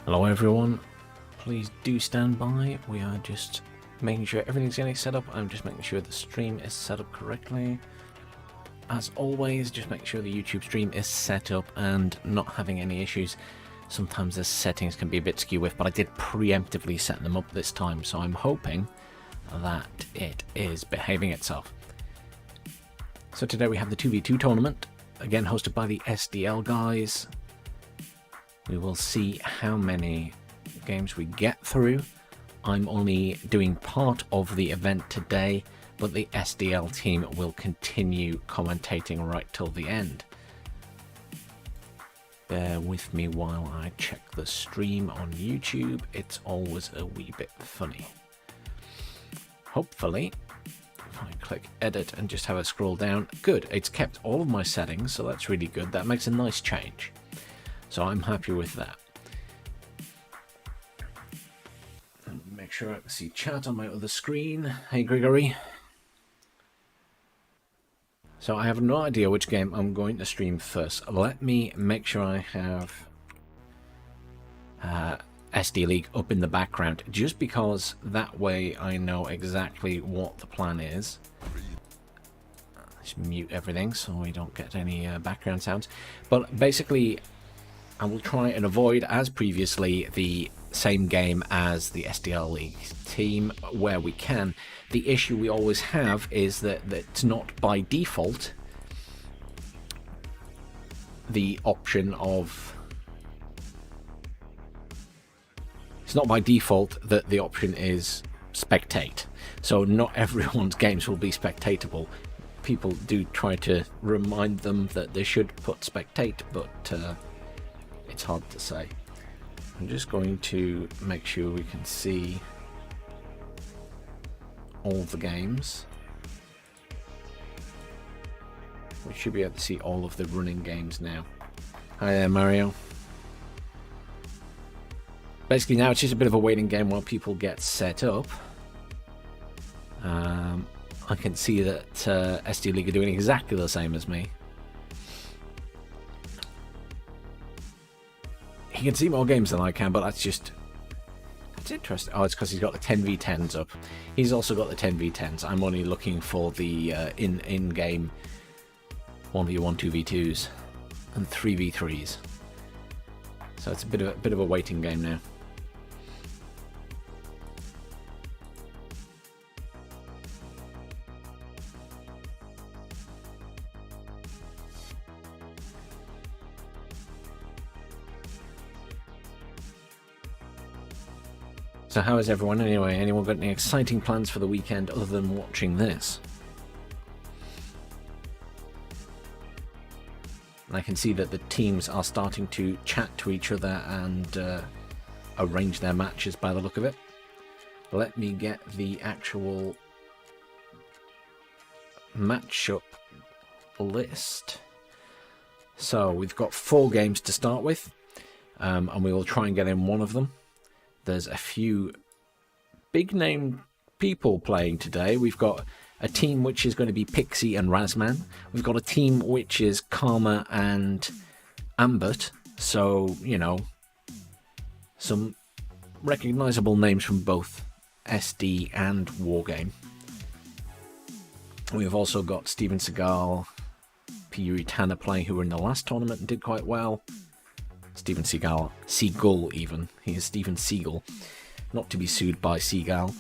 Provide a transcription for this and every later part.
Hello everyone, please do stand by. We are just making sure everything's getting set up. I'm just making sure the stream is set up correctly. As always, just make sure the YouTube stream is set up and not having any issues. Sometimes the settings can be a bit skew with, but I did preemptively set them up this time, so I'm hoping that it is behaving itself. So today we have the 2v2 tournament, again hosted by the SDL guys. We will see how many games we get through. I'm only doing part of the event today, but the SDL team will continue commentating right till the end. Bear with me while I check the stream on YouTube. It's always a wee bit funny. Hopefully, if I click edit and just have a scroll down, good, it's kept all of my settings, so that's really good. That makes a nice change. So I'm happy with that. And make sure I can see chat on my other screen. Hey Gregory. So I have no idea which game I'm going to stream first. Let me make sure I have SD League up in the background, just because that way I know exactly what the plan is. Just mute everything so we don't get any background sounds. But basically, I will try and avoid, as previously, the same game as the SDL League team where we can. The issue we always have is that it's not by default the option of... It's not by default that the option is spectate. So not everyone's games will be spectatable. People do try to remind them that they should put spectate, but... it's hard to say. I'm just going to make sure we can see all the games. We should be able to see all of the running games now. Hi there, Mario. Basically now it's just a bit of a waiting game while people get set up. I can see that SD League are doing exactly the same as me. He can see more games than I can, but that's interesting. Oh, it's because he's got the 10v10s up. He's also got the 10v10s. I'm only looking for the in-game 1v1, 2v2s, and 3v3s. So it's a bit of a waiting game now. So how is everyone anyway? Anyone got any exciting plans for the weekend other than watching this? And I can see that the teams are starting to chat to each other and arrange their matches by the look of it. Let me get the actual matchup list. So we've got 4 games to start with, and we will try and get in one of them. There's a few big name people playing today. We've got a team which is going to be Pixie and Razman. We've got a team which is Karma and Ambert. So, you know, some recognizable names from both SD and Wargame. We've also got Steven Seagal, P. Tanner playing, who were in the last tournament and did quite well. Steven Seagal even. He is Steven Seagal. Not to be sued by Seagal.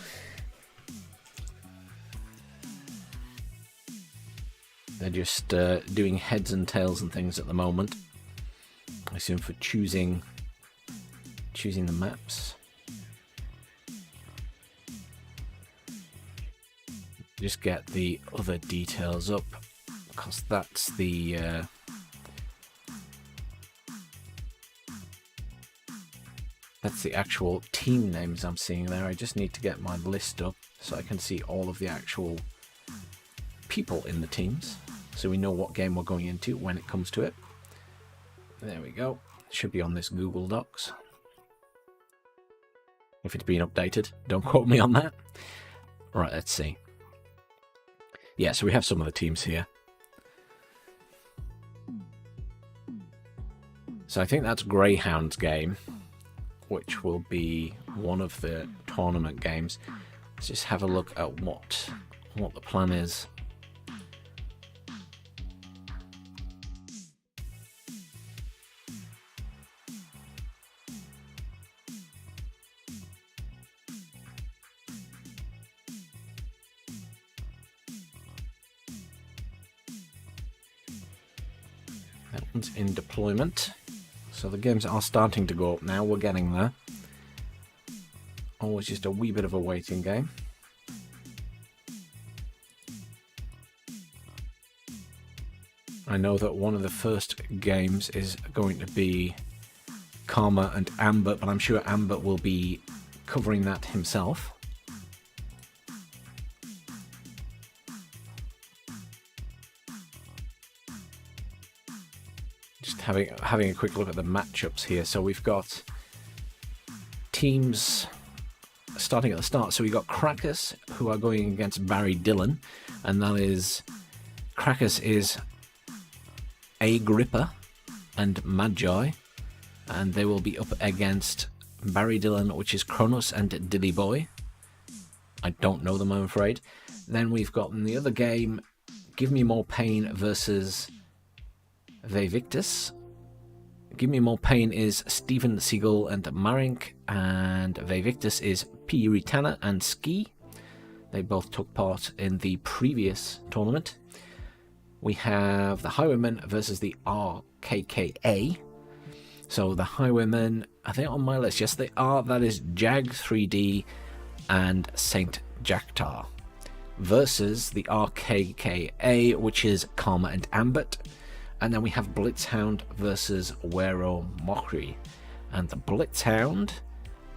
They're just doing heads and tails and things at the moment. I assume for choosing the maps. Just get the other details up, because that's the... That's the actual team names I'm seeing there. I just need to get my list up so I can see all of the actual people in the teams, so we know what game we're going into when it comes to it. There we go. It should be on this Google Docs. If it's been updated, don't quote me on that. Right, let's see. Yeah, so we have some of the teams here. So I think that's Greyhound's game. which will be one of the tournament games. Let's just have a look at what the plan is. That one's in deployment. So the games are starting to go up now. We're getting there. Always just a wee bit of a waiting game. I know that one of the first games is going to be Karma and Ambert, but I'm sure Ambert will be covering that himself. Just having a quick look at the matchups here. So we've got teams starting at the start. So we've got Crackers, who are going against Barry Dillon, and that is Crackers is Agrippa and Magi, and they will be up against Barry Dillon, which is Kronos and Dilly Boy. I don't know them, I'm afraid. Then we've got in the other game, Give Me More Pain versus Vevictus. Give Me More Pain is Steven Seagal and Marink, and Vevictus is Piritana and Ski. They both took part in the previous tournament. We have the Highwaymen versus the RKKA. So the Highwaymen, are they on my list? Yes, they are. That is Jag 3D and Saint Jaktar versus the RKKA, which is Karma and Ambert. And then we have Blitzhound versus Wero Mockery. And the Blitzhound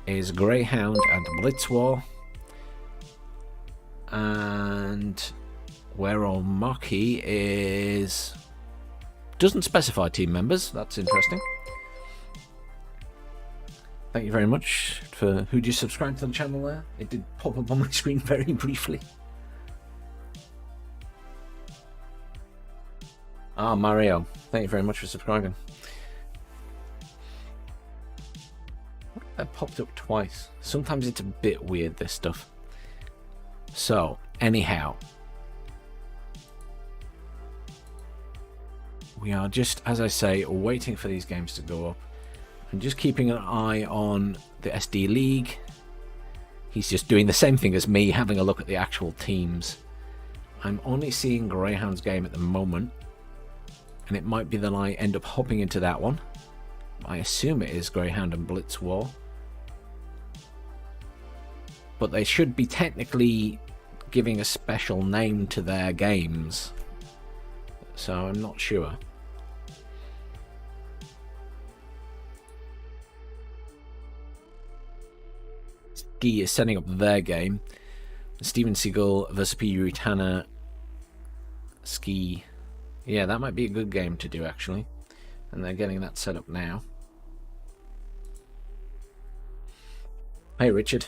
is Greyhound and Blitzwar. And Wero Mockery is... doesn't specify team members. That's interesting. Thank you very much for who just subscribed to the channel there. It did pop up on my screen very briefly. Ah, Mario, thank you very much for subscribing. That popped up twice. Sometimes it's a bit weird, this stuff. So, anyhow. We are just, as I say, waiting for these games to go up. And just keeping an eye on the SD League. He's just doing the same thing as me, having a look at the actual teams. I'm only seeing Greyhound's game at the moment. And it might be that I end up hopping into that one. I assume it is Greyhound and Blitz War. But they should be technically giving a special name to their games. So I'm not sure. Ski is setting up their game. Steven Seagal versus Piritana. Ski. Yeah, that might be a good game to do, actually. And they're getting that set up now. Hey, Richard.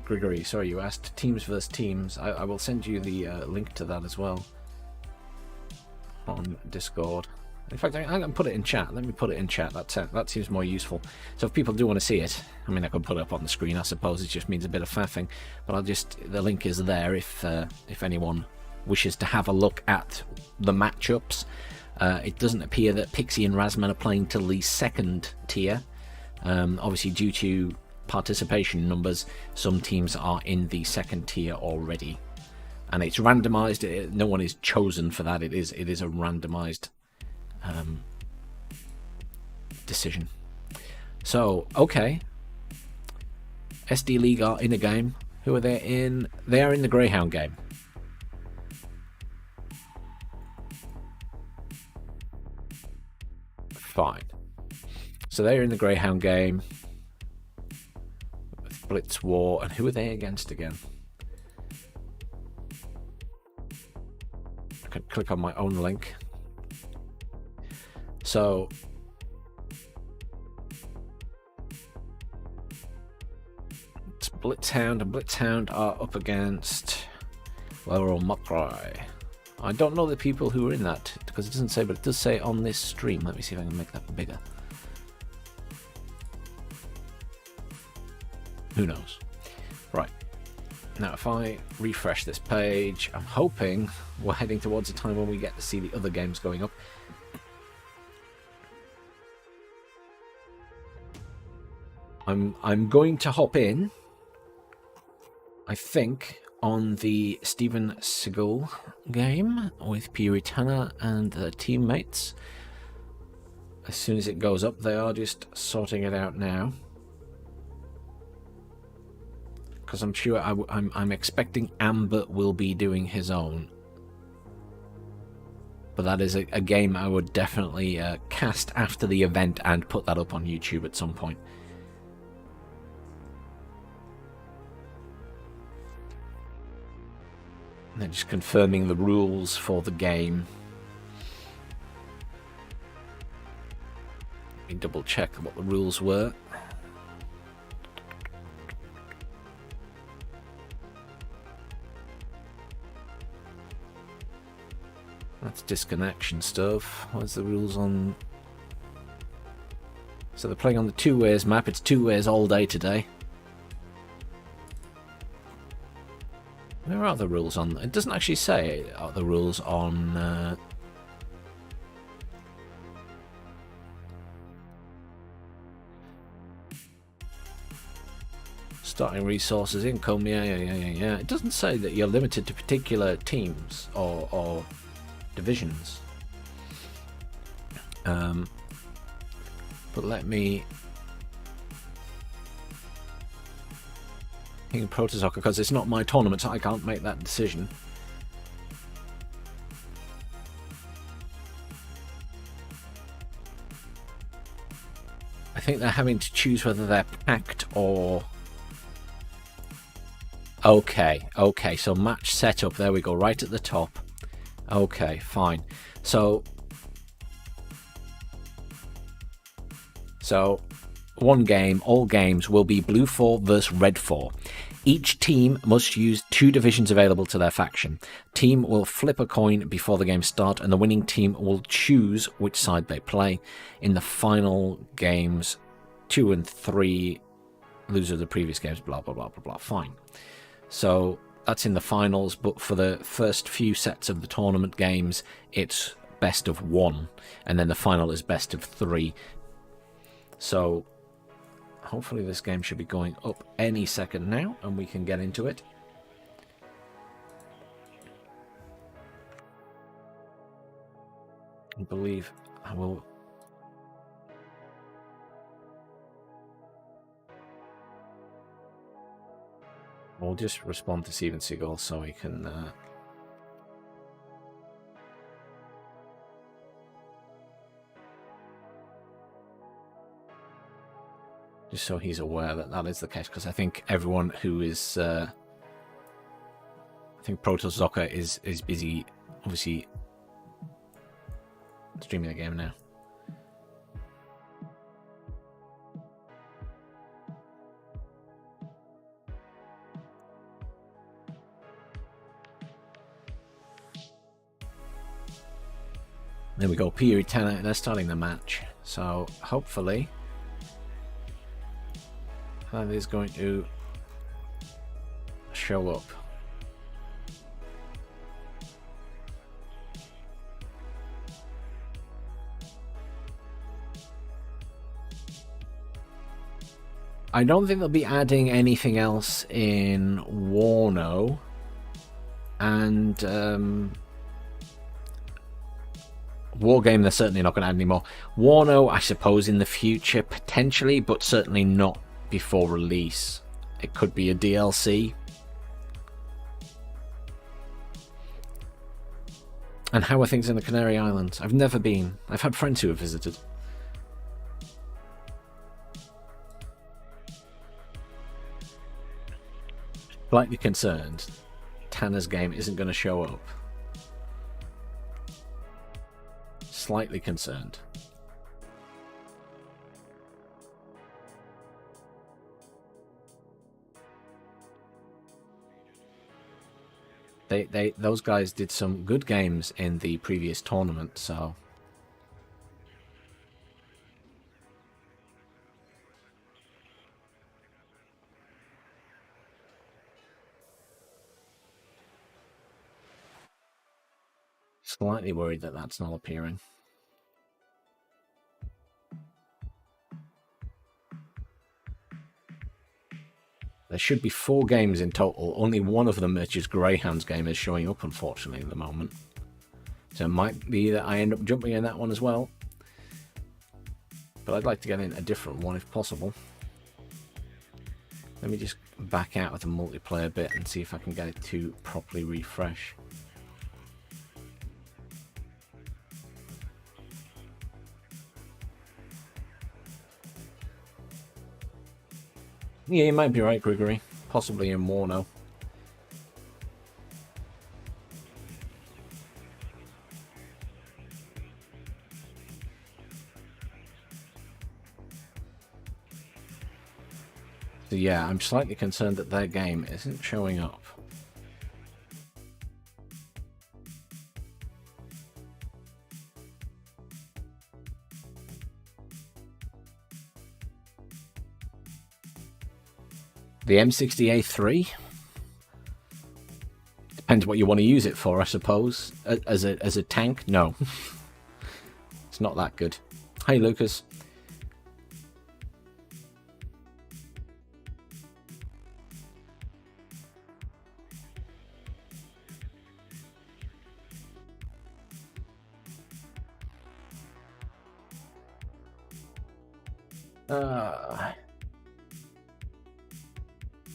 Grigory, sorry, you asked teams versus teams. I will send you the link to that as well on Discord. In fact, I can put it in chat. Let me put it in chat. That seems more useful. So if people do want to see it, I mean, I could put it up on the screen. I suppose it just means a bit of faffing, but the link is there if anyone wishes to have a look at the matchups. It doesn't appear that Pixie and Razman are playing till the second tier. Obviously, due to participation numbers, some teams are in the second tier already, and it's randomized. No one is chosen for that. It is a randomized decision. So, okay. SD League are in a game. Who are they in? They are in the Greyhound game. Fine. So they're in the Greyhound game. With Blitz War. And who are they against again? I can click on my own link. So it's Blitzhound, and Blitzhound are up against Floral Mokrai. I don't know the people who are in that because it doesn't say, but it does say on this stream. Let me see if I can make that bigger. Who knows? Right. Now, if I refresh this page, I'm hoping we're heading towards a time when we get to see the other games going up. I'm going to hop in, I think, on the Steven Seagal game with Puritana and their teammates. As soon as it goes up, they are just sorting it out now. Because I'm sure I'm expecting Amber will be doing his own. But that is a game I would definitely cast after the event and put that up on YouTube at some point. And then just confirming the rules for the game. Let me double check what the rules were. That's disconnection stuff. What's the rules on? So they're playing on the 2 ways map. It's 2 ways all day today. Where are the rules on? It doesn't actually say the rules on. Starting resources, income, yeah. It doesn't say that you're limited to particular teams or divisions. But let me King Protosoccer, because it's not my tournament, so I can't make that decision. I think they're having to choose whether they're packed or... Okay, so match setup, there we go, right at the top. Okay, fine. So one game, all games will be blue 4 versus red 4. Each team must use 2 divisions available to their faction. Team will flip a coin before the game starts, and the winning team will choose which side they play. In the final games, 2 and 3, loser of the previous games, blah, blah, blah, blah, blah. Fine. So that's in the finals, but for the first few sets of the tournament games, it's best of 1, and then the final is best of 3. So hopefully this game should be going up any second now, and we can get into it. I believe I will... We'll just respond to Steven Seagal so he can... Just so he's aware that that is the case, because I think everyone who is... I think Protosoccer is busy, obviously, streaming the game now. There we go, Puritana, they're starting the match. So, hopefully... that is going to show up. I don't think they'll be adding anything else in WARNO, and Wargame they're certainly not going to add any more. WARNO, I suppose, in the future, potentially, but certainly not before release. It could be a DLC. And how are things in the Canary Islands? I've never been. I've had friends who have visited. Slightly concerned Tanner's game isn't going to show up. Slightly concerned. Those guys did some good games in the previous tournament, so... Slightly worried that that's not appearing. There should be 4 games in total. Only one of them, which is Greyhound's game, is showing up, unfortunately, at the moment. So it might be that I end up jumping in that one as well. But I'd like to get in a different one if possible. Let me just back out of the multiplayer bit and see if I can get it to properly refresh. Yeah, you might be right, Gregory. Possibly in WARNO. So yeah, I'm slightly concerned that their game isn't showing up. The M60A3? Depends what you want to use it for, I suppose. As a tank? No. It's not that good. Hey, Lucas.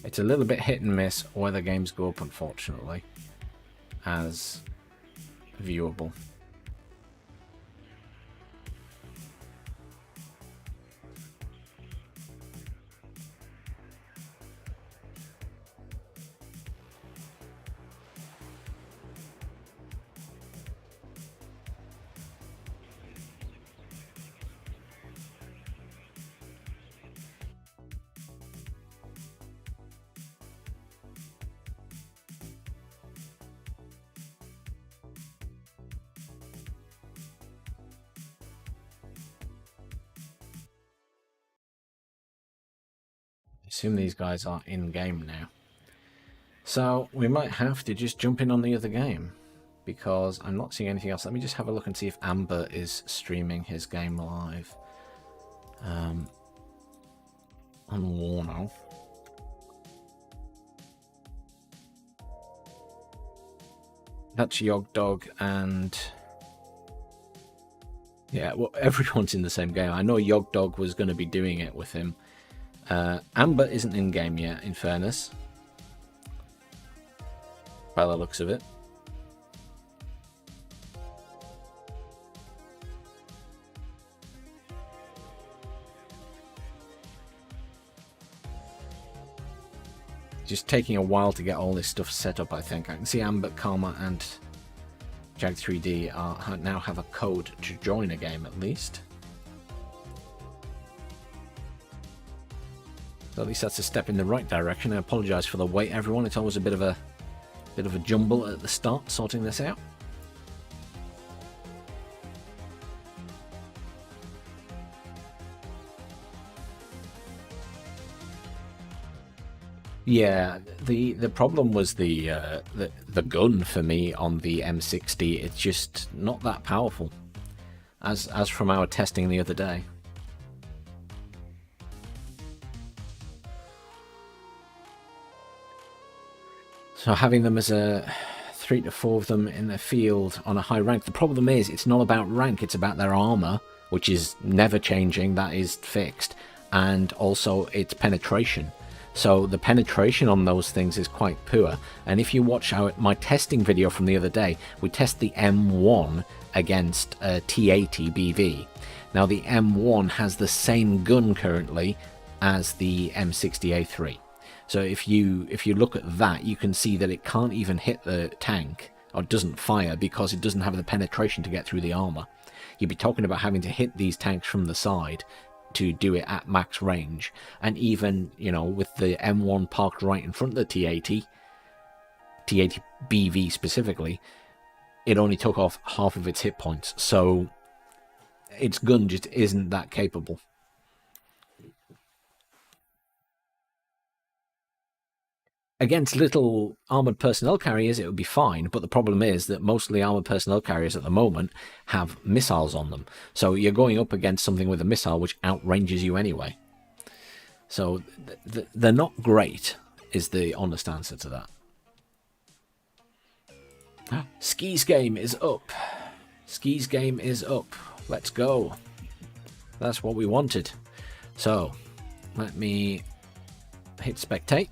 It's a little bit hit and miss whether games go up, unfortunately, as viewable. Assume these guys are in game now, so we might have to just jump in on the other game because I'm not seeing anything else. Let me just have a look and see if Amber is streaming his game live on WARNO. That's Yogdog and yeah, well, everyone's in the same game. I know Yogdog was going to be doing it with him. Amber isn't in game yet, in fairness, by the looks of it. Just taking a while to get all this stuff set up, I think. I can see Amber, Karma, and Jag3D now have a code to join a game, at least. So at least that's a step in the right direction. I apologise for the wait, everyone. It's always a bit of a jumble at the start, sorting this out. Yeah, the problem was the gun for me on the M60. It's just not that powerful, as from our testing the other day. So having them as 3 to 4 of them in the field on a high rank. The problem is it's not about rank, it's about their armor, which is never changing, that is fixed, and also its penetration. So the penetration on those things is quite poor. And if you watch my testing video from the other day, we test the M1 against T80 BV. Now the M1 has the same gun currently as the M60A3. So if you look at that, you can see that it can't even hit the tank, or doesn't fire, because it doesn't have the penetration to get through the armor. You'd be talking about having to hit these tanks from the side to do it at max range. And even, you know, with the M1 parked right in front of the T80, T80BV specifically, it only took off half of its hit points, so its gun just isn't that capable. Against little armoured personnel carriers, it would be fine, but the problem is that most of the armoured personnel carriers at the moment have missiles on them. So you're going up against something with a missile which outranges you anyway. So they're not great, is the honest answer to that. Ski's game is up. Ski's game is up. Let's go. That's what we wanted. So let me hit spectate.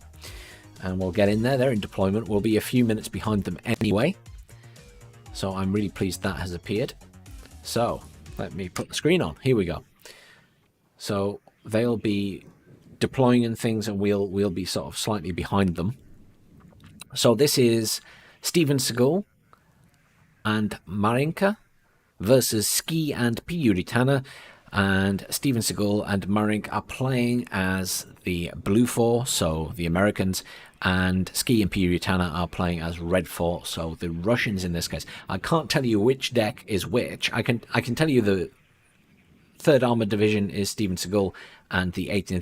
And we'll get in there. They're in deployment. We'll be a few minutes behind them anyway. So I'm really pleased that has appeared. So let me put the screen on. Here we go. So they'll be deploying and things, and we'll be sort of slightly behind them. So this is Steven Seagal and Marinka versus Ski and Puritana. And Steven Seagal and Marink are playing as the Blue 4, so the Americans, and Ski and Puritana are playing as Red 4, so the Russians in this case. I can't tell you which deck is which. I can tell you the 3rd Armored Division is Steven Seagal, and the 8th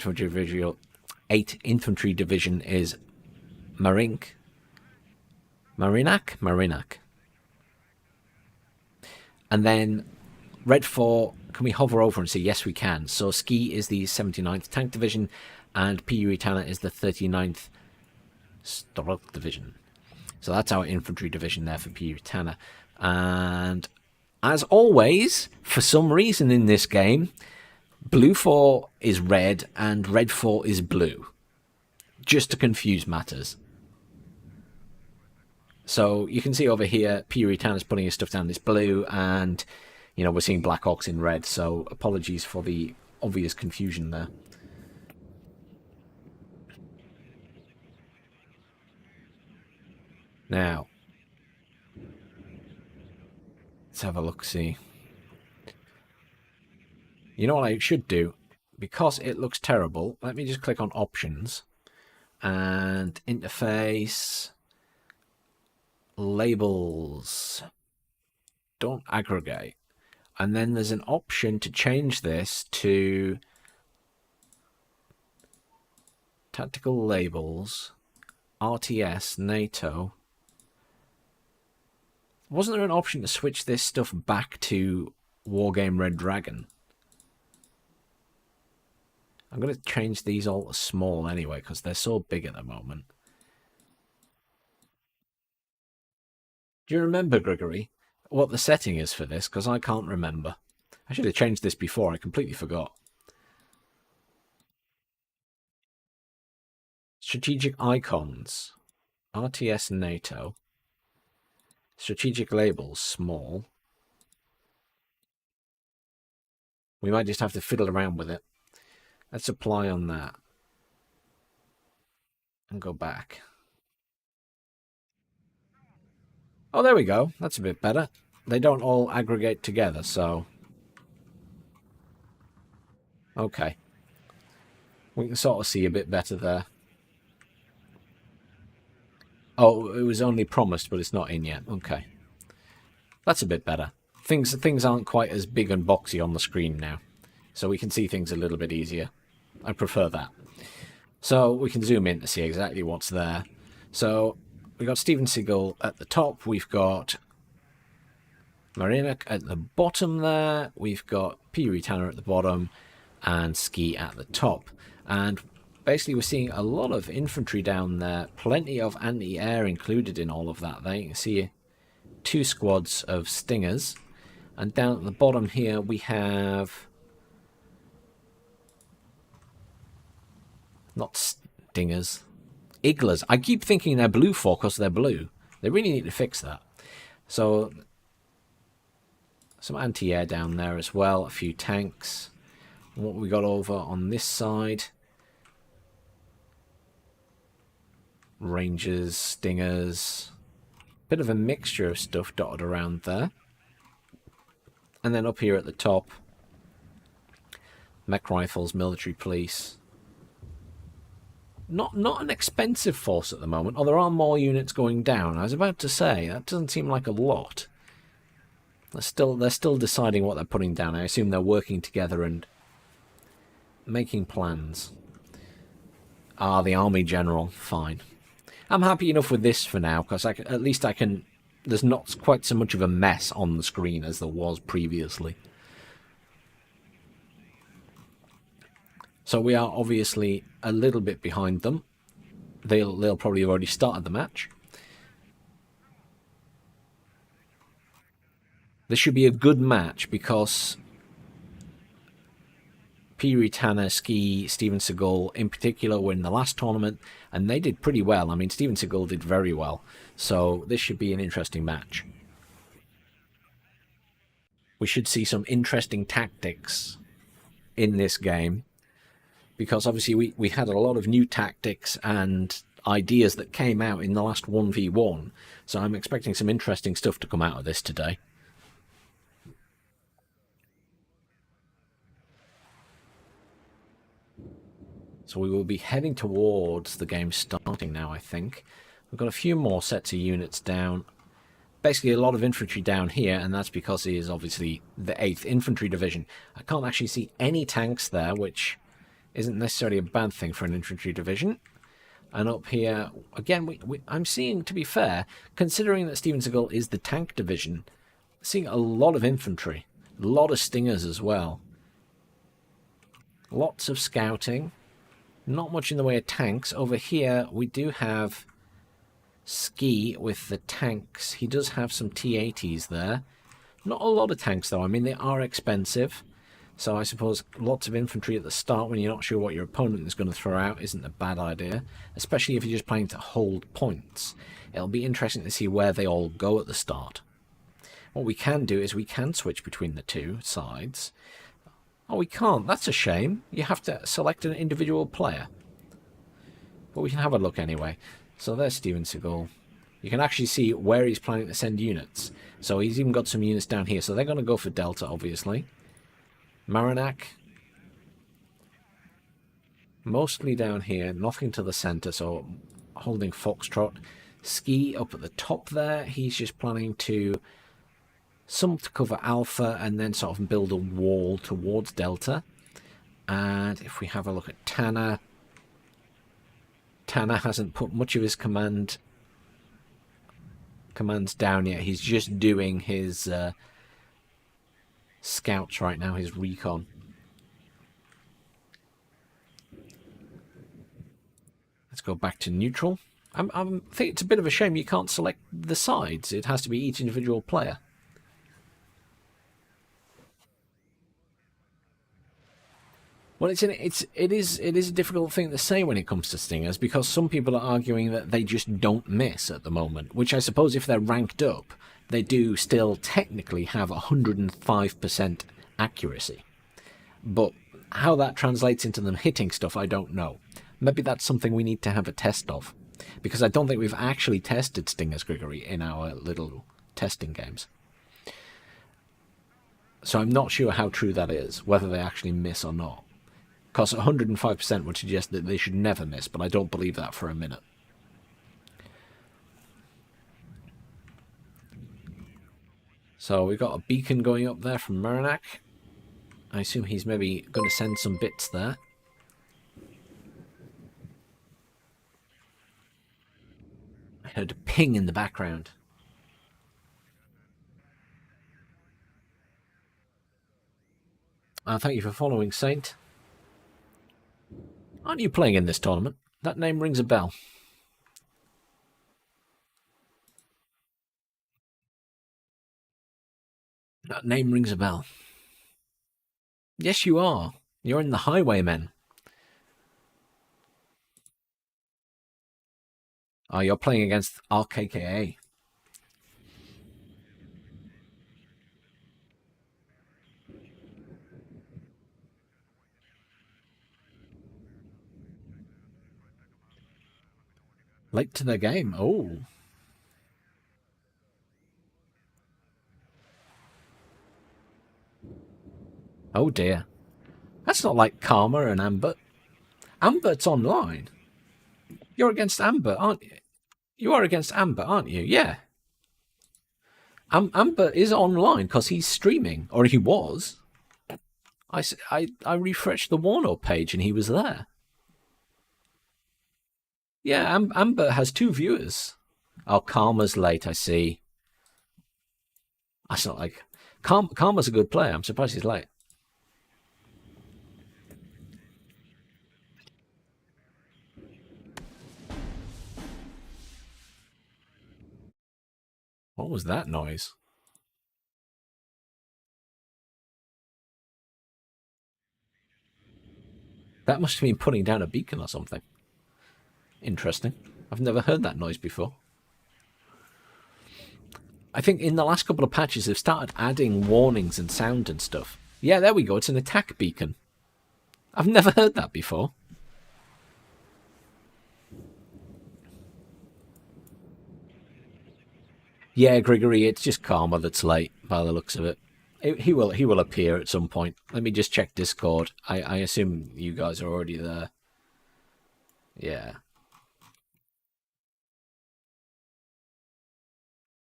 Infantry Division is Marinak. And then Red 4, can we hover over and see? Yes, we can. So Ski is the 79th Tank Division, and Puritana is the 39th Stealth Division. So that's our infantry division there for Puritana. And as always, for some reason in this game, Blue 4 is red and Red 4 is blue. Just to confuse matters. So you can see over here, Puritana's putting his stuff down this blue, and you know, we're seeing Black Ox in red, so apologies for the obvious confusion there. Now, let's have a look-see. You know what I should do? Because it looks terrible, let me just click on Options and Interface, Labels, Don't Aggregate. And then there's an option to change this to Tactical Labels, RTS, NATO. Wasn't there an option to switch this stuff back to Wargame Red Dragon? I'm going to change these all to small anyway, because they're so big at the moment. Do you remember, Gregory, what the setting is for this? Because I can't remember. I should have changed this before. I completely forgot. Strategic icons. RTS NATO. Strategic labels, small. We might just have to fiddle around with it. Let's apply on that. And go back. Oh, there we go. That's a bit better. They don't all aggregate together, so... Okay. We can sort of see a bit better there. Oh, it was only promised, but it's not in yet. Okay. That's a bit better. Things aren't quite as big and boxy on the screen now. So we can see things a little bit easier. I prefer that. So we can zoom in to see exactly what's there. So we've got Steven Seagal at the top. We've got Marinak at the bottom there. We've got Puritana at the bottom. And Ski at the top. And basically we're seeing a lot of infantry down there. Plenty of anti-air included in all of that there. You can see 2 squads of Stingers. And down at the bottom here we have... Not Stingers. Igglers. I keep thinking they're Blue 4 because they're blue. They really need to fix that. So, some anti-air down there as well. A few tanks. And what we got over on this side. Rangers, Stingers. Bit of a mixture of stuff dotted around there. And then up here at the top. Mech rifles, military police. Not an expensive force at the moment. Oh, there are more units going down. I was about to say, that doesn't seem like a lot. They're still deciding what they're putting down. I assume they're working together and making plans. Ah, the army general. Fine. I'm happy enough with this for now, because at least I can... There's not quite so much of a mess on the screen as there was previously. So we are obviously a little bit behind them. They'll probably have already started the match. This should be a good match because Piri, Tanner, Ski, Steven Seagal in particular were in the last tournament, and they did pretty well. I mean, Steven Seagal did very well. So this should be an interesting match. We should see some interesting tactics in this game, because obviously we had a lot of new tactics and ideas that came out in the last 1v1. So I'm expecting some interesting stuff to come out of this today. So we will be heading towards the game starting now, I think. We've got a few more sets of units down. Basically a lot of infantry down here, and that's because it is obviously the 8th Infantry Division. I can't actually see any tanks there, which isn't necessarily a bad thing for an infantry division. And up here, again, I'm seeing, to be fair, considering that Steven Seagal is the tank division, seeing a lot of infantry, a lot of stingers as well. Lots of scouting. Not much in the way of tanks. Over here, we do have Ski with the tanks. He does have some T-80s there. Not a lot of tanks, though. I mean, they are expensive. So I suppose lots of infantry at the start when you're not sure what your opponent is going to throw out isn't a bad idea. Especially if you're just planning to hold points. It'll be interesting to see where they all go at the start. What we can do is we can switch between the two sides. Oh, we can't. That's a shame. You have to select an individual player. But we can have a look anyway. So there's Steven Seagal. You can actually see where he's planning to send units. So he's even got some units down here. So they're going to go for Delta, obviously. Marinac. Mostly down here. Nothing to the centre. So holding Foxtrot. Ski up at the top there. He's just planning to... some to cover Alpha and then sort of build a wall towards Delta. And if we have a look at Tanner, Tanner hasn't put much of his commands down yet. He's just doing his scouts right now, his recon. Let's go back to neutral. I think it's a bit of a shame you can't select the sides. It has to be each individual player. Well, it is a difficult thing to say when it comes to stingers, because some people are arguing that they just don't miss at the moment, which I suppose if they're ranked up, they do still technically have 105% accuracy. But how that translates into them hitting stuff, I don't know. Maybe that's something we need to have a test of, because I don't think we've actually tested stingers, Grigory, in our little testing games. So I'm not sure how true that is, whether they actually miss or not. Because 105% would suggest that they should never miss, but I don't believe that for a minute. So we've got a beacon going up there from Marinac. I assume he's maybe going to send some bits there. I heard a ping in the background. Thank you for following, Saint. Aren't you playing in this tournament? That name rings a bell. That name rings a bell. Yes, you are. You're in the Highwaymen. Oh, you're playing against RKKA. Late to the game. Oh. Oh dear. That's not like Karma and Ambert. Ambert's online. You're against Amber, aren't you? You are against Amber, aren't you? Yeah. Amber is online because he's streaming, or he was. I refreshed the WARNO page and he was there. Yeah, Amber has 2 viewers. Oh, Karma's late, I see. That's not like... Karma's a good player. I'm surprised he's late. What was that noise? That must have been putting down a beacon or something. Interesting. I've never heard that noise before. I think in the last couple of patches they've started adding warnings and sound and stuff. Yeah, there we go. It's an attack beacon. I've never heard that before. Yeah, Grigory, it's just Karma that's late by the looks of it. He will appear at some point. Let me just check Discord. I assume you guys are already there. Yeah.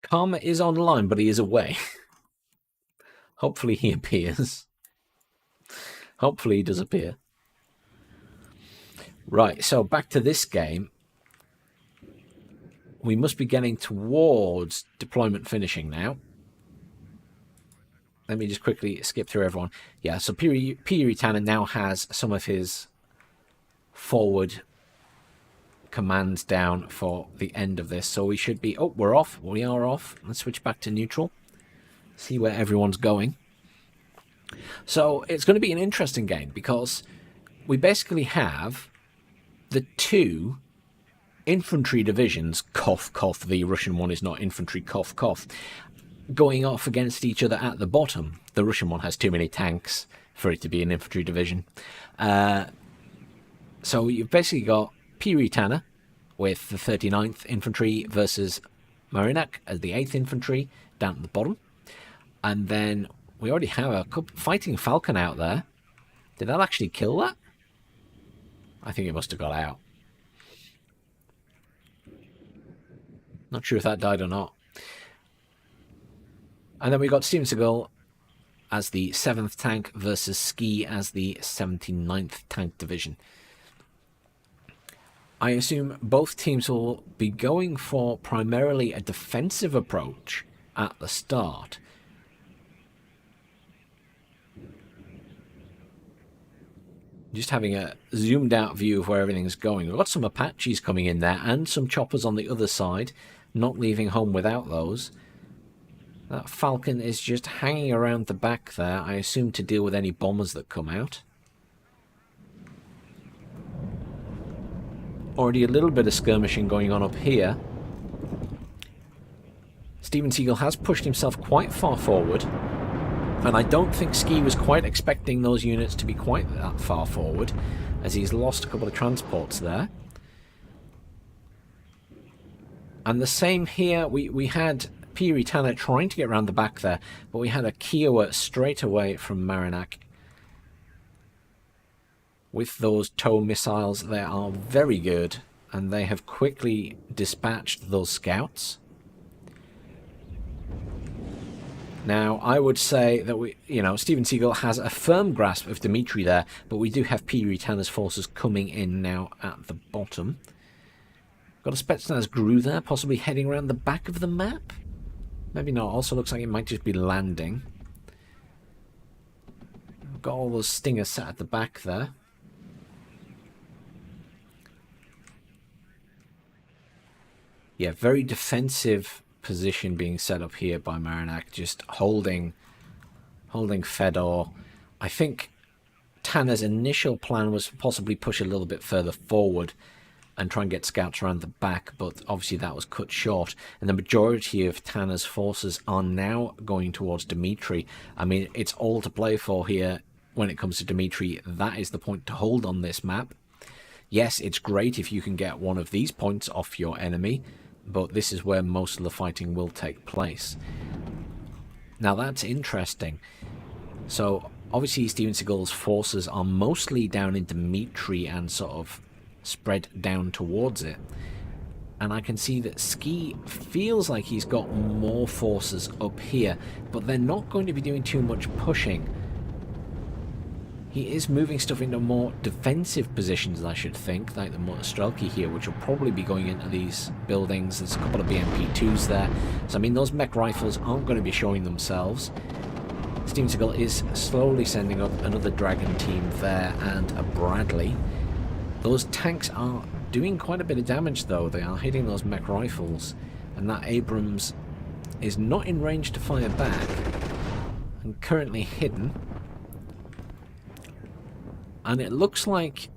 Karma is online, but he is away. Hopefully he appears. Hopefully he does appear. Right, so back to this game. We must be getting towards deployment finishing now. Let me just quickly skip through everyone. Yeah, so Piritana now has some of his forward commands down for the end of this. So we should be... Oh, we're off. We are off. Let's switch back to neutral. See where everyone's going. So it's going to be an interesting game because we basically have the 2 infantry divisions, cough, cough, the Russian one is not infantry, cough, cough, going off against each other at the bottom. The Russian one has too many tanks for it to be an infantry division. So you've basically got Piritana with the 39th Infantry versus Marinak as the 8th Infantry down at the bottom. And then we already have a fighting Falcon out there. Did that actually kill that? I think it must have got out. Not sure if that died or not. And then we got Steven Seagal as the 7th tank versus Ski as the 79th tank division. I assume both teams will be going for primarily a defensive approach at the start. Just having a zoomed out view of where everything's going. We've got some Apaches coming in there and some choppers on the other side. Not leaving home without those. That Falcon is just hanging around the back there, I assume to deal with any bombers that come out. Already a little bit of skirmishing going on up here. Steven Seagal has pushed himself quite far forward. And I don't think Ski was quite expecting those units to be quite that far forward, as he's lost a couple of transports there. And the same here, we had Piritana trying to get around the back there, but we had a Kiowa straight away from Marinak. With those tow missiles, they are very good, and they have quickly dispatched those scouts. Now, I would say that Steven Seagal has a firm grasp of Dmitry there, but we do have Piritana's forces coming in now at the bottom. Got a Spetsnaz GRU there, possibly heading around the back of the map. Maybe not. Also looks like it might just be landing. Got all those stingers sat at the back there. Yeah, very defensive position being set up here by Marinak, just holding Fedor. I think Tanner's initial plan was possibly push a little bit further forward and try and get scouts around the back, but obviously that was cut short. And the majority of Tanner's forces are now going towards Dmitry. I mean, it's all to play for here when it comes to Dmitry. That is the point to hold on this map. Yes, it's great if you can get one of these points off your enemy, but this is where most of the fighting will take place. Now that's interesting. So obviously Steven Seagal's forces are mostly down in Dmitry and sort of spread down towards it. And I can see that Ski feels like he's got more forces up here, but they're not going to be doing too much pushing. He is moving stuff into more defensive positions, I should think, like the Motostrelki here, which will probably be going into these buildings. There's a couple of BMP-2s there. So, I mean, those mech rifles aren't going to be showing themselves. Steven Seagal is slowly sending up another Dragon team there and a Bradley. Those tanks are doing quite a bit of damage, though. They are hitting those mech rifles. And that Abrams is not in range to fire back. And currently hidden. And it looks like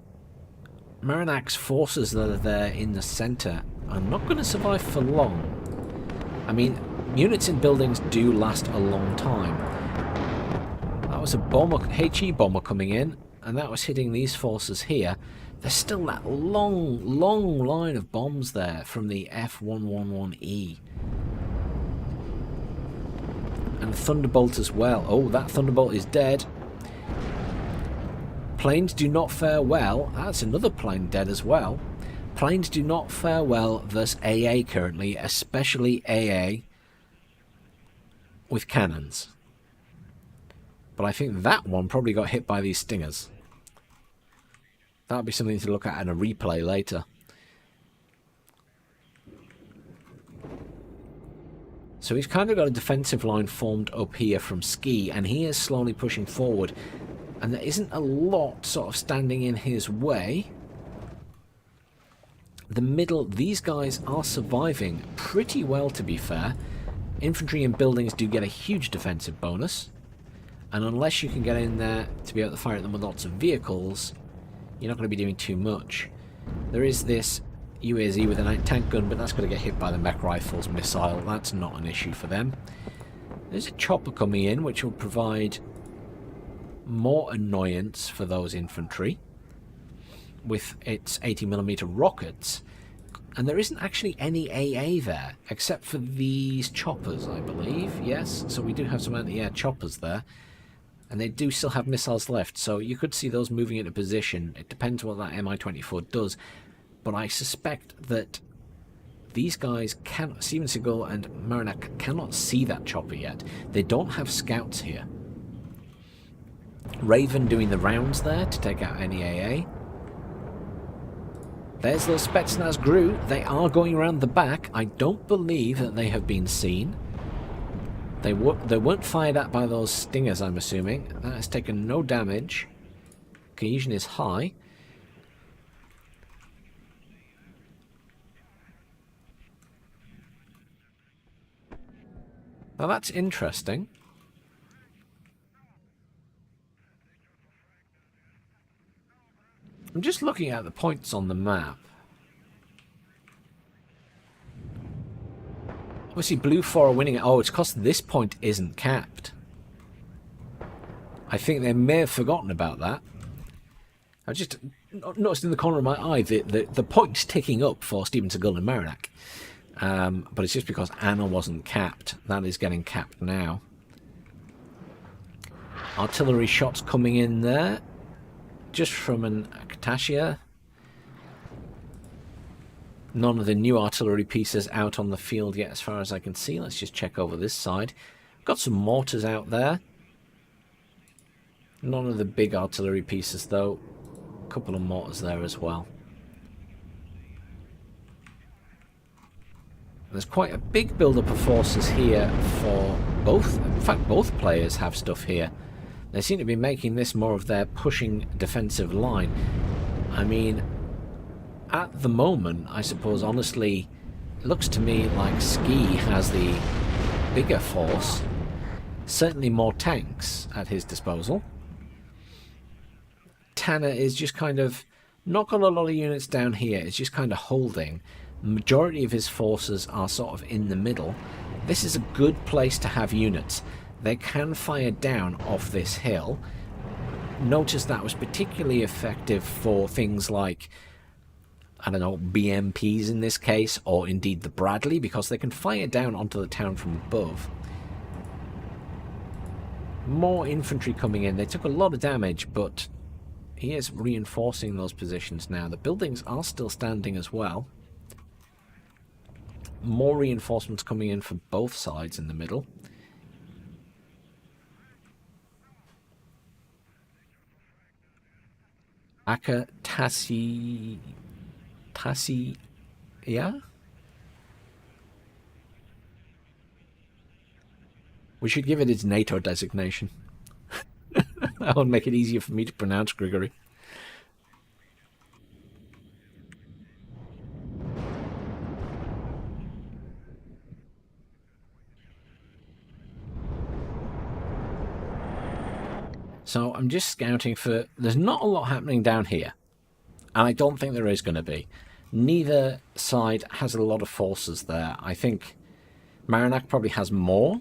Marinak's forces that are there in the centre are not going to survive for long. I mean, units in buildings do last a long time. That was a bomber, HE bomber coming in, and that was hitting these forces here. There's still that long, long line of bombs there from the F111E. And Thunderbolt as well. Oh, that Thunderbolt is dead. Planes do not fare well. That's another plane dead as well. Planes do not fare well versus AA currently, especially AA with cannons. But I think that one probably got hit by these Stingers. That'll be something to look at in a replay later. So he's kind of got a defensive line formed up here from Ski, and he is slowly pushing forward. And there isn't a lot sort of standing in his way. The middle, these guys are surviving pretty well, to be fair. Infantry and buildings do get a huge defensive bonus. And unless you can get in there to be able to fire at them with lots of vehicles, you're not going to be doing too much. There is this UAZ with an anti-tank gun, but that's going to get hit by the mech rifles missile. That's not an issue for them. There's a chopper coming in, which will provide more annoyance for those infantry with its 80mm rockets. And there isn't actually any AA there, except for these choppers, I believe. Yes, so we do have some anti-air choppers there. And they do still have missiles left, so you could see those moving into position. It depends what that Mi-24 does. But I suspect that these guys, Steven Seagal and Marinak, cannot see that chopper yet. They don't have scouts here. Raven doing the rounds there to take out any AA. There's those Spetsnaz Gru. They are going around the back. I don't believe that they have been seen. They weren't fired at by those Stingers, I'm assuming. That has taken no damage. Cohesion is high. Now that's interesting. I'm just looking at the points on the map. Obviously, Blue 4 are winning it. Oh, it's because this point isn't capped. I think they may have forgotten about that. I just noticed in the corner of my eye the point's ticking up for Steven Seagal and Marinak. But it's just because Anna wasn't capped. That is getting capped now. Artillery shots coming in there. Just from an Akatashia. None of the new artillery pieces out on the field yet as far as I can see. Let's just check over this side. Got some mortars out there. None of the big artillery pieces though. A couple of mortars there as well. There's quite a big build-up of forces here for both. In fact, both players have stuff here. They seem to be making this more of their pushing defensive line. I mean, at the moment, I suppose, honestly, it looks to me like Ski has the bigger force. Certainly more tanks at his disposal. Tanner is just kind of not got a lot of units down here. It's just kind of holding. The majority of his forces are sort of in the middle. This is a good place to have units. They can fire down off this hill. Notice that was particularly effective for things like, I don't know, BMPs in this case, or indeed the Bradley, because they can fire down onto the town from above. More infantry coming in. They took a lot of damage, but he is reinforcing those positions now. The buildings are still standing as well. More reinforcements coming in from both sides in the middle. Aka yeah? We should give it its NATO designation. That would make it easier for me to pronounce, Grigory. So I'm just scouting for... There's not a lot happening down here. And I don't think there is going to be. Neither side has a lot of forces there. I think Marinac probably has more.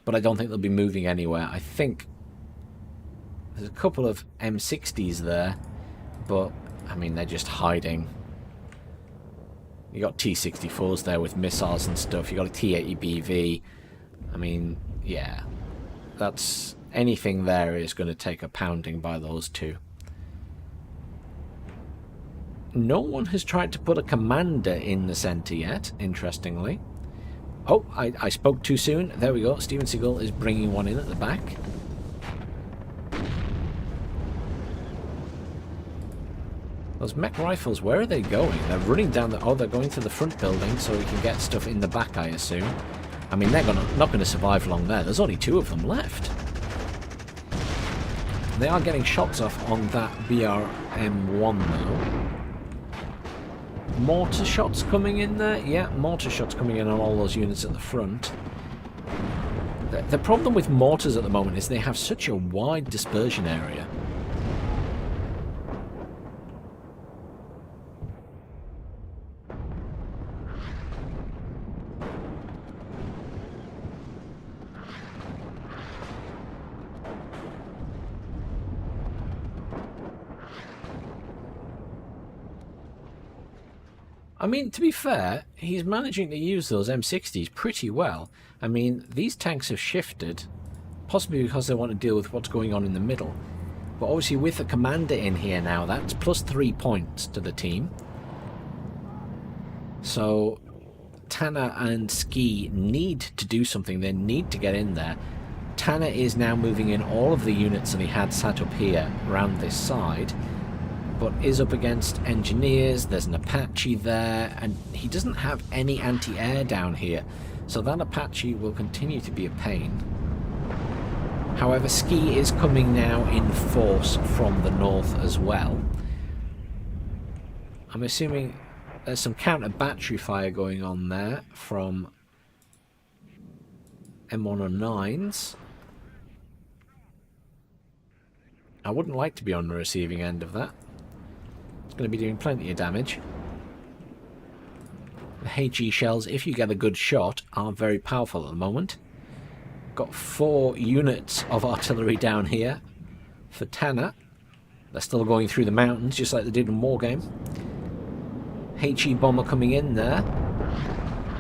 But I don't think they'll be moving anywhere. I think there's a couple of M60s there. But, I mean, they're just hiding. You got T-64s there with missiles and stuff. You got a T-80BV. I mean, yeah. That's... Anything there is going to take a pounding by those two. No one has tried to put a commander in the centre yet, interestingly. Oh, I spoke too soon. There we go. Steven Seagal is bringing one in at the back. Those mech rifles, where are they going? They're running down the... Oh, they're going to the front building so we can get stuff in the back, I assume. I mean, they're not going to survive long there. There's only 2 of them left. They are getting shots off on that BRM-1 though. Mortar shots coming in there? Yeah, mortar shots coming in on all those units at the front. The problem with mortars at the moment is they have such a wide dispersion area. I mean, to be fair, he's managing to use those M60s pretty well. I mean, these tanks have shifted, possibly because they want to deal with what's going on in the middle. But obviously with the commander in here now, that's plus 3 points to the team. So, Tanner and Ski need to do something. They need to get in there. Tanner is now moving in all of the units that he had sat up here around this side. But is up against engineers, there's an Apache there, and he doesn't have any anti-air down here, so that Apache will continue to be a pain. However, Ski is coming now in force from the north as well. I'm assuming there's some counter battery fire going on there from M109s. I wouldn't like to be on the receiving end of that. It's going to be doing plenty of damage. The HE shells, if you get a good shot, are very powerful at the moment. Got 4 units of artillery down here for Tanner. They're still going through the mountains, just like they did in Wargame. HE bomber coming in there.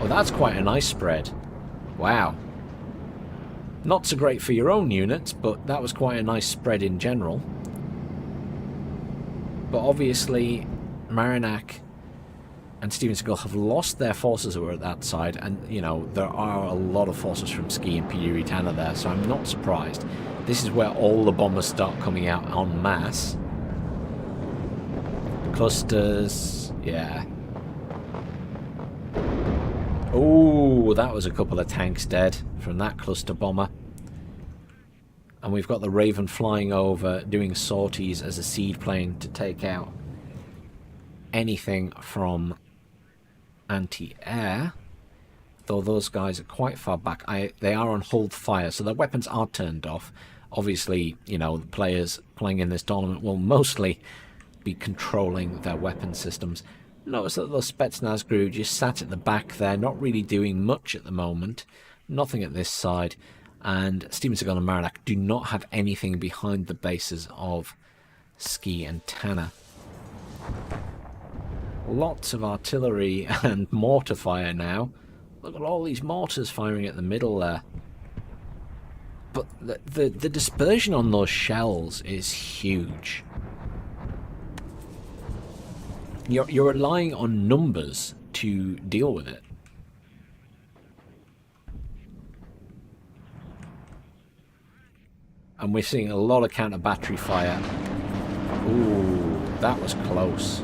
Oh, that's quite a nice spread. Wow. Not so great for your own units, but that was quite a nice spread in general. But obviously, Marinac and Steven Seagal have lost their forces that were at that side, and, you know, there are a lot of forces from Ski and Piri Tanner there, so I'm not surprised. This is where all the bombers start coming out en masse. Clusters, yeah. Oh, that was a couple of tanks dead from that cluster bomber. And we've got the Raven flying over, doing sorties as a seed plane to take out anything from anti-air. Though those guys are quite far back. They are on hold fire, so their weapons are turned off. Obviously, you know, the players playing in this tournament will mostly be controlling their weapon systems. Notice that those Spetsnaz crew just sat at the back there, not really doing much at the moment. Nothing at this side. And Steven Seagal and Marinac do not have anything behind the bases of Ski and Tanner. Lots of artillery and mortar fire now. Look at all these mortars firing at the middle there. But the dispersion on those shells is huge. You're relying on numbers to deal with it. And we're seeing a lot of counter battery fire. Ooh, that was close.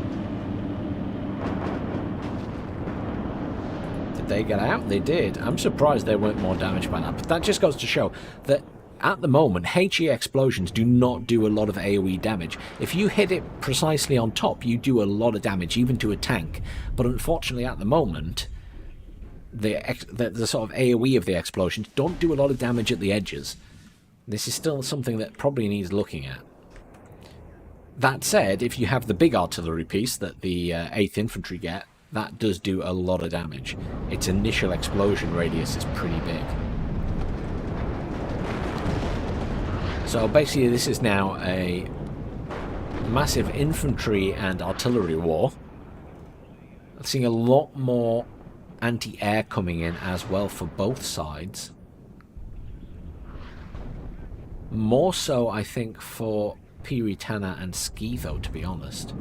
Did they get out? They did. I'm surprised they weren't more damaged by that. But that just goes to show that at the moment, HE explosions do not do a lot of AoE damage. If you hit it precisely on top, you do a lot of damage, even to a tank. But unfortunately, at the moment, the sort of AoE of the explosions don't do a lot of damage at the edges. This is still something that probably needs looking at. That said, if you have the big artillery piece that the 8th Infantry get, that does do a lot of damage. Its initial explosion radius is pretty big. So basically this is now a massive infantry and artillery war. I'm seeing a lot more anti-air coming in as well for both sides. More so, I think, for Piri, Tana and Ski, though, to be honest.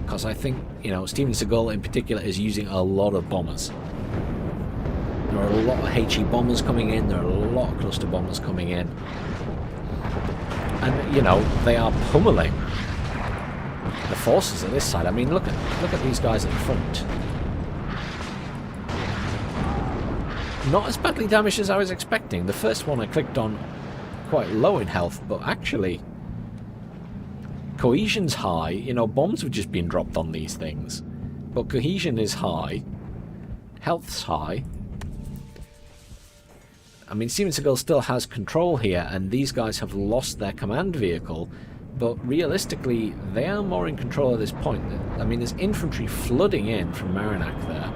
Because I think, you know, Steven Seagal in particular is using a lot of bombers. There are a lot of HE bombers coming in, there are a lot of cluster bombers coming in. And, you know, they are pummeling the forces at this side. I mean, look at these guys at the front. Not as badly damaged as I was expecting. The first one I clicked on quite low in health, but actually cohesion's high. You know, bombs have just been dropped on these things, but cohesion is high, health's high. I mean, Steven Seagal still has control here, and these guys have lost their command vehicle, but realistically they are more in control at this point. I mean, there's infantry flooding in from Marinac there.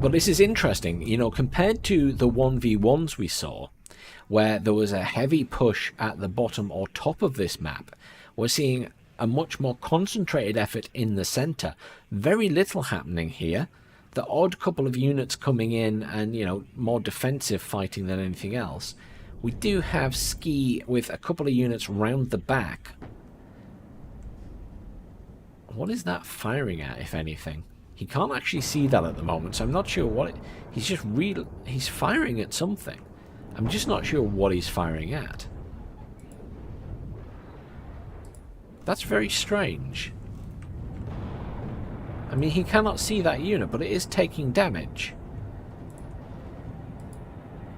But this is interesting, you know, compared to the 1v1s we saw, where there was a heavy push at the bottom or top of this map, we're seeing a much more concentrated effort in the centre. Very little happening here. The odd couple of units coming in and, you know, more defensive fighting than anything else. We do have Ski with a couple of units round the back. What is that firing at, if anything? He can't actually see that at the moment, so I'm not sure what he's firing at something. I'm just not sure what he's firing at. That's very strange. I mean, he cannot see that unit, but it is taking damage.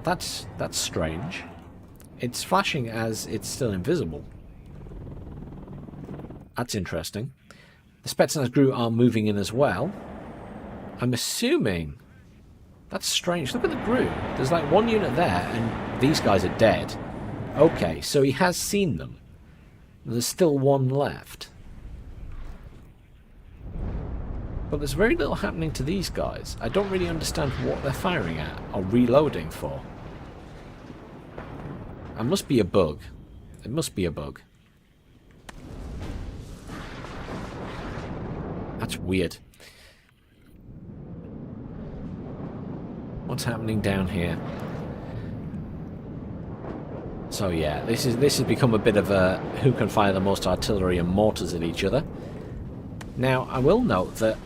That's strange. It's flashing as it's still invisible. That's interesting. The Spetsnaz crew are moving in as well. I'm assuming... That's strange. Look at the group. There's like one unit there, and these guys are dead. Okay, so he has seen them. There's still one left. But there's very little happening to these guys. I don't really understand what they're firing at or reloading for. It must be a bug. It must be a bug. That's weird. What's happening down here? So yeah, this has become a bit of a who can fire the most artillery and mortars at each other. Now, I will note that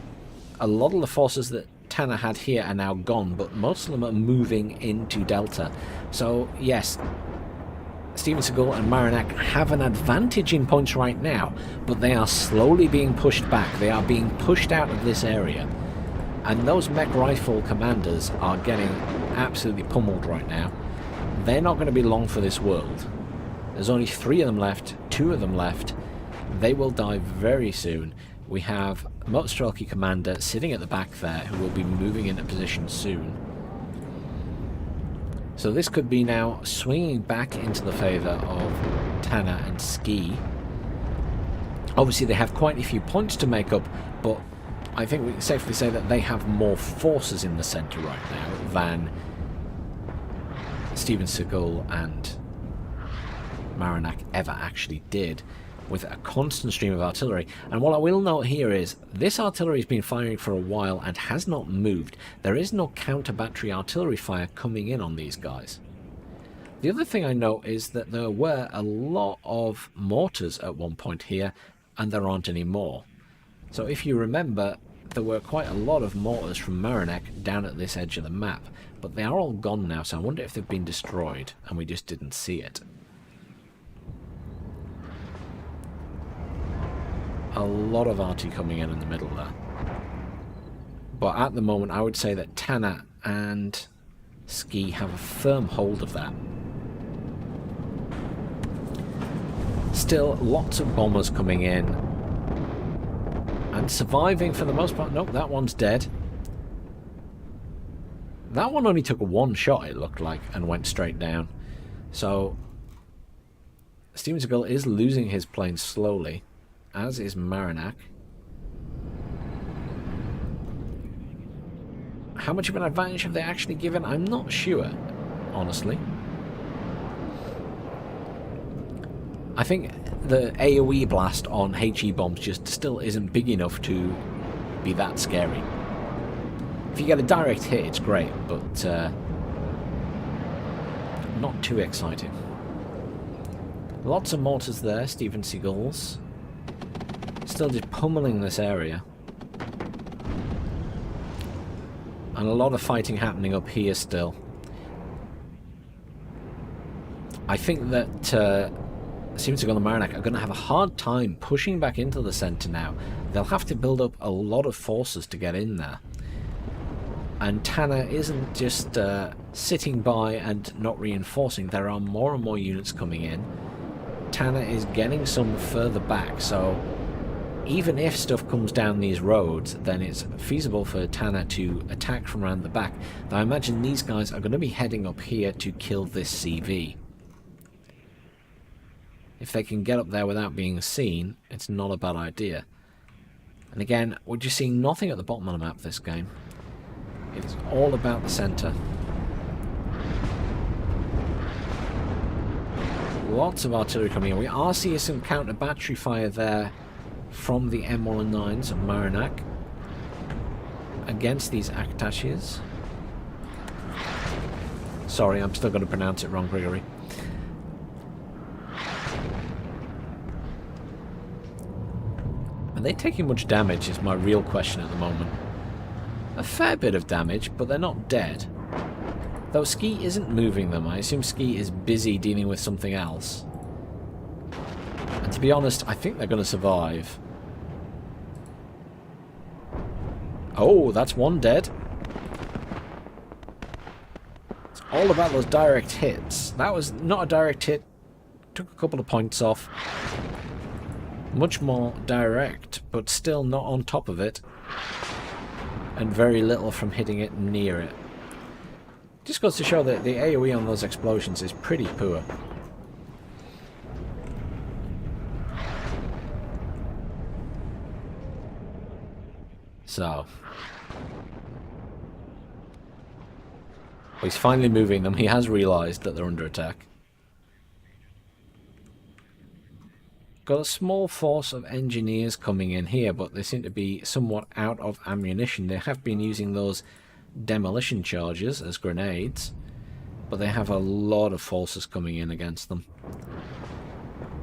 a lot of the forces that Tana had here are now gone, but most of them are moving into Delta. So yes, Steven Seagal and Marinac have an advantage in points right now, but they are slowly being pushed back. They are being pushed out of this area. And those mech rifle commanders are getting absolutely pummeled right now. They're not going to be long for this world. There's only 3 of them left, 2 of them left. They will die very soon. We have Motostrelki commander sitting at the back there who will be moving into position soon. So this could be now swinging back into the favour of Tana and Ski. Obviously they have quite a few points to make up, but I think we can safely say that they have more forces in the centre right now than Steven Seagal and Marinac ever actually did. with a constant stream of artillery. And what I will note here is this artillery has been firing for a while and has not moved. There is no counter-battery artillery fire coming in on these guys. The other thing I note is that there were a lot of mortars at one point here, and there aren't any more. So if you remember, there were quite a lot of mortars from Marinak down at this edge of the map, but they are all gone now, so I wonder if they've been destroyed and we just didn't see it. A lot of arty coming in the middle there. But at the moment I would say that Tana and Ski have a firm hold of that. Still, lots of bombers coming in. And surviving for the most part. Nope, that one's dead. That one only took one shot, it looked like, and went straight down. So, Steven Seagal is losing his plane slowly, as is Marinak. How much of an advantage have they actually given? I'm not sure, honestly. I think the AoE blast on HE bombs just still isn't big enough to be that scary. If you get a direct hit, it's great, but not too exciting. Lots of mortars there, Steven Seagulls. Still just pummeling this area. And a lot of fighting happening up here still. I think that Steven Seagal and Marinak are going to have a hard time pushing back into the centre now. They'll have to build up a lot of forces to get in there. And Tana isn't just sitting by and not reinforcing. There are more and more units coming in. Tana is getting some further back, so even if stuff comes down these roads, then it's feasible for Tana to attack from around the back. Though I imagine these guys are going to be heading up here to kill this CV. If they can get up there without being seen, it's not a bad idea. And again, we're just seeing nothing at the bottom of the map this game. It is all about the centre. Lots of artillery coming in. We are seeing some counter-battery fire there from the M109s of Marinak against these Aktashes. Sorry, I'm still going to pronounce it wrong, Grigory. Are they taking much damage is my real question at the moment. A fair bit of damage, but they're not dead. Though Ski isn't moving them. I assume Ski is busy dealing with something else. And to be honest, I think they're going to survive. Oh, that's one dead. It's all about those direct hits. That was not a direct hit. Took a couple of points off. Much more direct, but still not on top of it. And very little from hitting it near it. Just goes to show that the AoE on those explosions is pretty poor. So. He's finally moving them. He has realised that they're under attack. Got a small force of engineers coming in here, but they seem to be somewhat out of ammunition. They have been using those demolition charges as grenades, but they have a lot of forces coming in against them.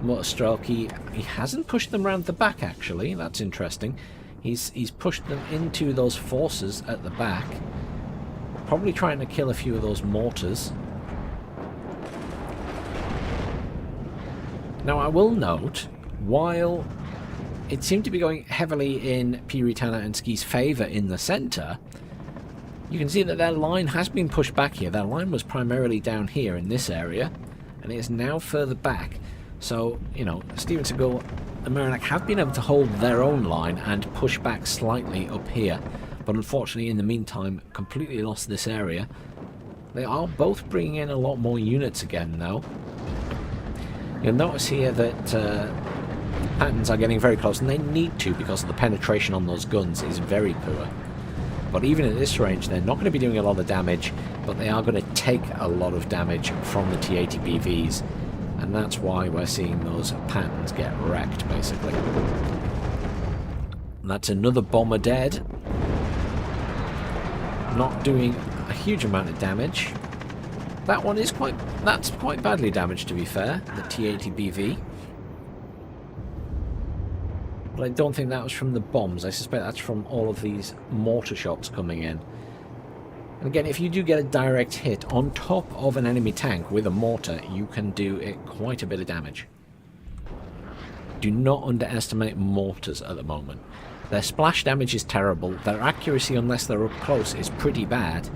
Motorstrelki, he hasn't pushed them around the back actually. That's interesting. He's pushed them into those forces at the back, probably trying to kill a few of those mortars. Now I will note, while it seemed to be going heavily in Piritana and Ski's favour in the centre, you can see that their line has been pushed back here. Their line was primarily down here in this area, and it is now further back. So, you know, Steven Seagal and Marinak have been able to hold their own line and push back slightly up here. But unfortunately, in the meantime, completely lost this area. They are both bringing in a lot more units again, though. You'll notice here that patterns are getting very close, and they need to because the penetration on those guns is very poor. But even at this range, they're not going to be doing a lot of damage, but they are going to take a lot of damage from the T-80BVs. And that's why we're seeing those patterns get wrecked, basically. And that's another bomber dead. Not doing a huge amount of damage. That one is that's quite badly damaged, to be fair, the T-80BV. But I don't think that was from the bombs. I suspect that's from all of these mortar shots coming in. And again, if you do get a direct hit on top of an enemy tank with a mortar, you can do it quite a bit of damage. Do not underestimate mortars at the moment. Their splash damage is terrible. Their accuracy, unless they're up close, is pretty bad.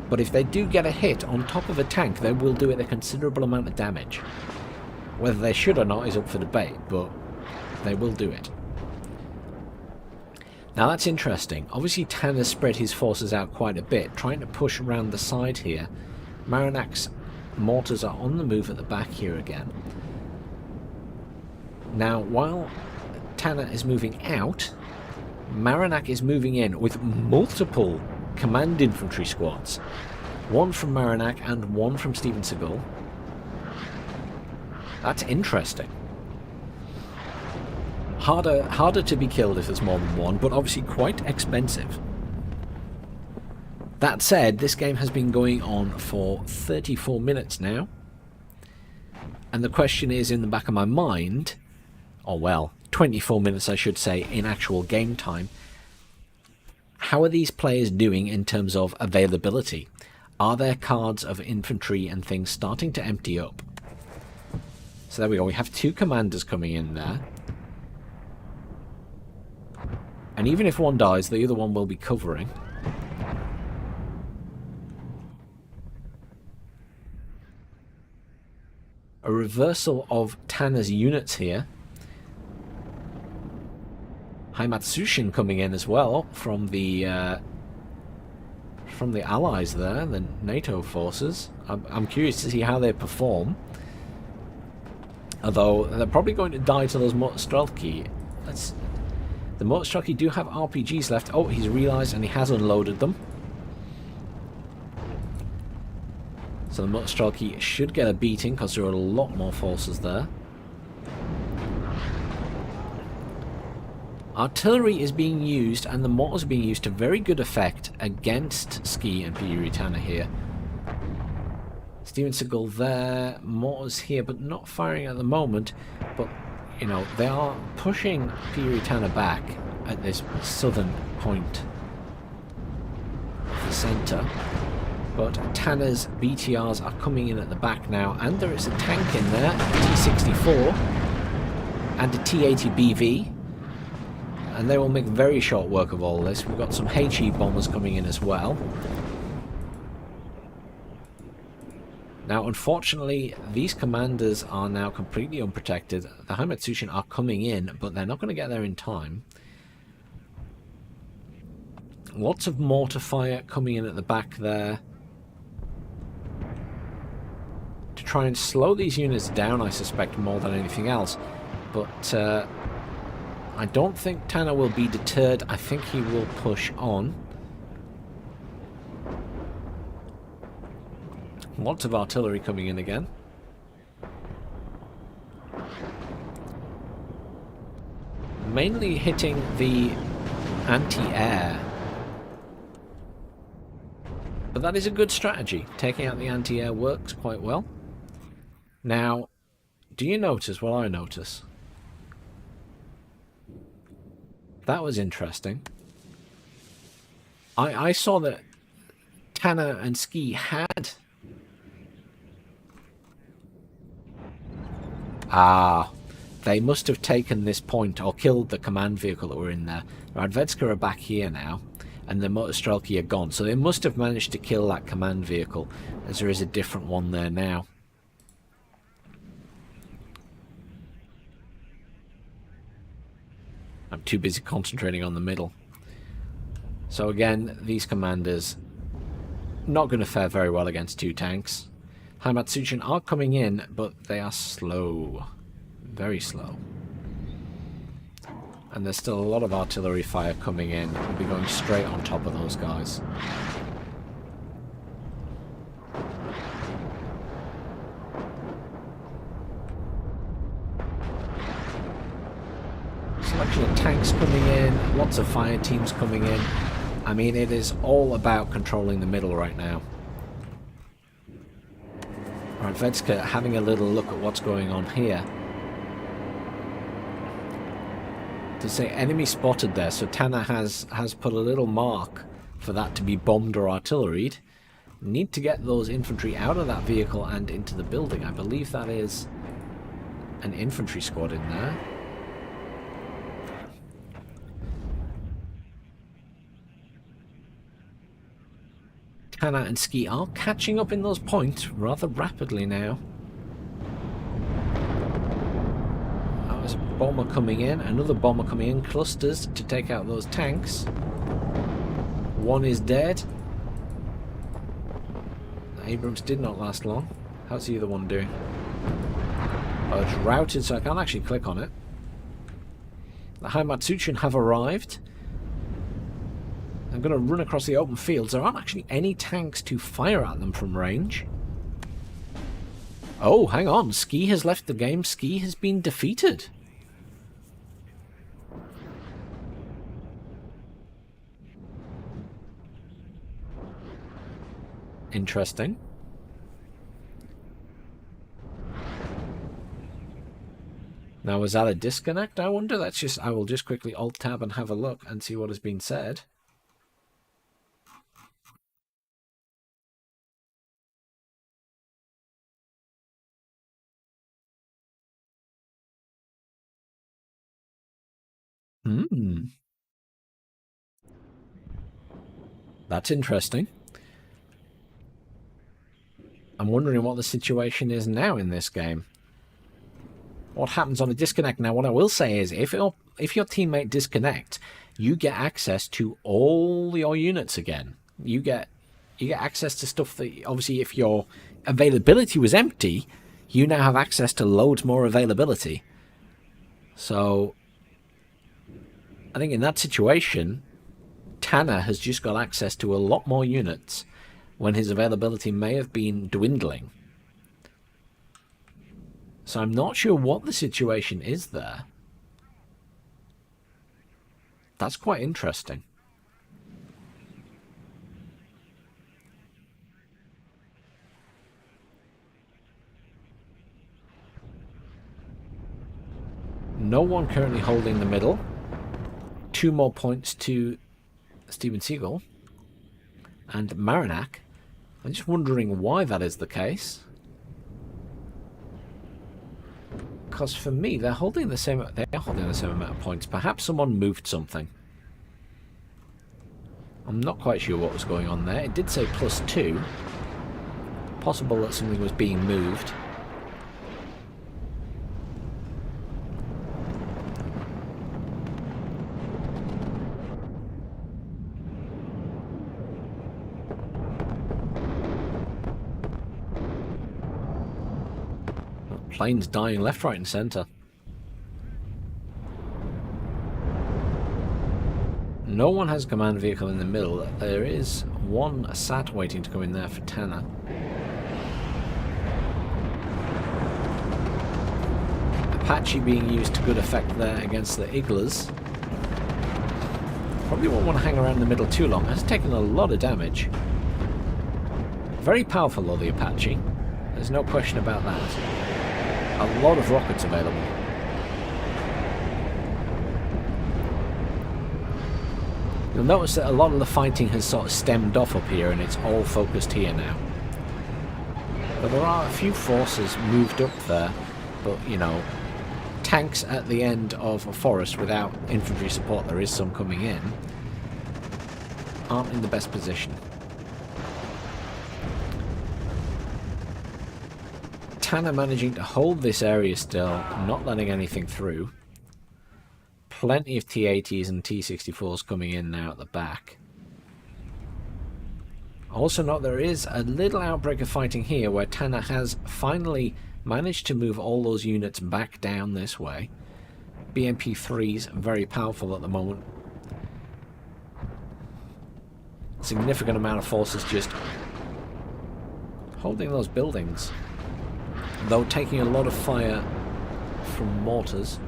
But if they do get a hit on top of a tank, they will do it a considerable amount of damage. Whether they should or not is up for debate, but they will do it. Now that's interesting. Obviously Tanner's spread his forces out quite a bit, trying to push around the side here. Marinak's mortars are on the move at the back here again. Now while Tanner is moving out, Marinak is moving in with multiple command infantry squads. One from Marinak and one from Steven Seagal. That's interesting. Harder to be killed if there's more than one, but obviously quite expensive. That said, this game has been going on for 34 minutes now. And the question is in the back of my mind, or well, 24 minutes I should say, in actual game time. How are these players doing in terms of availability? Are their cards of infantry and things starting to empty up? So there we go, we have two commanders coming in there. And even if one dies, the other one will be covering. A reversal of Tanner's units here. Haimatsushin coming in as well from the allies there, the NATO forces. I'm curious to see how they perform. Although they're probably going to die to those Motostrelki. The Motostrelki do have RPGs left. Oh, he's realised and he has unloaded them. So the Motostrelki should get a beating because there are a lot more forces there. Artillery is being used and the mortars are being used to very good effect against Ski and Piri Tanner here. Steven Seagal there, mortars here, but not firing at the moment. But, you know, they are pushing Piri Tanner back at this southern point of the centre. But Tanner's BTRs are coming in at the back now, and there is a tank in there, a T-64 and a T-80BV. And they will make very short work of all this. We've got some HE bombers coming in as well. Now, unfortunately, these commanders are now completely unprotected. The Haimatsushin are coming in, but they're not going to get there in time. Lots of mortar fire coming in at the back there. To try and slow these units down, I suspect, more than anything else. But I don't think Tanner will be deterred. I think he will push on. Lots of artillery coming in again. Mainly hitting the anti-air. But that is a good strategy. Taking out the anti-air works quite well. Now, do you notice what I notice? That was interesting. I saw that Tanner and Ski had... they must have taken this point or killed the command vehicle that were in there. Radvetska are back here now, and the Motostrelki are gone. So they must have managed to kill that command vehicle, as there is a different one there now. I'm too busy concentrating on the middle. So again, these commanders not going to fare very well against two tanks. Haimatsushin are coming in, but they are slow. Very slow. And there's still a lot of artillery fire coming in. We'll be going straight on top of those guys. faction of tanks coming in, lots of fire teams coming in. I mean, it is all about controlling the middle right now. Alright, Vedska having a little look at what's going on here. To say enemy spotted there, so Tana has put a little mark for that to be bombed or artilleried. Need to get those infantry out of that vehicle and into the building. I believe that is an infantry squad in there. Tana and Ski are catching up in those points rather rapidly now. That was a bomber coming in, another bomber coming in, clusters to take out those tanks. One is dead. Abrams did not last long. How's the other one doing? Oh, it's routed, so I can't actually click on it. The Haimatsuchin have arrived. I'm going to run across the open fields. There aren't actually any tanks to fire at them from range. Oh, hang on. Ski has left the game. Ski has been defeated. Interesting. Now, was that a disconnect, I wonder? I will just quickly Alt-Tab and have a look and see what has been said. That's interesting. I'm wondering what the situation is now in this game. What happens on a disconnect? Now, what I will say is, if your teammate disconnects, you get access to all your units again. You get access to stuff that, obviously, if your availability was empty, you now have access to loads more availability. So, I think in that situation, Tana has just got access to a lot more units when his availability may have been dwindling. So I'm not sure what the situation is there. That's quite interesting. No one currently holding the middle. 2 more points to Steven Seagal and Marinak. I'm just wondering why that is the case. Because for me, they're holding the same. They are holding the same amount of points. Perhaps someone moved something. I'm not quite sure what was going on there. It did say +2. Possible that something was being moved. Planes dying left, right and centre. No one has a command vehicle in the middle. There is one SAT waiting to come in there for Tana. Apache being used to good effect there against the Iglas. Probably won't want to hang around in the middle too long. Has taken a lot of damage. Very powerful though, the Apache. There's no question about that. A lot of rockets available. You'll notice that a lot of the fighting has sort of stemmed off up here and it's all focused here now. But there are a few forces moved up there, but you know, tanks at the end of a forest without infantry support, there is some coming in, aren't in the best position. Tana managing to hold this area still, not letting anything through. Plenty of T-80s and T-64s coming in now at the back. Also note there is a little outbreak of fighting here where Tana has finally managed to move all those units back down this way. BMP-3s very powerful at the moment. Significant amount of forces just holding those buildings, though taking a lot of fire from mortars.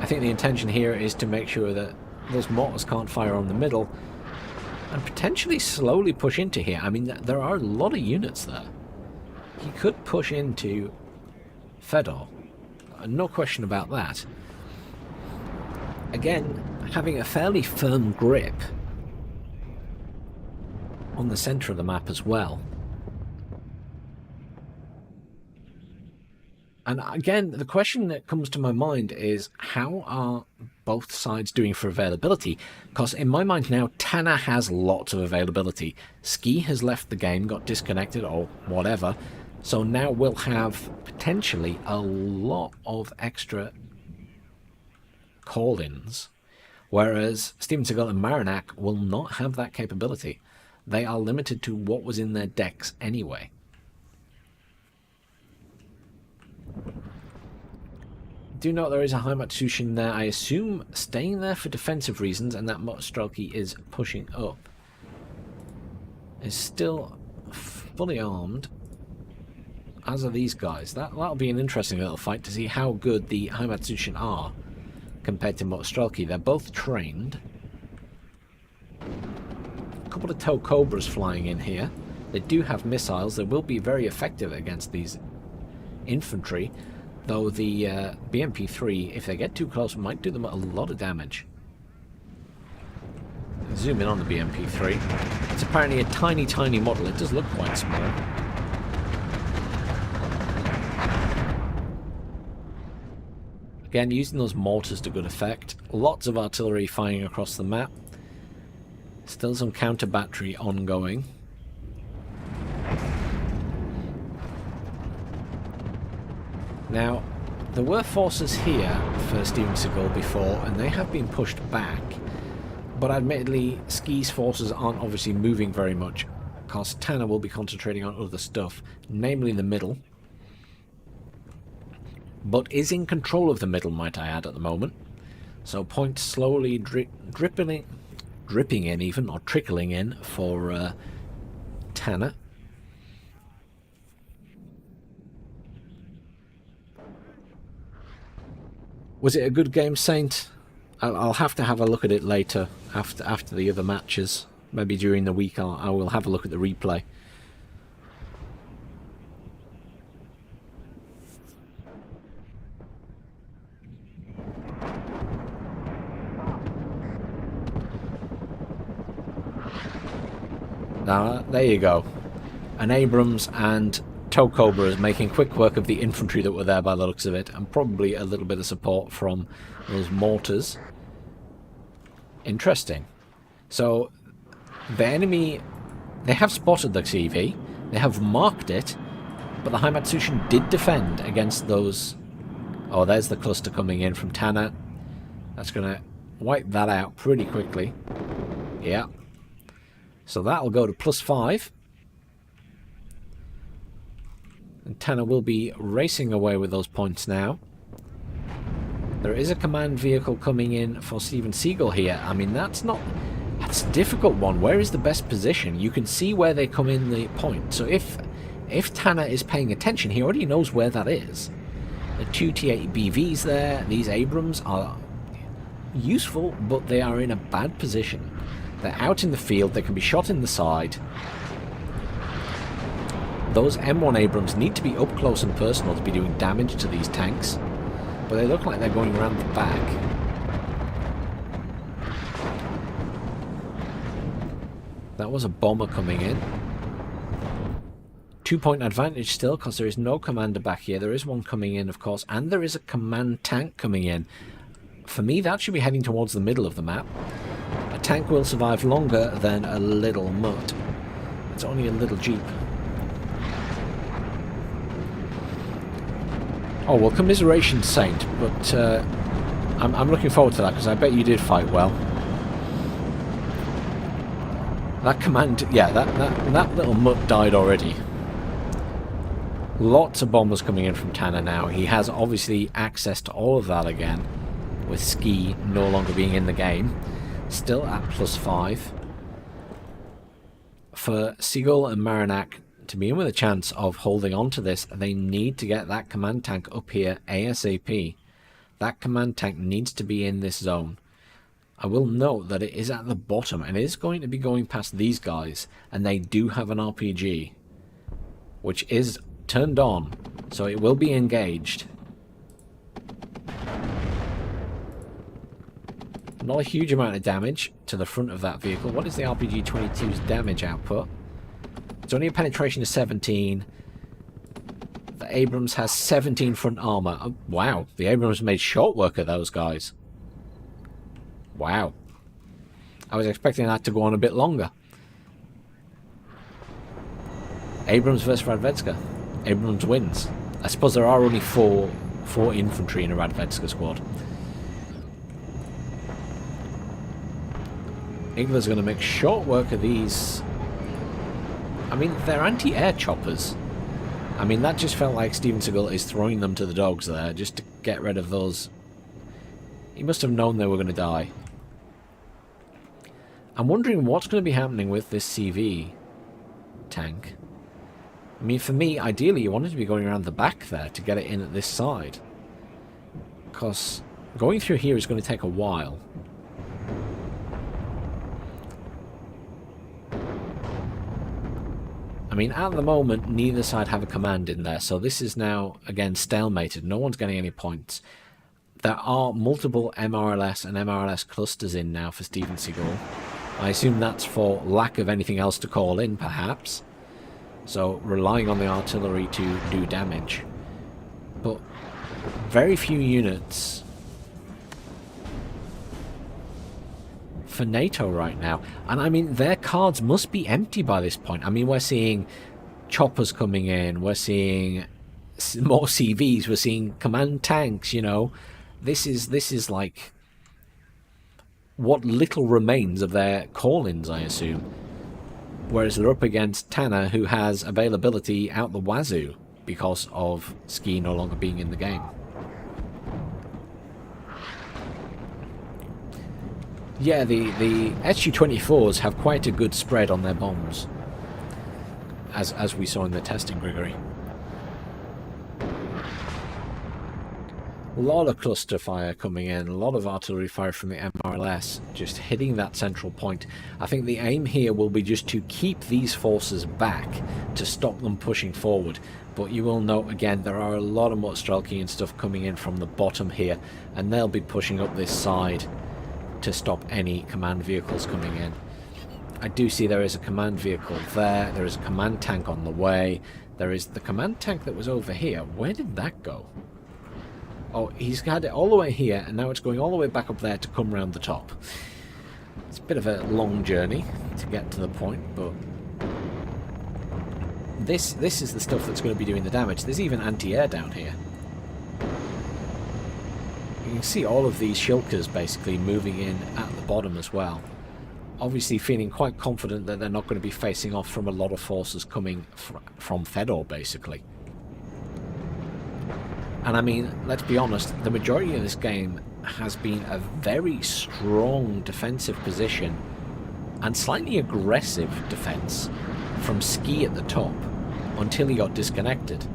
I think the intention here is to make sure that those mortars can't fire on the middle and potentially slowly push into here. I mean, there are a lot of units there. He could push into Fedor, no question about that. Again, having a fairly firm grip on the centre of the map as well. And again, the question that comes to my mind is, how are both sides doing for availability? Because in my mind now, Tana has lots of availability. Ski has left the game, got disconnected or whatever. So now we'll have potentially a lot of extra call-ins. Whereas Steven Seagal and Marinac will not have that capability. They are limited to what was in their decks anyway. Do note there is a Heimatsuchen there, I assume staying there for defensive reasons, and that Mostrelki is pushing up. Is still fully armed, as are these guys. That'll be an interesting little fight to see how good the Heimatsuchen are compared to Mostrelki. They're both trained. A couple of tow cobras flying in here. They do have missiles. They will be very effective against these infantry. Though the BMP-3, if they get too close, might do them a lot of damage. Zoom in on the BMP-3. It's apparently a tiny, tiny model. It does look quite small. Again, using those mortars to good effect. Lots of artillery firing across the map. Still some counter battery ongoing. Now, there were forces here for Steven Seagal before, and they have been pushed back. But admittedly, Ski's forces aren't obviously moving very much, because Tana will be concentrating on other stuff, namely the middle. But is in control of the middle, might I add, at the moment. So points slowly dripping in even, or trickling in for Tana. Was it a good game, Saint? I'll have to have a look at it later, after the other matches. Maybe during the week I will have a look at the replay. Now, there you go. An Abrams and tow cobras making quick work of the infantry that were there by the looks of it, and probably a little bit of support from those mortars. Interesting. So the enemy, they have spotted the CV, they have marked it, but the Heimatsuchen did defend against those. Oh, there's the cluster coming in from Tana. That's going to wipe that out pretty quickly. Yeah. So that'll go to +5. And Tana will be racing away with those points now. There is a command vehicle coming in for Steven Seagal here. I mean, that's a difficult one. Where is the best position? You can see where they come in the point. So if Tana is paying attention, he already knows where that is. The 2 T-80 BVs there. These Abrams are useful, but they are in a bad position. They're out in the field. They can be shot in the side. Those M1 Abrams need to be up close and personal to be doing damage to these tanks. But they look like they're going around the back. That was a bomber coming in. 2-point advantage still, because there is no commander back here. There is one coming in, of course, and there is a command tank coming in. For me, that should be heading towards the middle of the map. A tank will survive longer than a little mutt. It's only a little jeep. Oh, well, commiseration, Saint, but I'm looking forward to that, because I bet you did fight well. That command, yeah, that little mutt died already. Lots of bombers coming in from Tana now. He has obviously access to all of that again, with Ski no longer being in the game. Still at +5. For Seagal and Marinac to be in with a chance of holding on to this, they need to get that command tank up here ASAP. That command tank needs to be in this zone. I will note that it is at the bottom, and it is going to be going past these guys, and they do have an RPG, which is turned on, so it will be engaged. Not a huge amount of damage to the front of that vehicle. What is the RPG-22's damage output? It's only a penetration of 17. The Abrams has 17 front armor. Oh, wow, the Abrams made short work of those guys. Wow. I was expecting that to go on a bit longer. Abrams versus Radvedska. Abrams wins. I suppose there are only four infantry in a Radvedska squad. England's going to make short work of these. I mean, they're anti-air choppers. I mean, that just felt like Steven Seagal is throwing them to the dogs there, just to get rid of those. He must have known they were going to die. I'm wondering what's going to be happening with this CV tank. I mean, for me, ideally, you wanted to be going around the back there to get it in at this side. Because going through here is going to take a while. I mean, at the moment, neither side have a command in there, so this is now, again, stalemated. No one's getting any points. There are multiple MRLS and MRLS clusters in now for Steven Seagal. I assume that's for lack of anything else to call in, perhaps. So, relying on the artillery to do damage. But very few units for NATO right now. And I mean, their cards must be empty by this point. I mean, we're seeing choppers coming in, we're seeing more CVs, we're seeing command tanks, you know. This is like what little remains of their call-ins, I assume. Whereas they're up against Tanner, who has availability out the wazoo because of Ski no longer being in the game. Yeah, the SU-24s have quite a good spread on their bombs, as we saw in the testing, Gregory. A lot of cluster fire coming in, a lot of artillery fire from the MRLS, just hitting that central point. I think the aim here will be just to keep these forces back, to stop them pushing forward. But you will note, again, there are a lot of Mutstrelki and stuff coming in from the bottom here, and they'll be pushing up this side to stop any command vehicles coming in. I do see there is a command vehicle there, there is a command tank on the way, there is the command tank that was over here. Where did that go? Oh, he's had it all the way here, and now it's going all the way back up there to come round the top. It's a bit of a long journey to get to the point, but this is the stuff that's going to be doing the damage. There's even anti-air down here. You can see all of these shilkers basically moving in at the bottom as well. Obviously feeling quite confident that they're not going to be facing off from a lot of forces coming from Fedor, basically. And I mean, let's be honest, the majority of this game has been a very strong defensive position and slightly aggressive defense from Ski at the top until he got disconnected.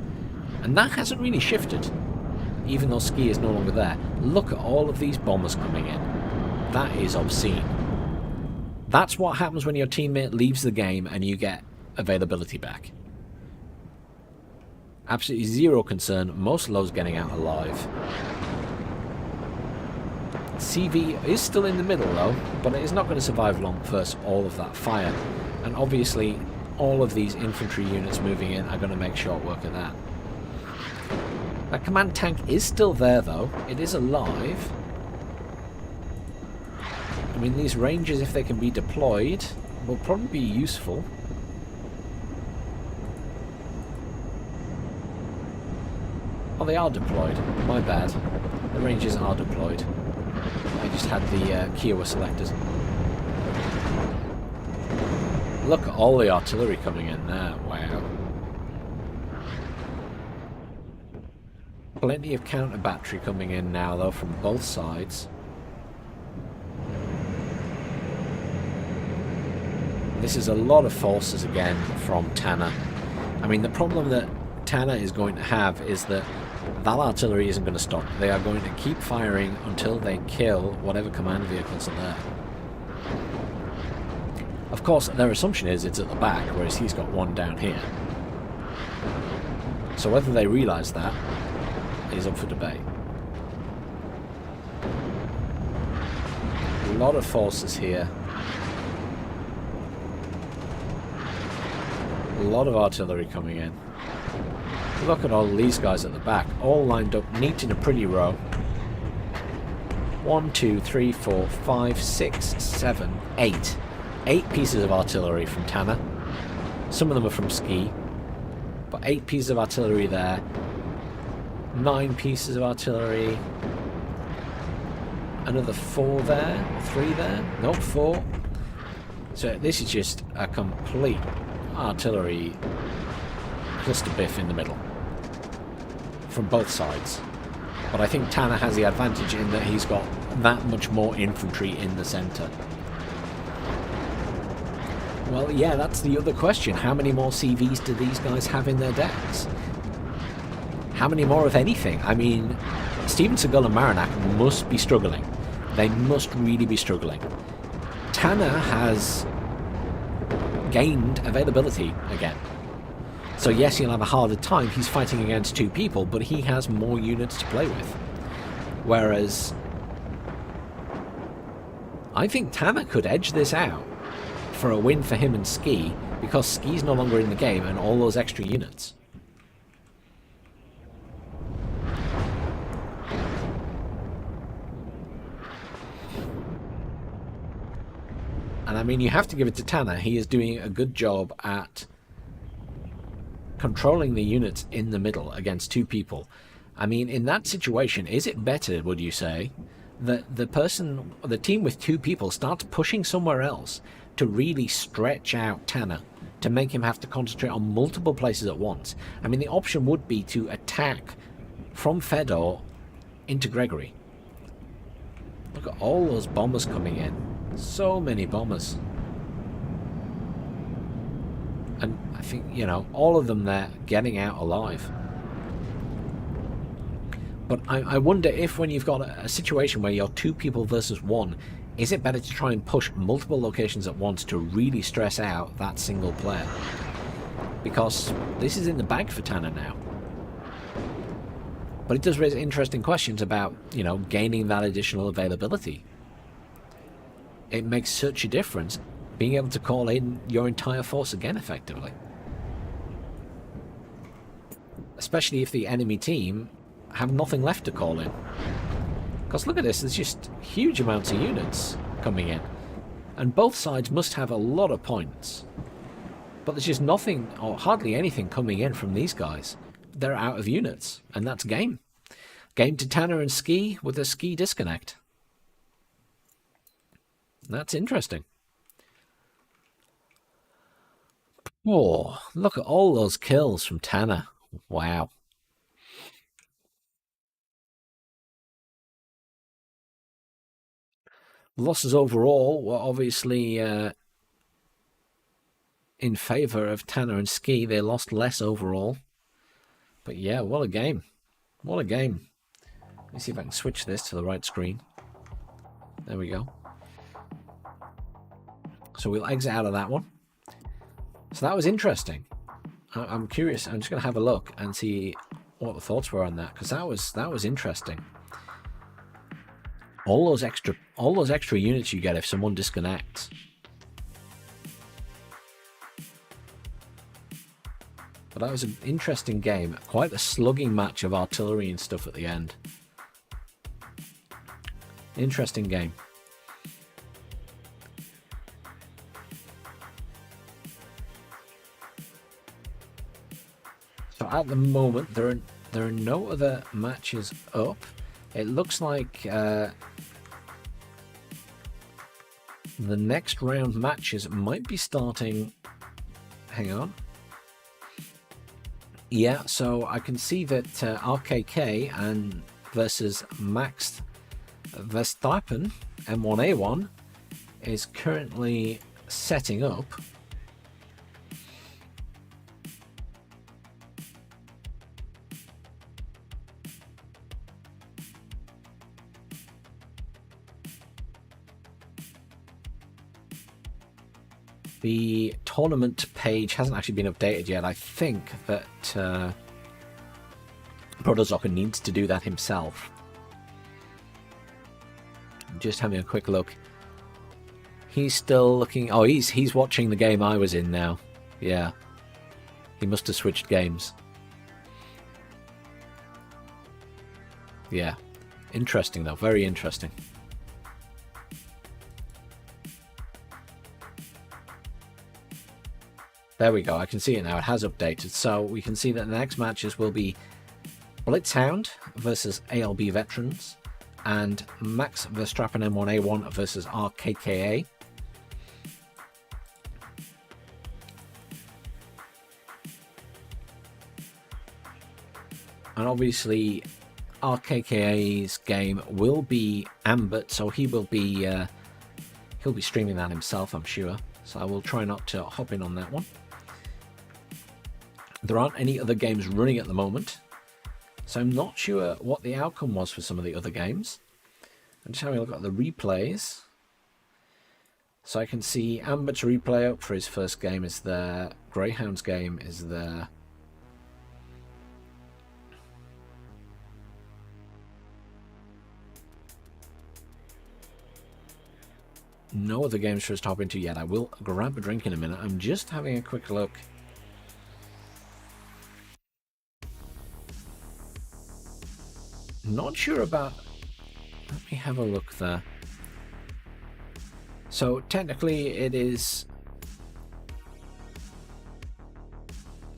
And that hasn't really shifted, even though Ski is no longer there. Look at all of these bombers coming in. That is obscene. That's what happens when your teammate leaves the game and you get availability back. Absolutely zero concern. Most of those getting out alive. CV is still in the middle though, but it is not going to survive long versus all of that fire. And obviously all of these infantry units moving in are going to make short work of that. That command tank is still there though. It is alive. I mean, these Rangers, if they can be deployed, will probably be useful. Oh, they are deployed. My bad. The Rangers are deployed. I just had the Kiowa selected. Look at all the artillery coming in there. Wow. Plenty of counter battery coming in now, though, from both sides. This is a lot of forces again from Tanner. I mean, the problem that Tanner is going to have is that that artillery isn't going to stop. They are going to keep firing until they kill whatever command vehicles are there. Of course, their assumption is it's at the back, whereas he's got one down here. So whether they realise that is up for debate. A lot of forces here. A lot of artillery coming in. Look at all these guys at the back, all lined up neat in a pretty row. 1, 2, 3, 4, 5, 6, 7, 8. 8 pieces of artillery from Tanner. Some of them are from Ski. But 8 pieces of artillery there. 9 pieces of artillery. Another 4 there. 3 there. Nope, 4. So this is just a complete artillery cluster biff in the middle. From both sides. But I think Tanner has the advantage in that he's got that much more infantry in the centre. Well, yeah, that's the other question. How many more CVs do these guys have in their decks? How many more of anything? I mean, Steven Seagal and Marinak must be struggling. They must really be struggling. Tanner has gained availability again. So yes, he'll have a harder time. He's fighting against 2 people, but he has more units to play with. Whereas I think Tanner could edge this out for a win for him and Ski, because Ski's no longer in the game and all those extra units. And I mean, you have to give it to Tanner. He is doing a good job at controlling the units in the middle against 2 people. I mean, in that situation, is it better, would you say, that the team with 2 people starts pushing somewhere else to really stretch out Tanner, to make him have to concentrate on multiple places at once? I mean, the option would be to attack from Fedor into Gregory. Look at all those bombers coming in. So many bombers. And I think, you know, all of them there getting out alive. But I wonder if when you've got a situation where you're 2 people versus 1, is it better to try and push multiple locations at once to really stress out that single player? Because this is in the bag for Tanner now. But it does raise interesting questions about, you know, gaining that additional availability. It makes such a difference being able to call in your entire force again effectively. Especially if the enemy team have nothing left to call in. Because look at this, there's just huge amounts of units coming in. And both sides must have a lot of points. But there's just nothing, or hardly anything coming in from these guys. They're out of units, and that's game. Game to Tanner and Ski with a Ski disconnect. That's interesting. Oh, look at all those kills from Tanner. Wow. Losses overall were obviously in favour of Tanner and Ski. They lost less overall. But yeah, what a game. What a game. Let me see if I can switch this to the right screen. There we go. So we'll exit out of that one. So that was interesting. I'm curious. I'm just going to have a look and see what the thoughts were on that, because that was interesting. All those extra units you get if someone disconnects. But that was an interesting game. Quite a slugging match of artillery and stuff at the end. Interesting game. So at the moment, there are no other matches up. It looks like the next round matches might be starting. Hang on. Yeah, so I can see that RKK and versus Max Verstappen M1A1 is currently setting up. The tournament page hasn't actually been updated yet. I think that Protozocker needs to do that himself. Just having a quick look. He's still looking... Oh, he's watching the game I was in now. Yeah. He must have switched games. Yeah. Interesting, though. Very interesting. There we go. I can see it now. It has updated. So we can see that the next matches will be Blitzhound versus ALB Veterans and Max Verstappen M1A1 versus RKKA. And obviously RKKA's game will be Ambit, so he'll be streaming that himself, I'm sure. So I will try not to hop in on that one. There aren't any other games running at the moment, so I'm not sure what the outcome was for some of the other games. I'm just having a look at the replays. So I can see Ambit's replay up for his first game is there. Greyhound's game is there. No other games for us to hop into yet. I will grab a drink in a minute. I'm just having a quick look. Not sure about... Let me have a look there. So technically it is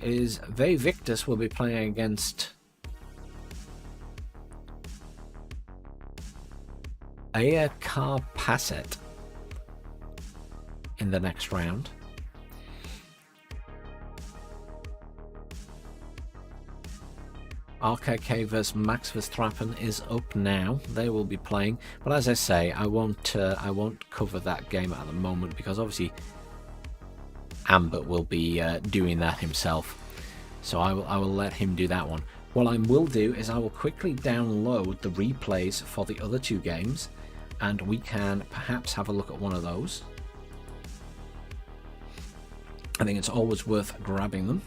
Ve Victus will be playing against Aya Passet in the next round. RKK vs Max Verstappen is up now. They will be playing, but as I say, I won't cover that game at the moment because obviously Ambit will be doing that himself. So I will let him do that one. What I will do is I will quickly download the replays for the other two games, and we can perhaps have a look at one of those. I think it's always worth grabbing them,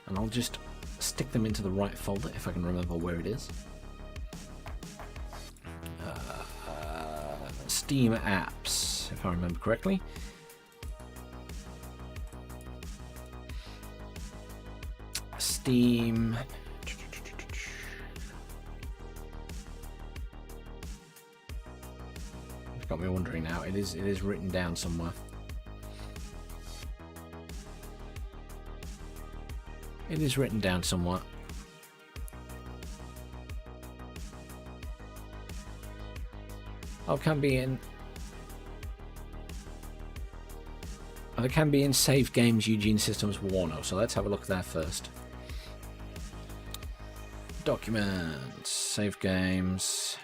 and I'll just stick them into the right folder if I can remember where it is. Steam apps, if I remember correctly. Steam. It's got me wondering now. It is written down somewhere. It is written down somewhat. Oh, it can be in... Oh, it can be in Save Games, Eugene Systems, Warno. So let's have a look there first. Documents, Save Games...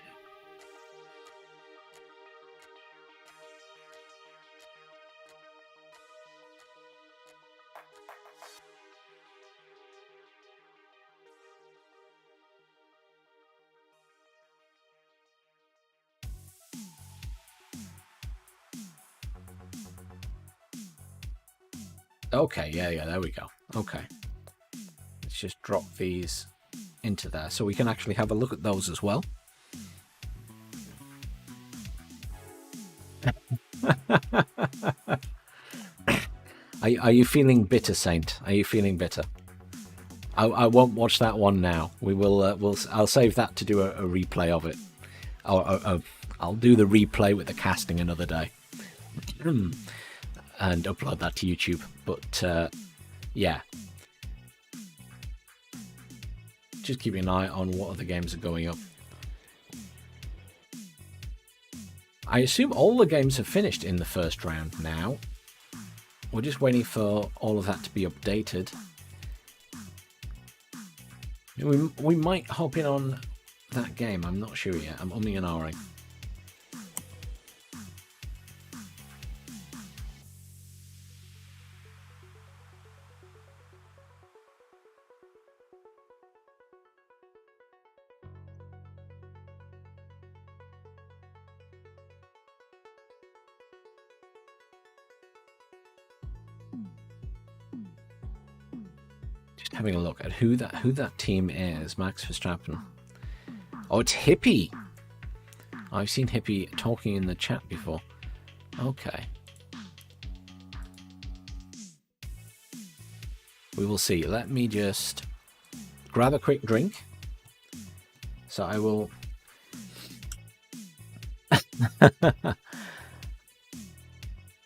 Okay, yeah, there we go. Okay. Let's just drop these into there so we can actually have a look at those as well. Are you feeling bitter, Saint? Are you feeling bitter? I won't watch that one now. We will. I'll save that to do a replay of it. I'll do the replay with the casting another day. And upload that to YouTube. But yeah, just keeping an eye on what other games are going up. I assume all the games have finished in the first round now. We're just waiting for all of that to be updated. We might hop in on that game. I'm not sure yet. I'm umming and ahhing. having a look at who that team is. Max Verstappen. Oh, it's Hippie. I've seen Hippie talking in the chat before. Okay. We will see. Let me just grab a quick drink. So I will...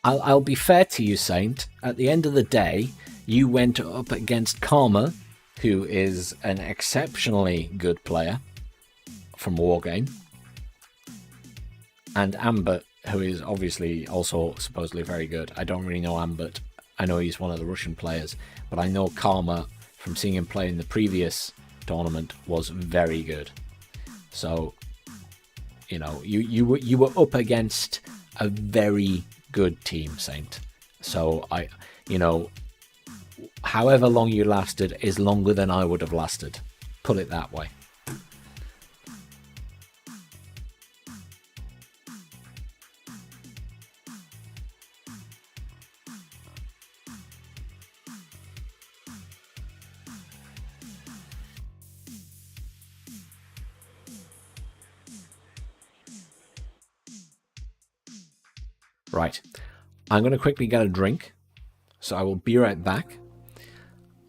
I'll be fair to you, Saint. At the end of the day, you went up against Karma, who is an exceptionally good player from Wargame, and Ambert, who is obviously also supposedly very good. I don't really know Ambert. I know he's one of the Russian players, but I know Karma, from seeing him play in the previous tournament, was very good. So, you know, you were up against a very good team, Saint. So you know, however long you lasted is longer than I would have lasted. Put it that way. Right, I'm going to quickly get a drink, so I will be right back.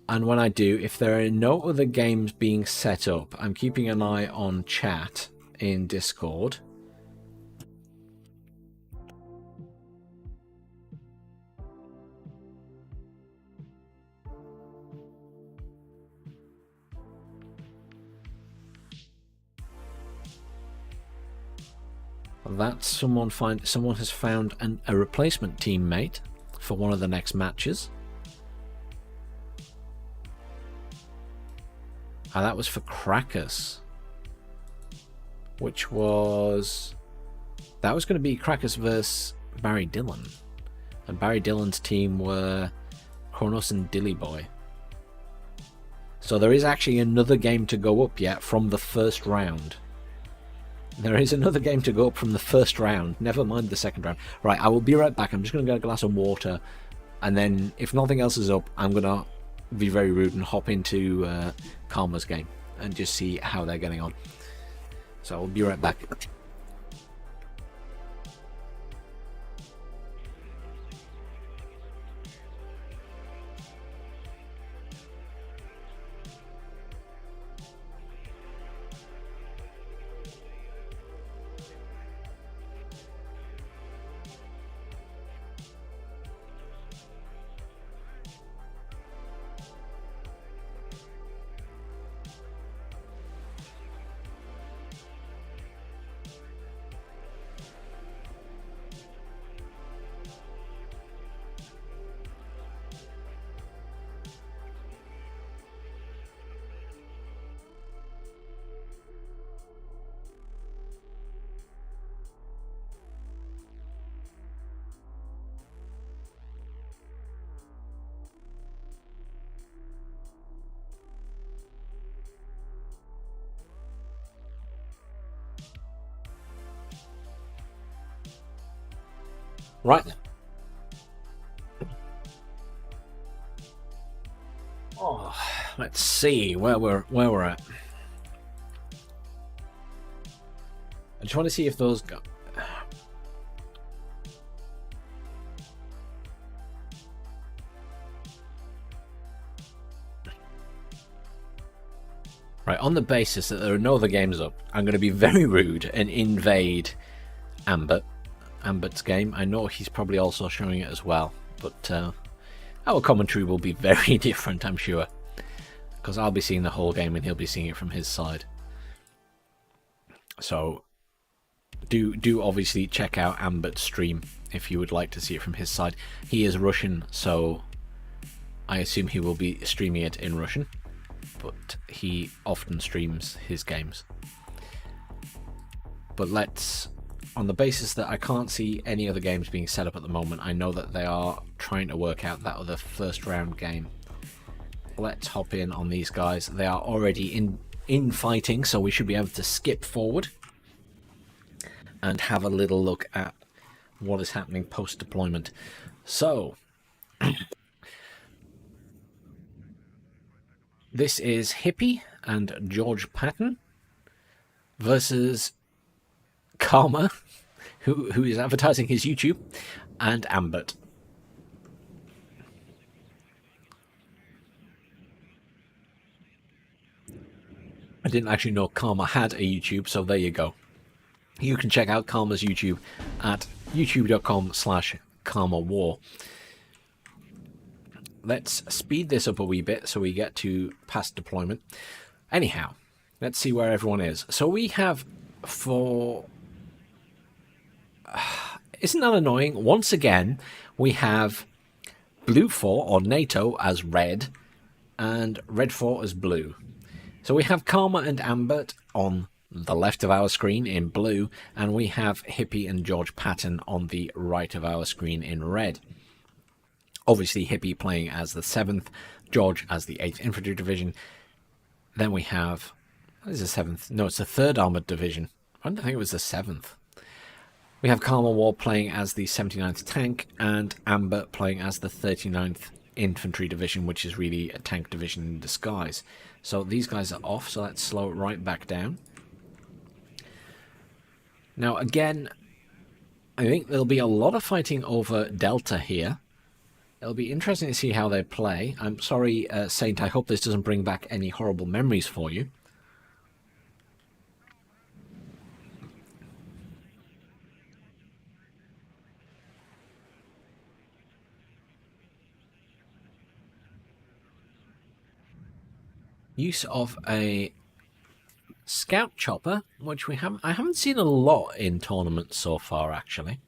And when I do, if there are no other games being set up, I'm keeping an eye on chat in Discord. That someone has found a replacement teammate for one of the next matches. And that was for Krakus, which was... that was going to be Krakus versus Barry Dillon. And Barry Dillon's team were Kronos and Dilly Boy. So there is actually another game to go up yet from the first round. There is another game to go up from the first round. Never mind the second round. Right, I will be right back. I'm just going to get a glass of water. And then, if nothing else is up, I'm going to be very rude and hop into Karma's game and just see how they're getting on. So I'll be right back. Right then. Oh, let's see where we're at. I just want to see if those go. Right, on the basis that there are no other games up, I'm going to be very rude and invade Ambert's game. I know he's probably also showing it as well, but our commentary will be very different, I'm sure, because I'll be seeing the whole game and he'll be seeing it from his side. So do obviously check out Ambert's stream if you would like to see it from his side. He is Russian, so I assume he will be streaming it in Russian, but he often streams his games. But let's, on the basis that I can't see any other games being set up at the moment, I know that they are trying to work out that other first round game. Let's hop in on these guys. They are already in fighting, so we should be able to skip forward and have a little look at what is happening post deployment. So This is Hippie and George Patton versus Karma, who is advertising his YouTube, and Ambert. I didn't actually know Karma had a YouTube, so there you go. You can check out Karma's YouTube at youtube.com/KarmaWar. Let's speed this up a wee bit so we get to past deployment. Anyhow, let's see where everyone is. So we have for... Isn't that annoying? Once again, we have Blue 4 or NATO as red and Red 4 as blue. So we have Karma and Ambert on the left of our screen in blue, and we have Hippie and George Patton on the right of our screen in red. Obviously, Hippie playing as the 7th, George as the 8th Infantry Division. Then we have... What is the 7th? No, it's the 3rd Armoured Division. I don't think it was the 7th. We have Karma War playing as the 79th Tank, and Ambert playing as the 39th Infantry Division, which is really a tank division in disguise. So these guys are off, so let's slow it right back down. Now, again, I think there'll be a lot of fighting over Delta here. It'll be interesting to see how they play. I'm sorry, Saint, I hope this doesn't bring back any horrible memories for you. Use of a scout chopper, which I haven't seen a lot in tournaments so far, actually.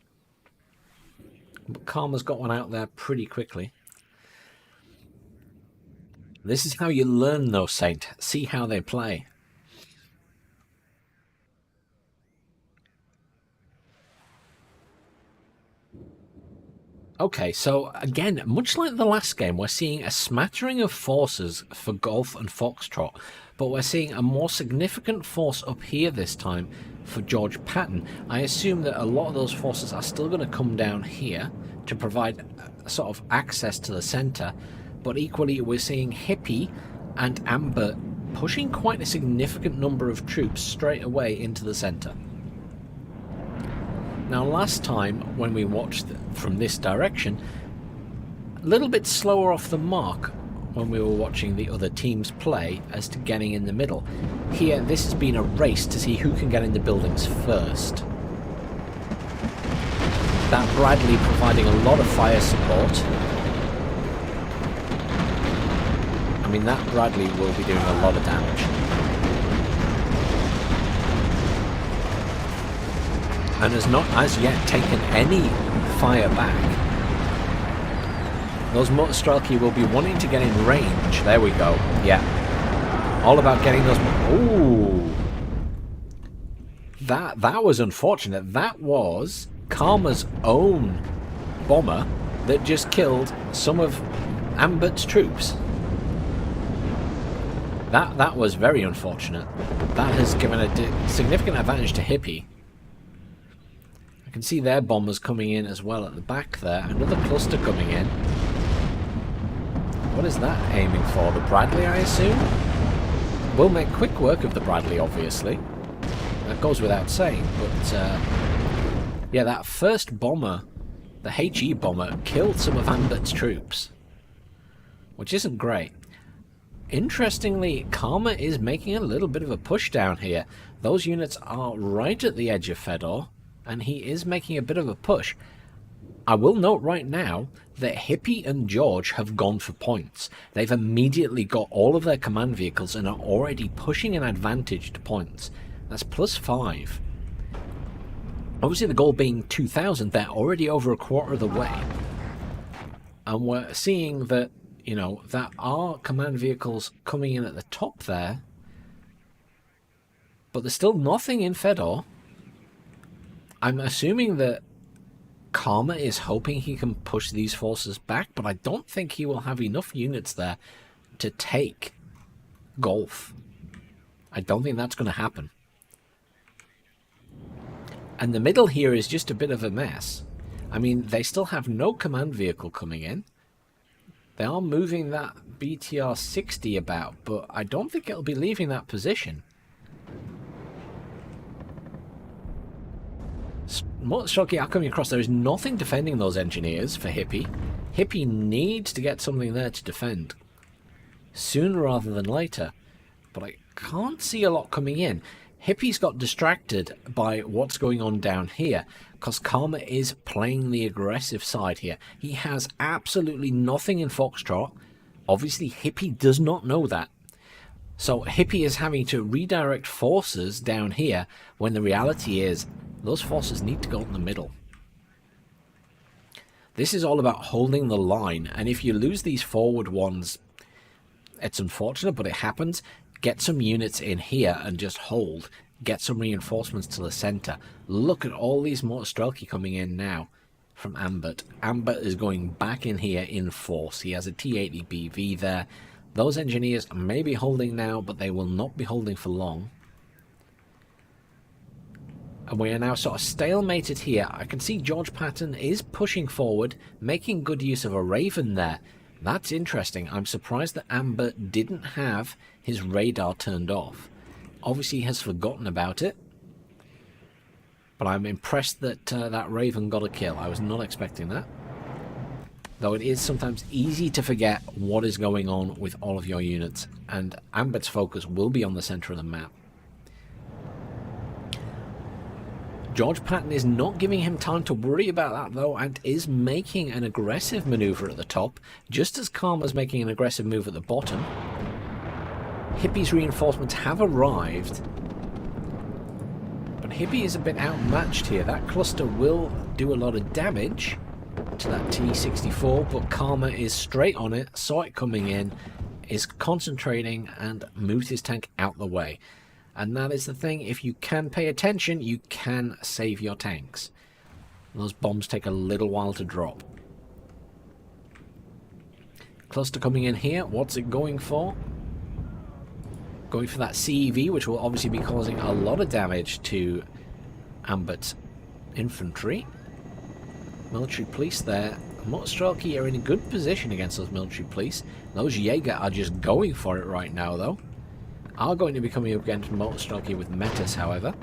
But Karma's got one out there pretty quickly. This is how you learn, though, Saint. See how they play. Okay, so again, much like the last game, we're seeing a smattering of forces for Golf and Foxtrot, but we're seeing a more significant force up here this time for George Patton. I assume that a lot of those forces are still going to come down here to provide sort of access to the centre, but equally we're seeing Hippie and Ambert pushing quite a significant number of troops straight away into the centre. Now, last time when we watched from this direction, a little bit slower off the mark when we were watching the other teams play as to getting in the middle. Here, this has been a race to see who can get in the buildings first. That Bradley providing a lot of fire support. I mean, that Bradley will be doing a lot of damage. And has not as yet taken any fire back. Those Motorstrelki will be wanting to get in range. There we go. Yeah. All about getting those... Ooh. That was unfortunate. That was Karma's own bomber that just killed some of Ambert's troops. That was very unfortunate. That has given a significant advantage to Hippie. I can see their bombers coming in as well at the back there. Another cluster coming in. What is that aiming for? The Bradley, I assume? We'll make quick work of the Bradley, obviously. That goes without saying. But, yeah, that first bomber, the HE bomber, killed some of Ambert's troops. Which isn't great. Interestingly, Karma is making a little bit of a push down here. Those units are right at the edge of Fedor. And he is making a bit of a push. I will note right now that Hippie and George have gone for points. They've immediately got all of their command vehicles and are already pushing an advantage to points. That's +5. Obviously the goal being 2,000, they're already over a quarter of the way. And we're seeing that, you know, there are command vehicles coming in at the top there. But there's still nothing in Fedor. I'm assuming that Karma is hoping he can push these forces back, but I don't think he will have enough units there to take Golf. I don't think that's going to happen. And the middle here is just a bit of a mess. I mean, they still have no command vehicle coming in. They are moving that BTR-60 about, but I don't think it'll be leaving that position. Motorstocky are coming across. There is nothing defending those engineers for Hippie. Hippie needs to get something there to defend sooner rather than later, but I can't see a lot coming in. Hippie's got distracted by what's going on down here because Karma is playing the aggressive side here. He has absolutely nothing in Foxtrot. Obviously Hippie does not know that, so Hippie is having to redirect forces down here when the reality is those forces need to go in the middle. This is all about holding the line, and if you lose these forward ones, it's unfortunate, but it happens. Get some units in here and just hold. Get some reinforcements to the center. Look at all these Motorstrelki coming in now from Ambert. Ambert is going back in here in force. He has a T-80 BV there. Those engineers may be holding now, but they will not be holding for long. And we are now sort of stalemated here. I can see George Patton is pushing forward, making good use of a Raven there. That's interesting. I'm surprised that Amber didn't have his radar turned off. Obviously he has forgotten about it. But I'm impressed that that Raven got a kill. I was not expecting that. Though it is sometimes easy to forget what is going on with all of your units. And Amber's focus will be on the center of the map. George Patton is not giving him time to worry about that though, and is making an aggressive maneuver at the top, just as Karma's making an aggressive move at the bottom. Hippie's reinforcements have arrived, but Hippie is a bit outmatched here. That cluster will do a lot of damage to that T-64, but Karma is straight on it, saw it coming in, is concentrating and moved his tank out the way. And that is the thing, if you can pay attention, you can save your tanks. Those bombs take a little while to drop. Cluster coming in here, what's it going for? Going for that CEV, which will obviously be causing a lot of damage to Ambert's infantry. Military police there. Motorstrelki are in a good position against those military police. Those Jaeger are just going for it right now, though. Are going to be coming up against Motorstrelki with Metis, however.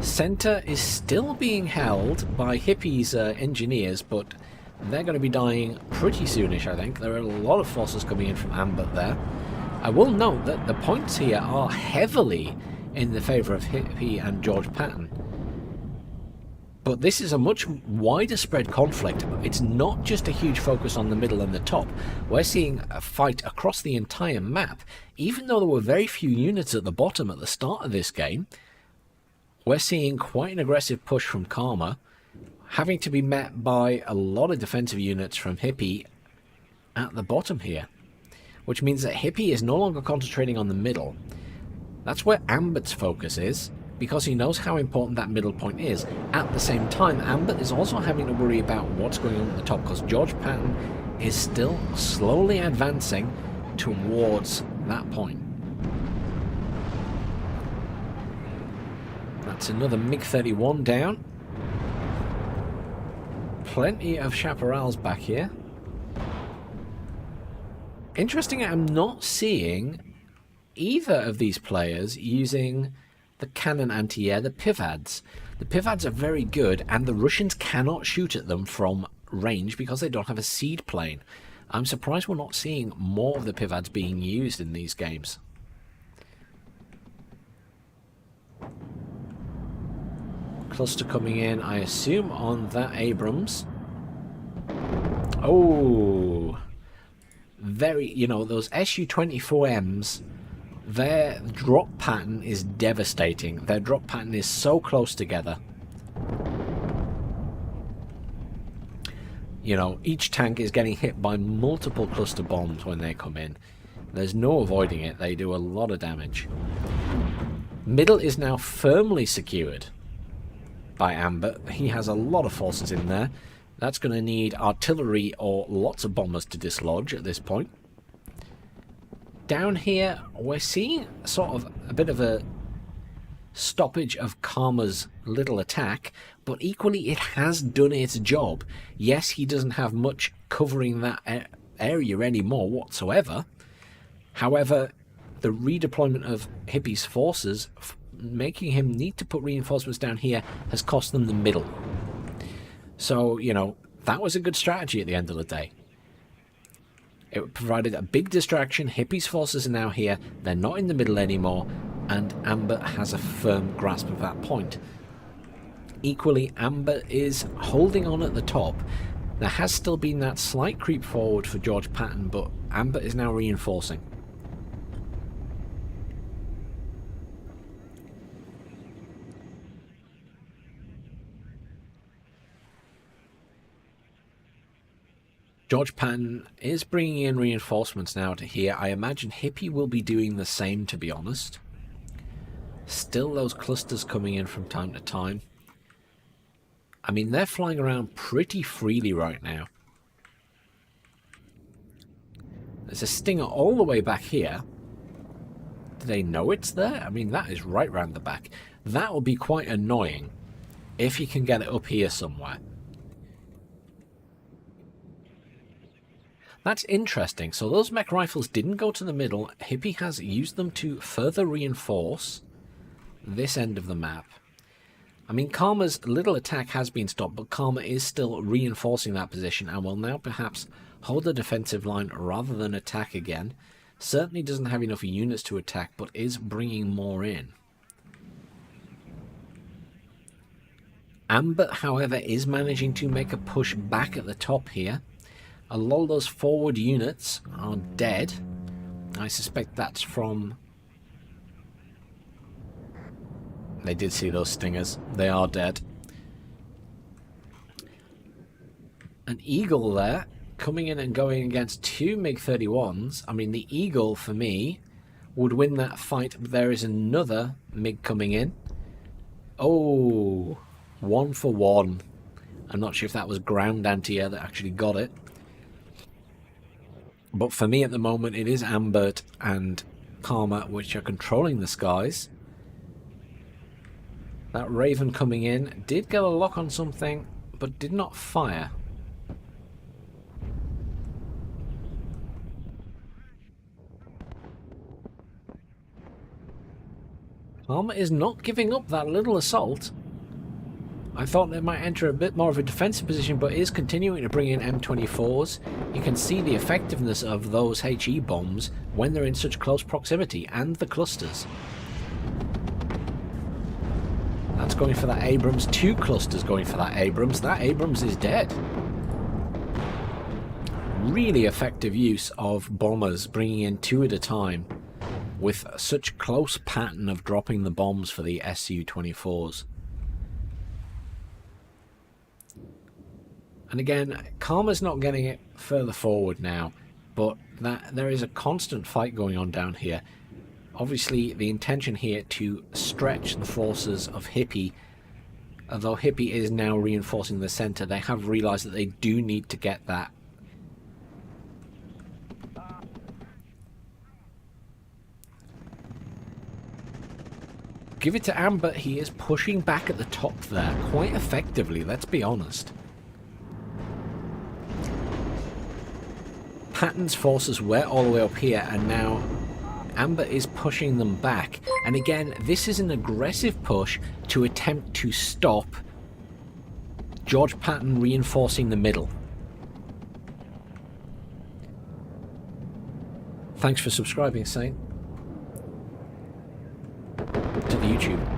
Center is still being held by Hippie's engineers, but they're going to be dying pretty soonish, I think. There are a lot of forces coming in from Ambert there. I will note that the points here are heavily in the favour of Hippie and George Patton. But this is a much wider spread conflict. It's not just a huge focus on the middle and the top. We're seeing a fight across the entire map. Even though there were very few units at the bottom at the start of this game, we're seeing quite an aggressive push from Karma, having to be met by a lot of defensive units from Hippie at the bottom here. Which means that Hippie is no longer concentrating on the middle. That's where Ambert's focus is, because he knows how important that middle point is. At the same time, Ambert is also having to worry about what's going on at the top, because George Patton is still slowly advancing towards that point. That's another MiG-31 down. Plenty of chaparrals back here. Interesting, I'm not seeing either of these players using the cannon anti-air, the Pivads. The Pivads are very good, and the Russians cannot shoot at them from range because they don't have a seed plane. I'm surprised we're not seeing more of the Pivads being used in these games. Cluster coming in, I assume, on that Abrams. Oh, very, you know, those Su-24Ms, their drop pattern is devastating. Their drop pattern is so close together. You know, each tank is getting hit by multiple cluster bombs when they come in. There's no avoiding it. They do a lot of damage. Middle is now firmly secured by Amber. He has a lot of forces in there. That's going to need artillery or lots of bombers to dislodge at this point. Down here, we're seeing sort of a bit of a stoppage of Karma's little attack, but equally it has done its job. Yes, he doesn't have much covering that area anymore whatsoever. However, the redeployment of Hippie's forces, making him need to put reinforcements down here, has cost them the middle. So, you know, that was a good strategy at the end of the day. It provided a big distraction. Hippie's forces are now here. They're not in the middle anymore. And Amber has a firm grasp of that point. Equally, Amber is holding on at the top. There has still been that slight creep forward for George Patton, but Amber is now reinforcing. George Patton is bringing in reinforcements now to here. I imagine Hippie will be doing the same, to be honest. Still those clusters coming in from time to time. I mean, they're flying around pretty freely right now. There's a stinger all the way back here. Do they know it's there? I mean, that is right round the back. That will be quite annoying if you can get it up here somewhere. That's interesting. So those mech rifles didn't go to the middle. Hippie has used them to further reinforce this end of the map. I mean, Karma's little attack has been stopped, but Karma is still reinforcing that position and will now perhaps hold the defensive line rather than attack again. Certainly doesn't have enough units to attack, but is bringing more in. Amber, however, is managing to make a push back at the top here. A lot of those forward units are dead. I suspect that's from... They did see those stingers. They are dead. An Eagle there, coming in and going against two MiG-31s. I mean, the Eagle, for me, would win that fight. But there is another MiG coming in. Oh, 1 for 1. I'm not sure if that was ground anti-air that actually got it. But for me at the moment, it is Ambert and Karma which are controlling the skies. That Raven coming in did get a lock on something, but did not fire. Karma is not giving up that little assault. I thought they might enter a bit more of a defensive position, but is continuing to bring in M24s. You can see the effectiveness of those HE bombs when they're in such close proximity, and the clusters. That's going for that Abrams. 2 clusters going for that Abrams. That Abrams is dead. Really effective use of bombers, bringing in 2 at a time, with such close pattern of dropping the bombs for the Su-24s. And again, Karma's not getting it further forward now, but there is a constant fight going on down here. Obviously, the intention here to stretch the forces of Hippie. Although Hippie is now reinforcing the centre, they have realised that they do need to get that. Give it to Amber. He is pushing back at the top there quite effectively, let's be honest. Patton's forces were all the way up here, and now Amber is pushing them back. And again, this is an aggressive push to attempt to stop George Patton reinforcing the middle. Thanks for subscribing, Saint, to the YouTube.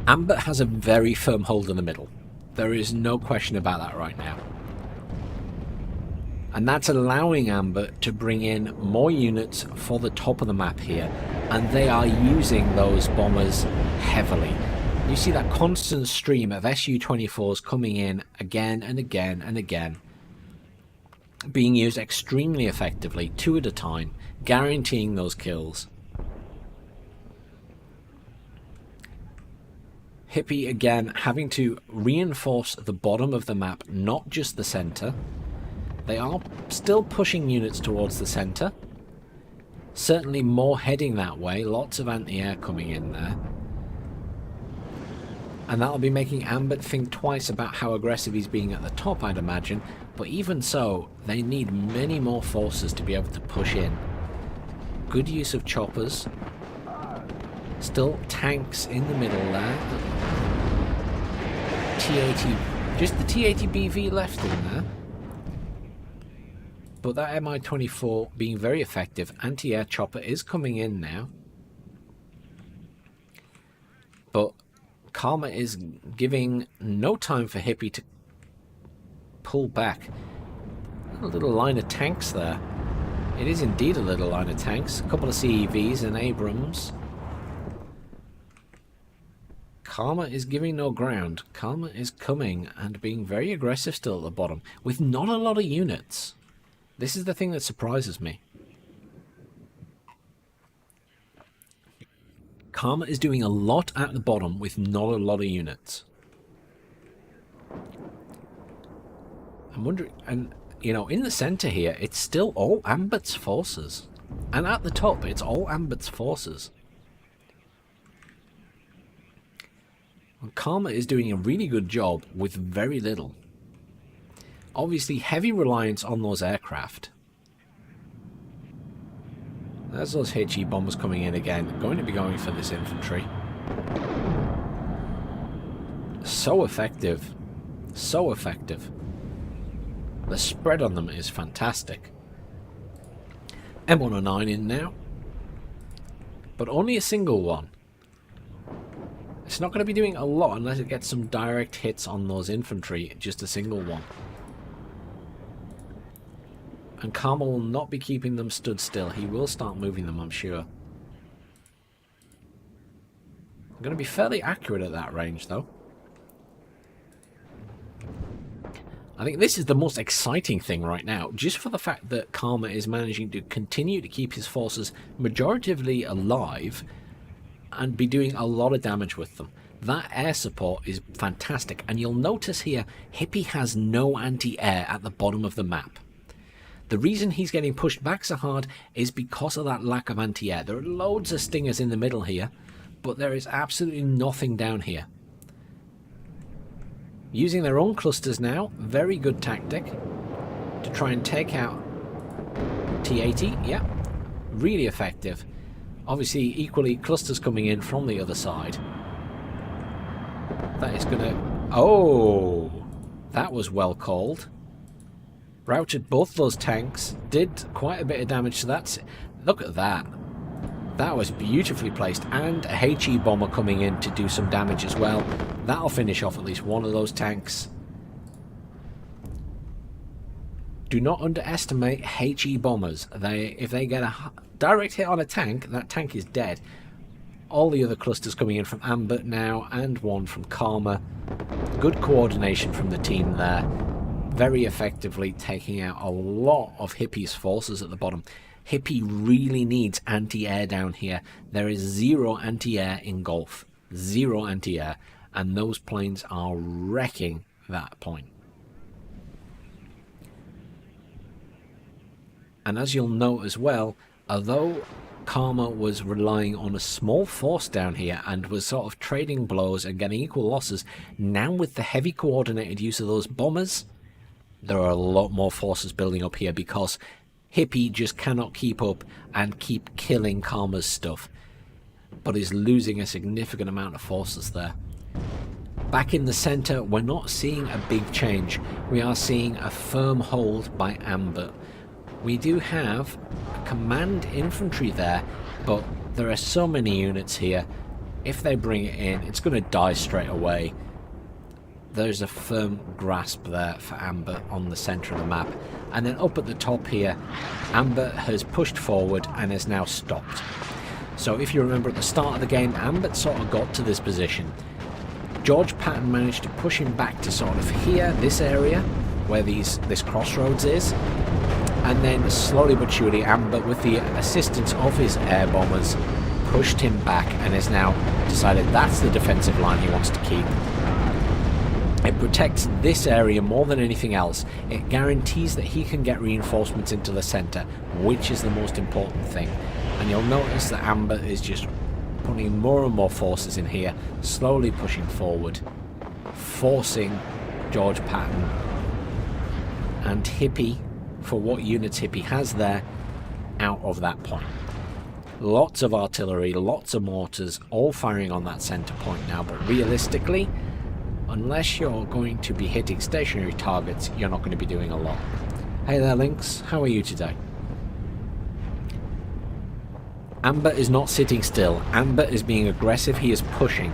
Amber has a very firm hold in the middle. There is no question about that right now. And that's allowing Amber to bring in more units for the top of the map here. And they are using those bombers heavily. You see that constant stream of Su-24s coming in again and again and again. Being used extremely effectively, 2 at a time, guaranteeing those kills. Hippie again having to reinforce the bottom of the map, not just the center. They are still pushing units towards the center. Certainly more heading that way. Lots of anti-air coming in there. And that'll be making Ambit think twice about how aggressive he's being at the top, I'd imagine. But even so, they need many more forces to be able to push in. Good use of choppers. Still tanks in the middle there. T-80, just the T-80BV left in there. But that Mi-24 being very effective. Anti-air chopper is coming in now. But Karma is giving no time for Hippie to pull back. A little line of tanks there. It is indeed a little line of tanks. A couple of CEVs and Abrams. Karma is giving no ground. Karma is coming and being very aggressive still at the bottom, with not a lot of units. This is the thing that surprises me. Karma is doing a lot at the bottom with not a lot of units. I'm wondering, and you know, in the center here, it's still all Ambit's forces. And at the top, it's all Ambit's forces. Karma is doing a really good job with very little. Obviously, heavy reliance on those aircraft. There's those HE bombers coming in again. Going to be going for this infantry. So effective. So effective. The spread on them is fantastic. M109 in now. But only a single one. It's not going to be doing a lot unless it gets some direct hits on those infantry. Just a single one. And Karma will not be keeping them stood still. He will start moving them, I'm sure. I'm going to be fairly accurate at that range, though. I think this is the most exciting thing right now, just for the fact that Karma is managing to continue to keep his forces majoritively alive and be doing a lot of damage with them. That air support is fantastic, and you'll notice here, Hippie has no anti-air at the bottom of the map. The reason he's getting pushed back so hard is because of that lack of anti-air. There are loads of stingers in the middle here, but there is absolutely nothing down here. Using their own clusters now, very good tactic to try and take out T-80. Yeah, really effective. Obviously, equally, clusters coming in from the other side. That is gonna... Oh! That was well called. Routed both those tanks. Did quite a bit of damage to that. Look at that. That was beautifully placed. And a HE bomber coming in to do some damage as well. That'll finish off at least one of those tanks. Do not underestimate HE bombers. If they get a direct hit on a tank, that tank is dead. All the other clusters coming in from Ambit now, and one from Karma. Good coordination from the team there. Very effectively taking out a lot of Hippie's forces at the bottom. Hippie really needs anti-air down here. There is zero anti-air in Gulf. Zero anti-air. And those planes are wrecking that point. And as you'll note as well, although Karma was relying on a small force down here and was sort of trading blows and getting equal losses, now with the heavy coordinated use of those bombers, there are a lot more forces building up here because Hippie just cannot keep up and keep killing Karma's stuff, but is losing a significant amount of forces there. Back in the center, we're not seeing a big change. We are seeing a firm hold by Ambit. We do have a command infantry there, but there are so many units here. If they bring it in, it's going to die straight away. There's a firm grasp there for Ambit on the center of the map. And then up at the top here, Ambit has pushed forward and is now stopped. So if you remember at the start of the game, Ambit sort of got to this position. George Patton managed to push him back to sort of here, this area, where this crossroads is. And then slowly but surely, Ambit, with the assistance of his air bombers, pushed him back and has now decided that's the defensive line he wants to keep. It protects this area more than anything else. It guarantees that he can get reinforcements into the centre, which is the most important thing. And you'll notice that Amber is just putting more and more forces in here, slowly pushing forward, forcing George Patton and Hippie, for what units Hippie has there, out of that point. Lots of artillery, lots of mortars, all firing on that centre point now, but realistically, unless you're going to be hitting stationary targets, you're not going to be doing a lot. Hey there, Lynx. How are you today? Amber is not sitting still. Amber is being aggressive. He is pushing.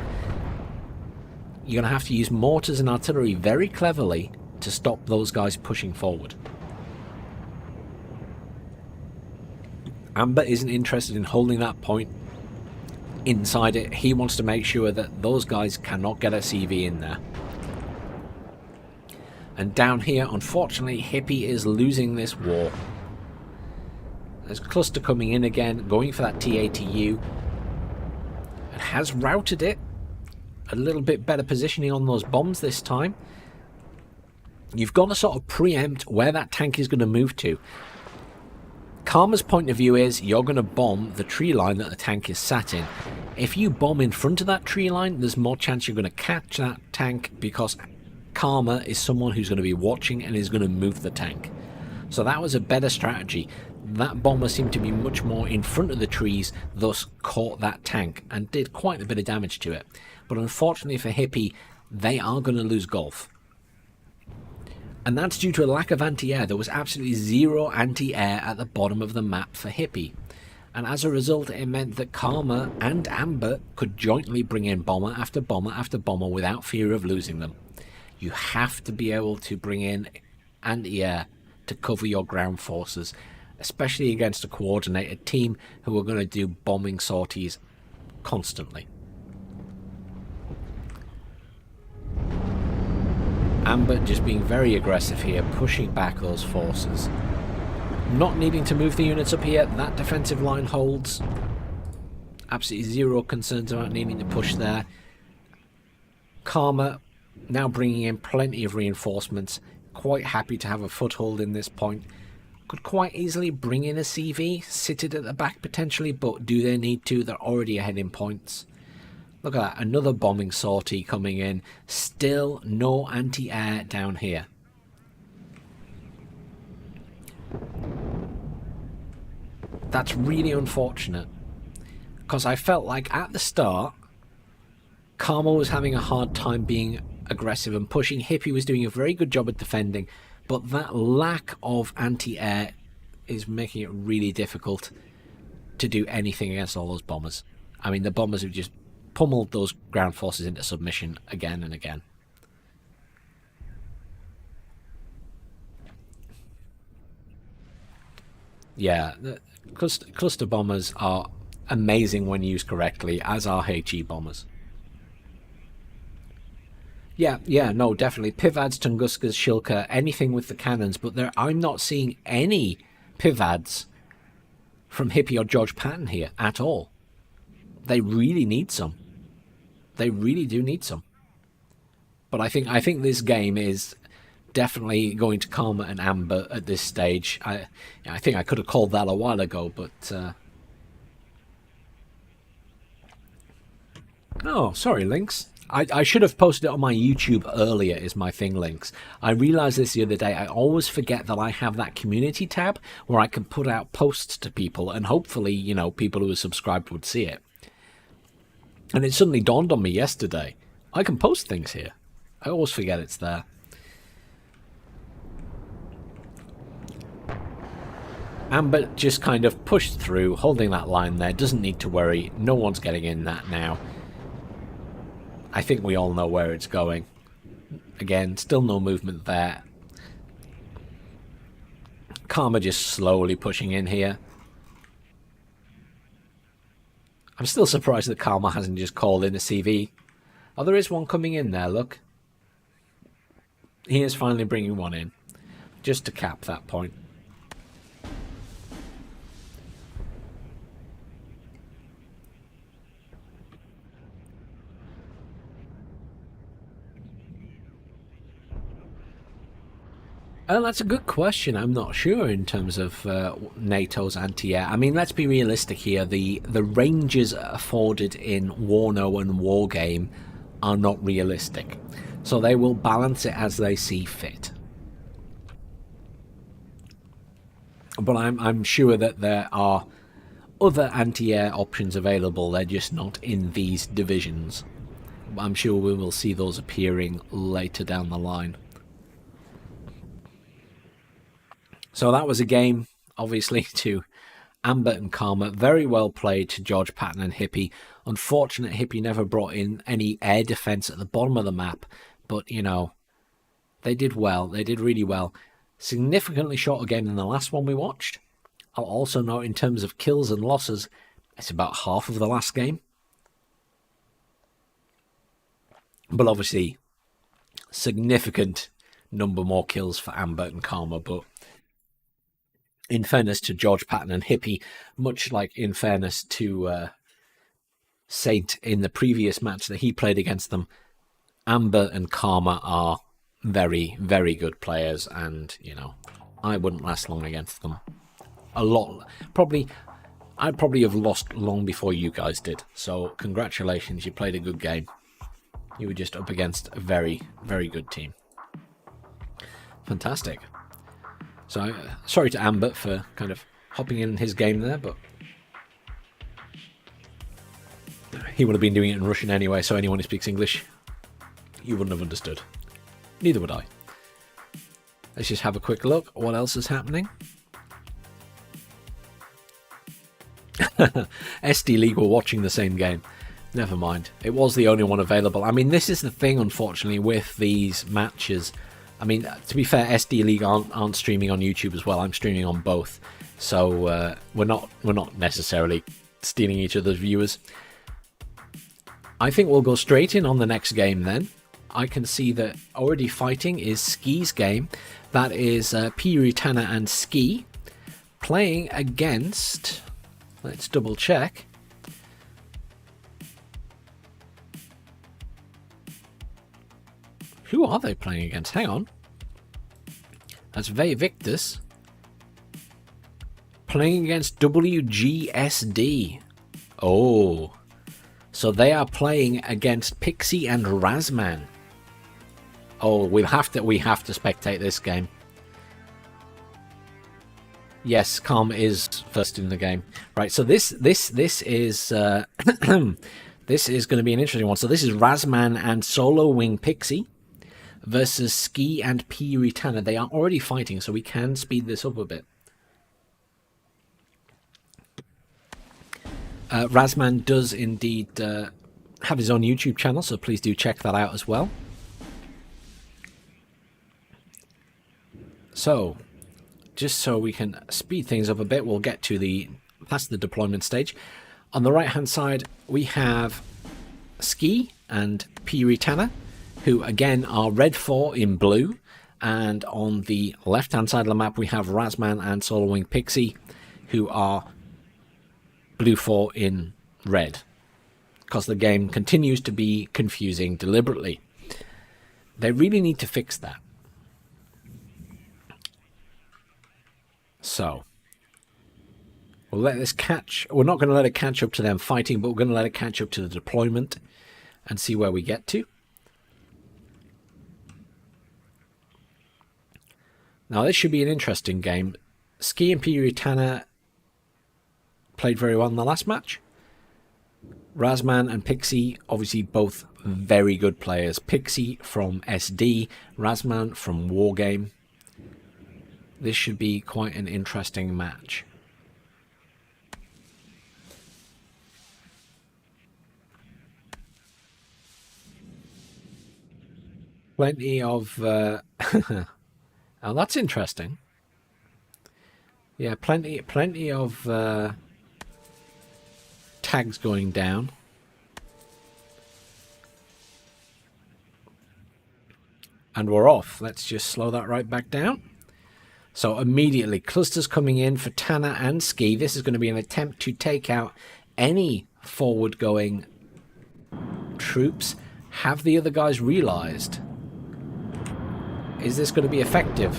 You're going to have to use mortars and artillery very cleverly to stop those guys pushing forward. Amber isn't interested in holding that point inside it. He wants to make sure that those guys cannot get a CV in there. And down here, unfortunately, Hippie is losing this war. There's Cluster coming in again, going for that TATU. And has routed it. A little bit better positioning on those bombs this time. You've got to sort of preempt where that tank is going to move to. Karma's point of view is you're going to bomb the tree line that the tank is sat in. If you bomb in front of that tree line, there's more chance you're going to catch that tank, because Karma is someone who's going to be watching and is going to move the tank. So that was a better strategy. That bomber seemed to be much more in front of the trees, thus caught that tank and did quite a bit of damage to it. But unfortunately for Hippie, they are going to lose golf. And that's due to a lack of anti-air. There was absolutely zero anti-air at the bottom of the map for Hippie. And as a result, it meant that Karma and Amber could jointly bring in bomber after bomber after bomber without fear of losing them. You have to be able to bring in anti-air to cover your ground forces, especially against a coordinated team who are going to do bombing sorties constantly. Amber just being very aggressive here, pushing back those forces. Not needing to move the units up here. That defensive line holds. Absolutely zero concerns about needing to push there. Karma now bringing in plenty of reinforcements. Quite happy to have a foothold in this point. Could quite easily bring in a CV, sit it at the back potentially, but do they need to? They're already ahead in points. Look at that, another bombing sortie coming in. Still no anti-air down here. That's really unfortunate, because I felt like at the start, Karma was having a hard time being aggressive and pushing. Hippie was doing a very good job at defending, but that lack of anti-air is making it really difficult to do anything against all those bombers. I mean, the bombers have just pummeled those ground forces into submission again and again. Yeah, the cluster bombers are amazing when used correctly, as are HE bombers. Yeah, no, definitely. Pivads, Tunguskas, Shilka, anything with the cannons, but I'm not seeing any Pivads from Hippie or George Patton here at all. They really need some. They really do need some. But I think this game is definitely going to Karma and Amber at this stage. I think I could have called that a while ago, but oh, sorry, Lynx. I should have posted it on my YouTube earlier, is my thing, Lynx. I realised this the other day. I always forget that I have that community tab where I can put out posts to people, and hopefully, you know, people who are subscribed would see it. And it suddenly dawned on me yesterday. I can post things here. I always forget it's there. Amber just kind of pushed through, holding that line there. Doesn't need to worry. No one's getting in that now. I think we all know where it's going. Again, still no movement there. Karma just slowly pushing in here. I'm still surprised that Karma hasn't just called in a CV. Oh, there is one coming in there, look. He is finally bringing one in. Just to cap that point. That's a good question. I'm not sure in terms of NATO's anti-air. I mean, let's be realistic here. The ranges afforded in WARNO and Wargame are not realistic. So they will balance it as they see fit. But I'm sure that there are other anti-air options available. They're just not in these divisions. I'm sure we will see those appearing later down the line. So that was a game, obviously, to Amber and Karma. Very well played to George Patton and Hippie. Unfortunate Hippie never brought in any air defense at the bottom of the map. But, you know, they did well. They did really well. Significantly shorter game than the last one we watched. I'll also note in terms of kills and losses, it's about half of the last game. But obviously, significant number more kills for Amber and Karma. But in fairness to George Patton and Hippie, much like in fairness to Saint in the previous match that he played against them, Amber and Karma are very, very good players, and, you know, I wouldn't last long against them. I'd probably have lost long before you guys did. So congratulations, you played a good game. You were just up against a very, very good team. Fantastic. So, sorry to Amber for kind of hopping in his game there, but he would have been doing it in Russian anyway, so anyone who speaks English, you wouldn't have understood. Neither would I. Let's just have a quick look. What else is happening? SD League were watching the same game. Never mind. It was the only one available. I mean, this is the thing, unfortunately, with these matches. I mean, to be fair, SD League aren't streaming on YouTube as well. I'm streaming on both, so we're not necessarily stealing each other's viewers. I think we'll go straight in on the next game then. I can see that already fighting is Ski's game. That is Piritana and Ski playing against. Let's double check. Who are they playing against? Hang on. That's Ve Victus playing against WGSD. Oh. So they are playing against Pixie and Razman. Oh, we have to spectate this game. Yes, Calm is first in the game. Right, so this is this is going to be an interesting one. So this is Razman and Solo Wing Pixie versus Ski and Piritana. They are already fighting, so we can speed this up a bit. Razman does indeed have his own YouTube channel, so please do check that out as well. So, just so we can speed things up a bit, we'll get to past the deployment stage. On the right hand side, we have Ski and Piritana, who again are red 4 in blue, and on the left hand side of the map we have Razman and Solo Wing Pixie, who are blue 4 in red, because the game continues to be confusing deliberately. They really need to fix that. So we'll let this catch. We're not going to let it catch up to them fighting, but we're going to let it catch up to the deployment and see where we get to. Now this should be an interesting game. Ski and Piritana played very well in the last match. Razman and Pixie, obviously both very good players. Pixie from SD, Razman from Wargame. This should be quite an interesting match. Plenty of... oh, that's interesting. Yeah, plenty of tags going down. And we're off. Let's just slow that right back down. So immediately, clusters coming in for Tana and Ski. This is going to be an attempt to take out any forward-going troops. Have the other guys realized? Is this going to be effective?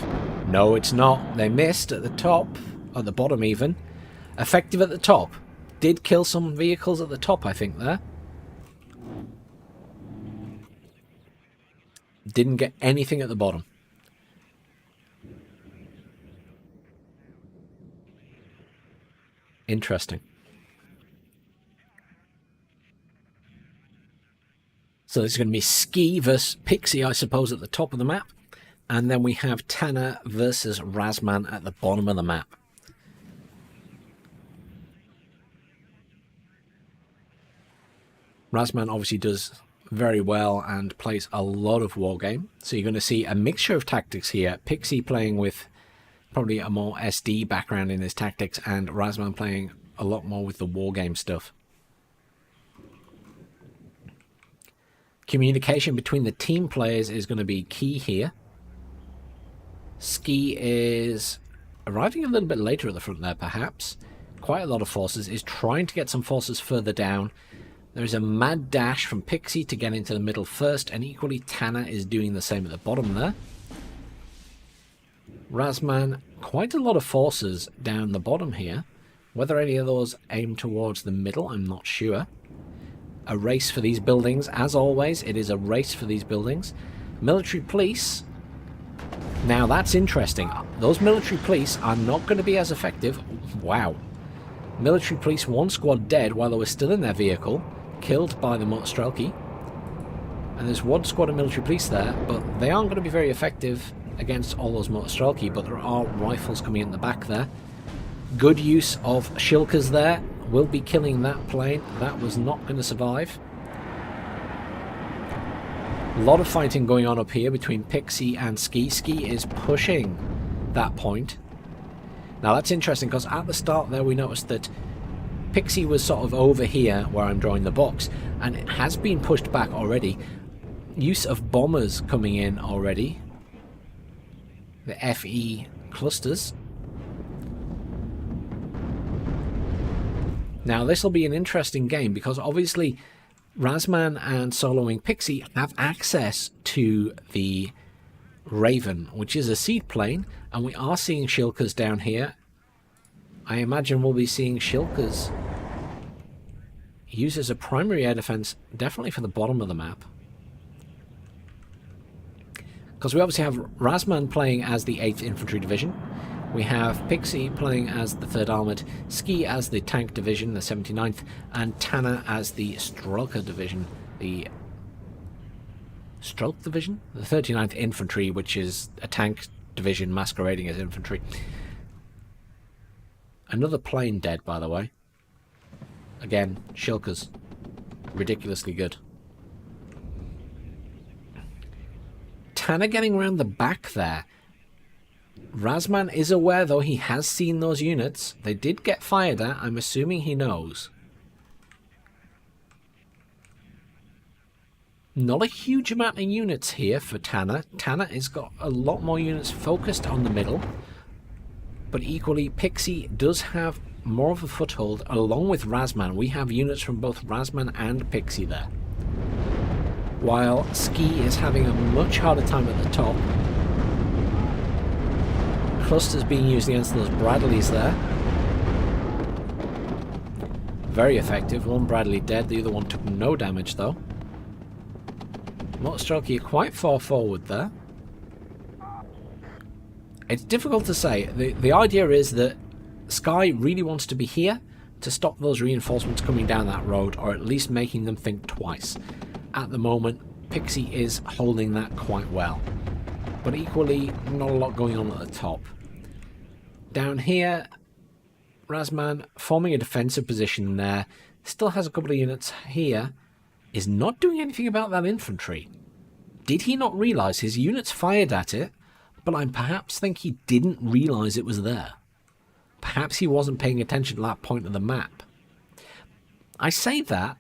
No, it's not. They missed at the top, at the bottom even. Effective at the top. Did kill some vehicles at the top, I think, there. Didn't get anything at the bottom. Interesting. So this is going to be Ski versus Pixie, I suppose, at the top of the map. And then we have Tanner versus Razman at the bottom of the map. Razman obviously does very well and plays a lot of Wargame. So you're going to see a mixture of tactics here. Pixie playing with probably a more SD background in his tactics, and Razman playing a lot more with the Wargame stuff. Communication between the team players is going to be key here. Ski is arriving a little bit later at the front there, perhaps. Quite a lot of forces. Is trying to get some forces further down. There's a mad dash from Pixie to get into the middle first, and equally Tanner is doing the same at the bottom there. Razman, quite a lot of forces down the bottom here. Whether any of those aim towards the middle, I'm not sure. A race for these buildings, as always. It is a race for these buildings. Military police. Now that's interesting. Those military police are not going to be as effective. Wow. Military police, one squad dead while they were still in their vehicle, killed by the Motorstrelki. And there's one squad of military police there, but they aren't going to be very effective against all those Motorstrelki, but there are rifles coming in the back there. Good use of Shilkas there. Will be killing that plane. That was not going to survive. A lot of fighting going on up here between Pixie and Ski. Ski is pushing that point. Now that's interesting because at the start there we noticed that Pixie was sort of over here where I'm drawing the box, and it has been pushed back already. Use of bombers coming in already. The FE clusters. Now this will be an interesting game because obviously Razman and Soloing Pixie have access to the Raven, which is a seed plane, and we are seeing Shilkas down here. I imagine we'll be seeing Shilkas used as a primary air defense, definitely for the bottom of the map. Because we obviously have Razman playing as the 8th Infantry Division. We have Pixie playing as the 3rd Armoured, Ski as the Tank Division, the 79th, and Tanner as the Strelka Division, the Strelk Division? The 39th Infantry, which is a tank division masquerading as infantry. Another plane dead, by the way. Again, Shilkas. Ridiculously good. Tanner getting around the back there. Razman is aware, though, he has seen those units. They did get fired at. I'm assuming he knows. Not a huge amount of units here for Tanner. Tanner has got a lot more units focused on the middle. But equally, Pixie does have more of a foothold along with Razman. We have units from both Razman and Pixie there. While Ski is having a much harder time at the top. Clusters being used against those Bradleys there. Very effective. One Bradley dead, the other one took no damage though. Motorstrelki are quite far forward there. It's difficult to say. The idea is that Sky really wants to be here to stop those reinforcements coming down that road, or at least making them think twice. At the moment, Pixie is holding that quite well. But equally, not a lot going on at the top. Down here, Razman forming a defensive position there. Still has a couple of units here. Is not doing anything about that infantry. Did he not realise his units fired at it? But I perhaps think he didn't realise it was there. Perhaps he wasn't paying attention to that point of the map. I say that,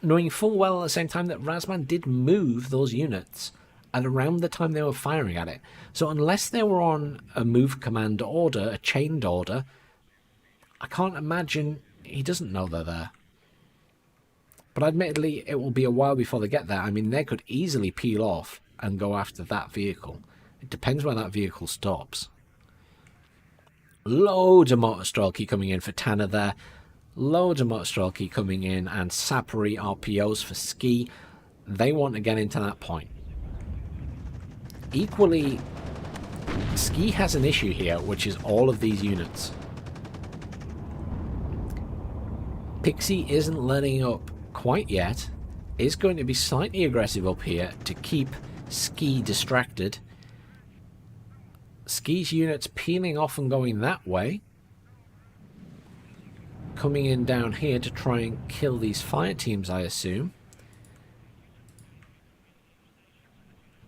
knowing full well at the same time that Razman did move those units at around the time they were firing at it. So unless they were on a move command order, a chained order, I can't imagine he doesn't know they're there. But admittedly, it will be a while before they get there. I mean, they could easily peel off and go after that vehicle. It depends where that vehicle stops. Loads of Motorstrelki coming in for Tanner there. Loads of Motorstrelki coming in, and Sapori RPOs for Ski. They want to get into that point. Equally, Ski has an issue here, which is all of these units. Pixie isn't letting up quite yet. Is going to be slightly aggressive up here to keep Ski distracted. Ski's units peeling off and going that way. Coming in down here to try and kill these fire teams, I assume.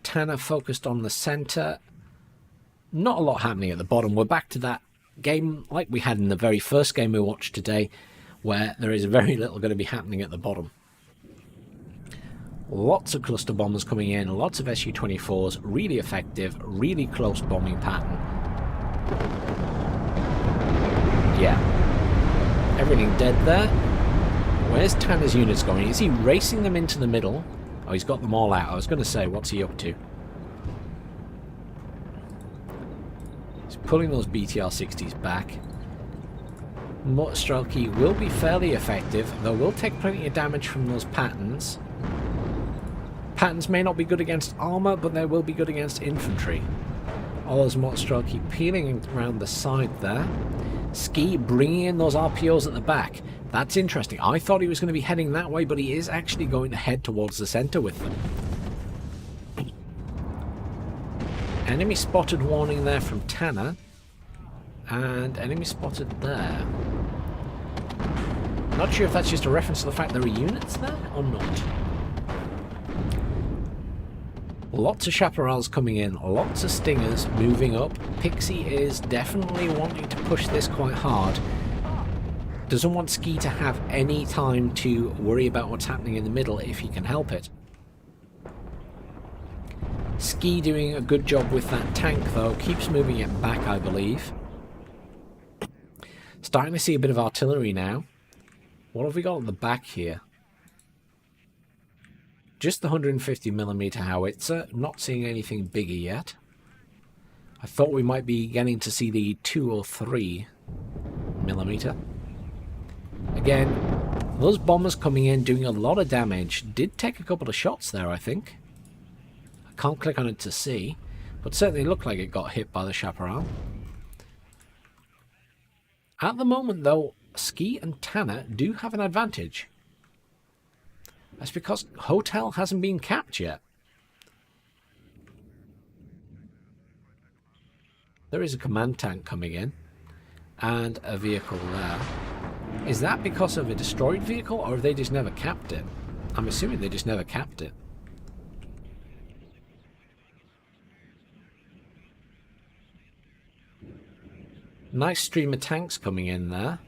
Tanner focused on the center. Not a lot happening at the bottom. We're back to that game like we had in the very first game we watched today, where there is very little going to be happening at the bottom. Lots of cluster bombers coming in, lots of Su-24s, really effective, really close bombing pattern. Yeah. Everything dead there. Where's Tanner's units going? Is he racing them into the middle? Oh, he's got them all out. I was going to say, what's he up to? He's pulling those BTR-60s back. Motorstrelki will be fairly effective, though will take plenty of damage from those patterns. Patterns may not be good against armor, but they will be good against infantry. All those Motorstrelki peeling around the side there. Ski bringing in those RPOs at the back. That's interesting. I thought he was going to be heading that way, but he is actually going to head towards the center with them. Enemy spotted warning there from Tanner. And enemy spotted there. Not sure if that's just a reference to the fact there are units there or not. Lots of chaparrals coming in, lots of stingers moving up. Pixie is definitely wanting to push this quite hard. Doesn't want Ski to have any time to worry about what's happening in the middle if he can help it. Ski doing a good job with that tank though, keeps moving it back, I believe. Starting to see a bit of artillery now. What have we got at the back here? Just the 150mm howitzer, not seeing anything bigger yet. I thought we might be getting to see the 2 or 3mm. Again, those bombers coming in doing a lot of damage. Did take a couple of shots there, I think. I can't click on it to see, but certainly looked like it got hit by the chaparral. At the moment though, Ski and Tanner do have an advantage. That's because Hotel hasn't been capped yet. There is a command tank coming in. And a vehicle there. Is that because of a destroyed vehicle, or have they just never capped it? I'm assuming they just never capped it. Nice stream of tanks coming in there.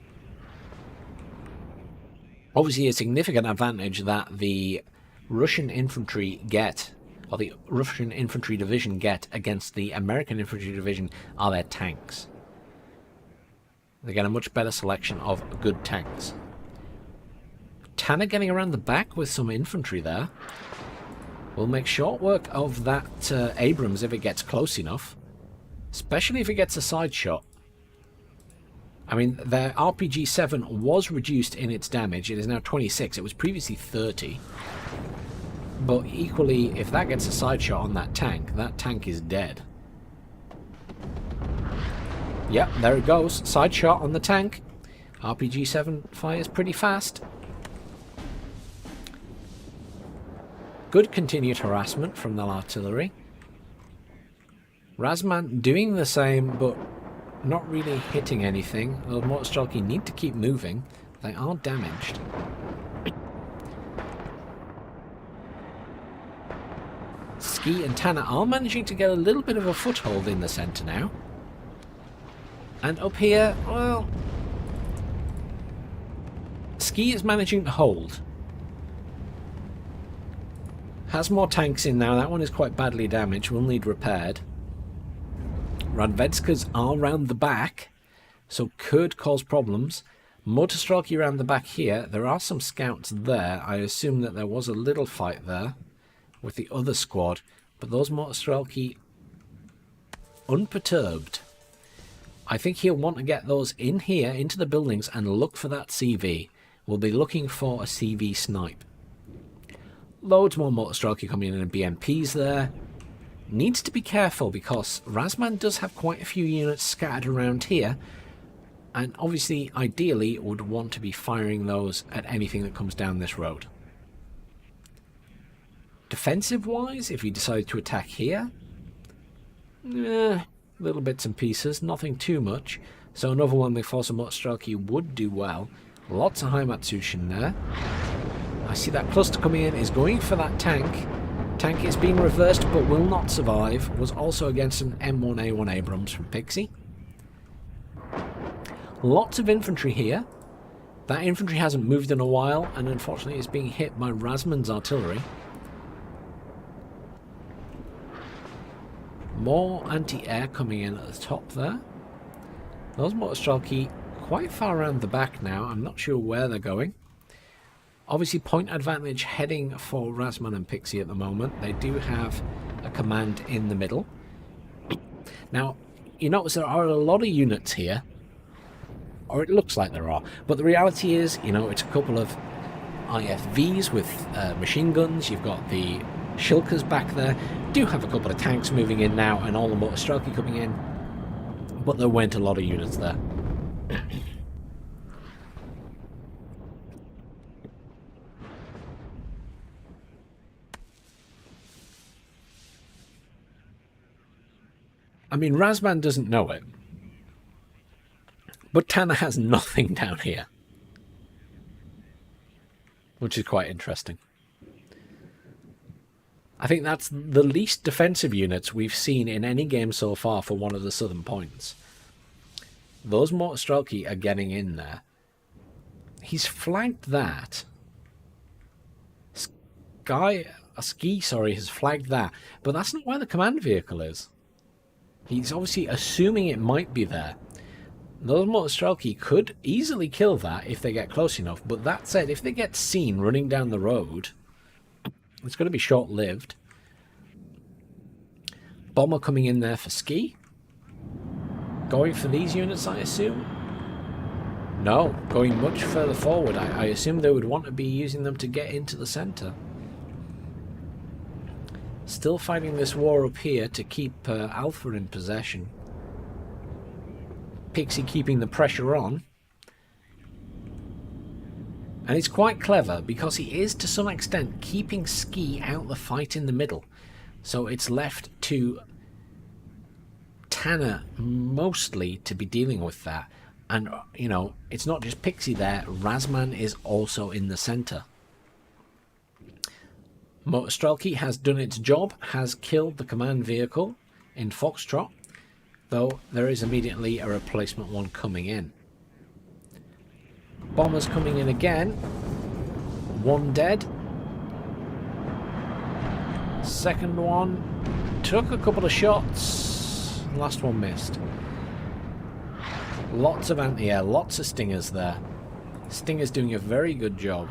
Obviously a significant advantage that the Russian infantry get, or the Russian infantry division get against the American infantry division, are their tanks. They get a much better selection of good tanks. Tanner getting around the back with some infantry there. Will make short work of that Abrams if it gets close enough. Especially if it gets a side shot. I mean, their RPG-7 was reduced in its damage. It is now 26. It was previously 30. But equally, if that gets a side shot on that tank is dead. Yep, there it goes. Side shot on the tank. RPG-7 fires pretty fast. Good continued harassment from the artillery. Razman doing the same, but not really hitting anything. Those Motorstrelki need to keep moving. They are damaged. Ski and Tanner are managing to get a little bit of a foothold in the centre now. And up here, well, Ski is managing to hold. Has more tanks in now. That one is quite badly damaged. Will need repaired. Radvetskas are round the back, so could cause problems. Motorstrelki around the back here. There are some scouts there. I assume that there was a little fight there with the other squad, but those Motorstrelki unperturbed. I think he'll want to get those in here, into the buildings, and look for that CV. We'll be looking for a CV snipe. Loads more motor strelky coming in and BMPs there. Needs to be careful because Razman does have quite a few units scattered around here. And obviously, ideally, would want to be firing those at anything that comes down this road. Defensive-wise, if he decided to attack here, little bits and pieces, nothing too much. So another one with Force of Motor Strelky would do well. Lots of Heimatsuchen there. I see that cluster coming in, is going for that tank. Tank is being reversed but will not survive. Was also against an M1A1 Abrams from Pixie. Lots of infantry here. That infantry hasn't moved in a while and unfortunately is being hit by Razman's artillery. More anti-air coming in at the top there. Those motor strelky quite far around the back now. I'm not sure where they're going. Obviously point advantage heading for Razman and Pixie at the moment. They do have a command in the middle. Now, you notice there are a lot of units here. Or it looks like there are. But the reality is, you know, it's a couple of IFVs with machine guns. You've got the Shilkas back there. Do have a couple of tanks moving in now and all the motor strelky coming in. But there weren't a lot of units there. I mean, Razman doesn't know it. But Tanner has nothing down here. Which is quite interesting. I think that's the least defensive units we've seen in any game so far for one of the southern points. Those motor strelky are getting in there. He's flagged that. Ski has flagged that. But that's not where the command vehicle is. He's obviously assuming it might be there. Those motor strelky could easily kill that if they get close enough. But that said, if they get seen running down the road, it's going to be short-lived. Bomber coming in there for Ski. Going for these units, I assume? No, going much further forward. I assume they would want to be using them to get into the centre. Still fighting this war up here to keep Alpha in possession. Pixie keeping the pressure on. And it's quite clever because he is to some extent keeping Ski out the fight in the middle. So it's left to Tanner mostly to be dealing with that. And, you know, it's not just Pixie there. Razman is also in the centre. Motor strelky has done its job, has killed the command vehicle in Foxtrot, though there is immediately a replacement one coming in. Bombers coming in again. One dead. Second one took a couple of shots. Last one missed. Lots of anti-air, lots of Stingers there. Stinger's doing a very good job.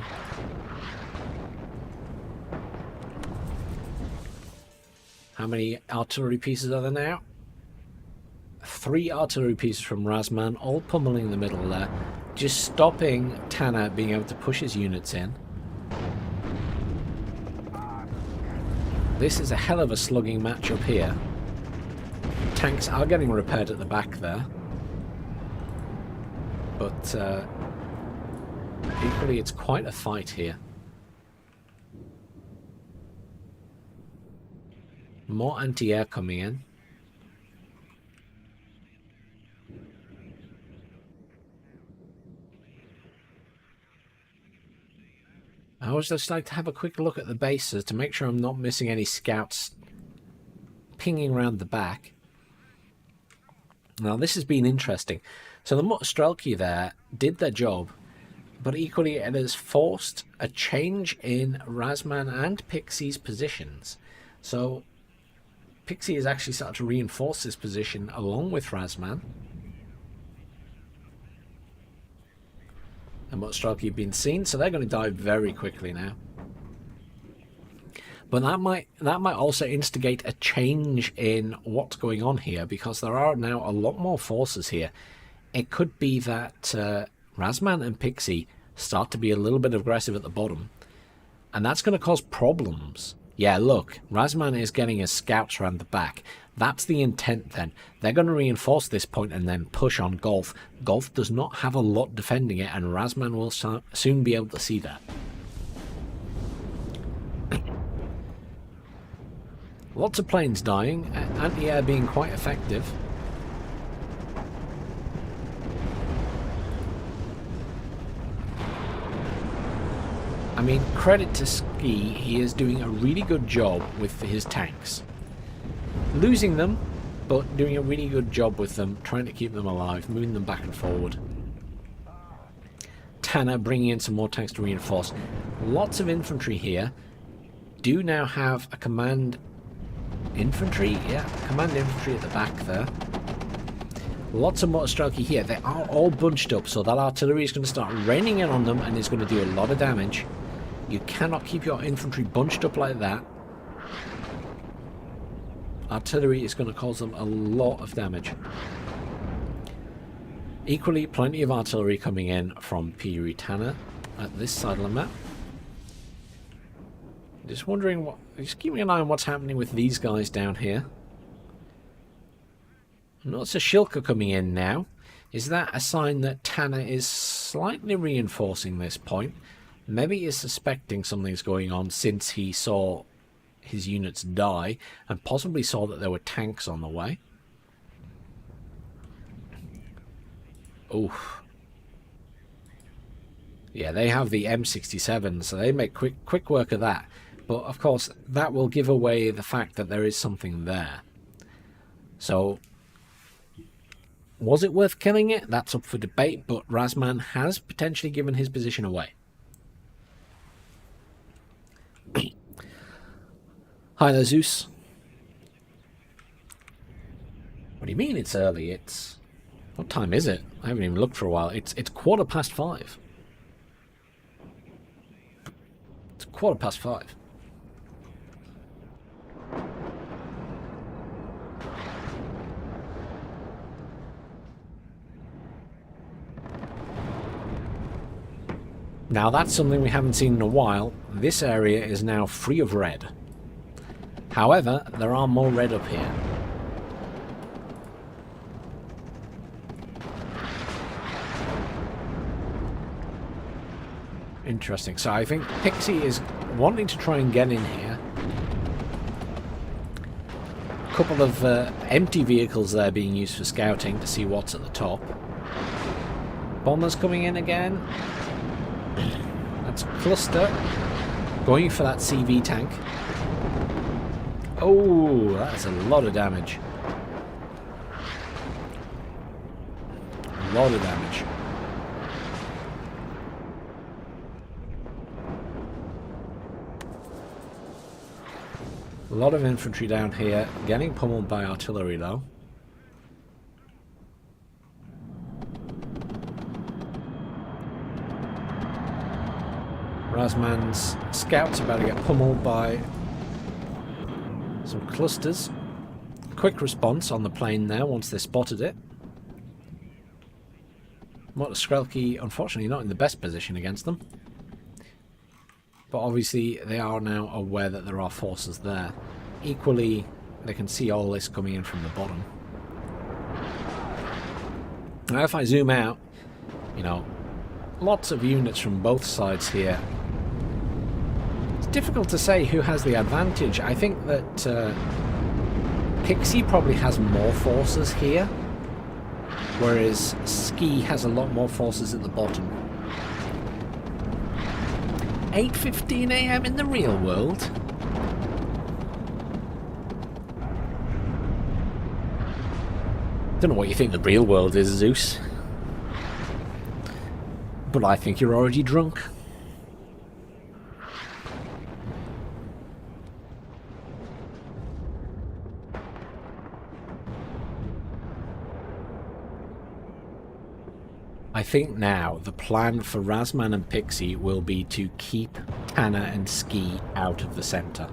How many artillery pieces are there now? 3 artillery pieces from Razman, all pummeling the middle there. Just stopping Tanner being able to push his units in. This is a hell of a slugging match up here. Tanks are getting repaired at the back there. But equally it's quite a fight here. More anti-air coming in. I always just like to have a quick look at the bases to make sure I'm not missing any scouts pinging around the back. Now this has been interesting. So the motor strelky there did their job, but equally it has forced a change in Razman and Pixie's positions. So Pixie has actually started to reinforce this position along with Razman. And motor strelky have been seen, so they're going to die very quickly now. But that might also instigate a change in what's going on here, because there are now a lot more forces here. It could be that Razman and Pixie start to be a little bit aggressive at the bottom, and that's going to cause problems. Yeah, look, Razman is getting his scouts around the back. That's the intent then. They're going to reinforce this point and then push on Golf. Golf does not have a lot defending it, and Razman will soon be able to see that. Lots of planes dying, anti-air being quite effective. I mean, credit to Ski, he is doing a really good job with his tanks. Losing them, but doing a really good job with them, trying to keep them alive, moving them back and forward. Tanner bringing in some more tanks to reinforce. Lots of infantry here. Do now have a command infantry, yeah, command infantry at the back there. Lots of motorstrelki here. They are all bunched up, so that artillery is going to start raining in on them and is going to do a lot of damage. You cannot keep your infantry bunched up like that. Artillery is going to cause them a lot of damage. Equally, plenty of artillery coming in from Piri Tanner at this side of the map. Just wondering just keeping an eye on what's happening with these guys down here. Notice a Shilka coming in now. Is that a sign that Tanner is slightly reinforcing this point? Maybe he's suspecting something's going on since he saw his units die and possibly saw that there were tanks on the way. Oof. Yeah, they have the M67, so they make quick work of that. But of course, that will give away the fact that there is something there. So, was it worth killing it? That's up for debate, but Razman has potentially given his position away. Hi there, Zeus. What do you mean it's early? It's... What time is it? I haven't even looked for a while. It's 5:15. It's 5:15. Now that's something we haven't seen in a while. This area is now free of red. However, there are more red up here. Interesting. So I think Pixie is wanting to try and get in here. A couple of empty vehicles there being used for scouting to see what's at the top. Bombers coming in again. That's Cluster going for that CV tank. Oh, that's a lot of damage. A lot of damage. A lot of infantry down here, getting pummeled by artillery though. Razman's scouts about to get pummeled by some clusters. Quick response on the plane there once they spotted it. Motorstrelki, unfortunately, not in the best position against them. But obviously, they are now aware that there are forces there. Equally, they can see all this coming in from the bottom. Now, if I zoom out, you know, lots of units from both sides here. It's difficult to say who has the advantage. I think that Pixie probably has more forces here, whereas Ski has a lot more forces at the bottom. 8:15 AM in the real world? Don't know what you think the real world is, Zeus. But I think you're already drunk. I think now the plan for Razman and Pixie will be to keep Tanner and Ski out of the centre.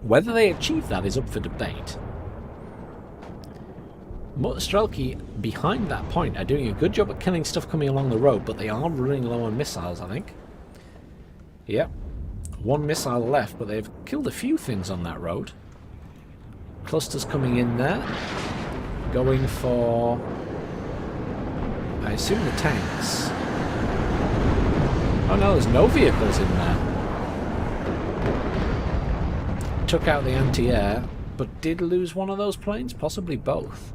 Whether they achieve that is up for debate. Strelki behind that point are doing a good job at killing stuff coming along the road, but they are running low on missiles, I think. Yep. One missile left, but they've killed a few things on that road. Clusters coming in there. Going for, I assume, the tanks. Oh no, there's no vehicles in there. Took out the anti-air, but did lose one of those planes? Possibly both.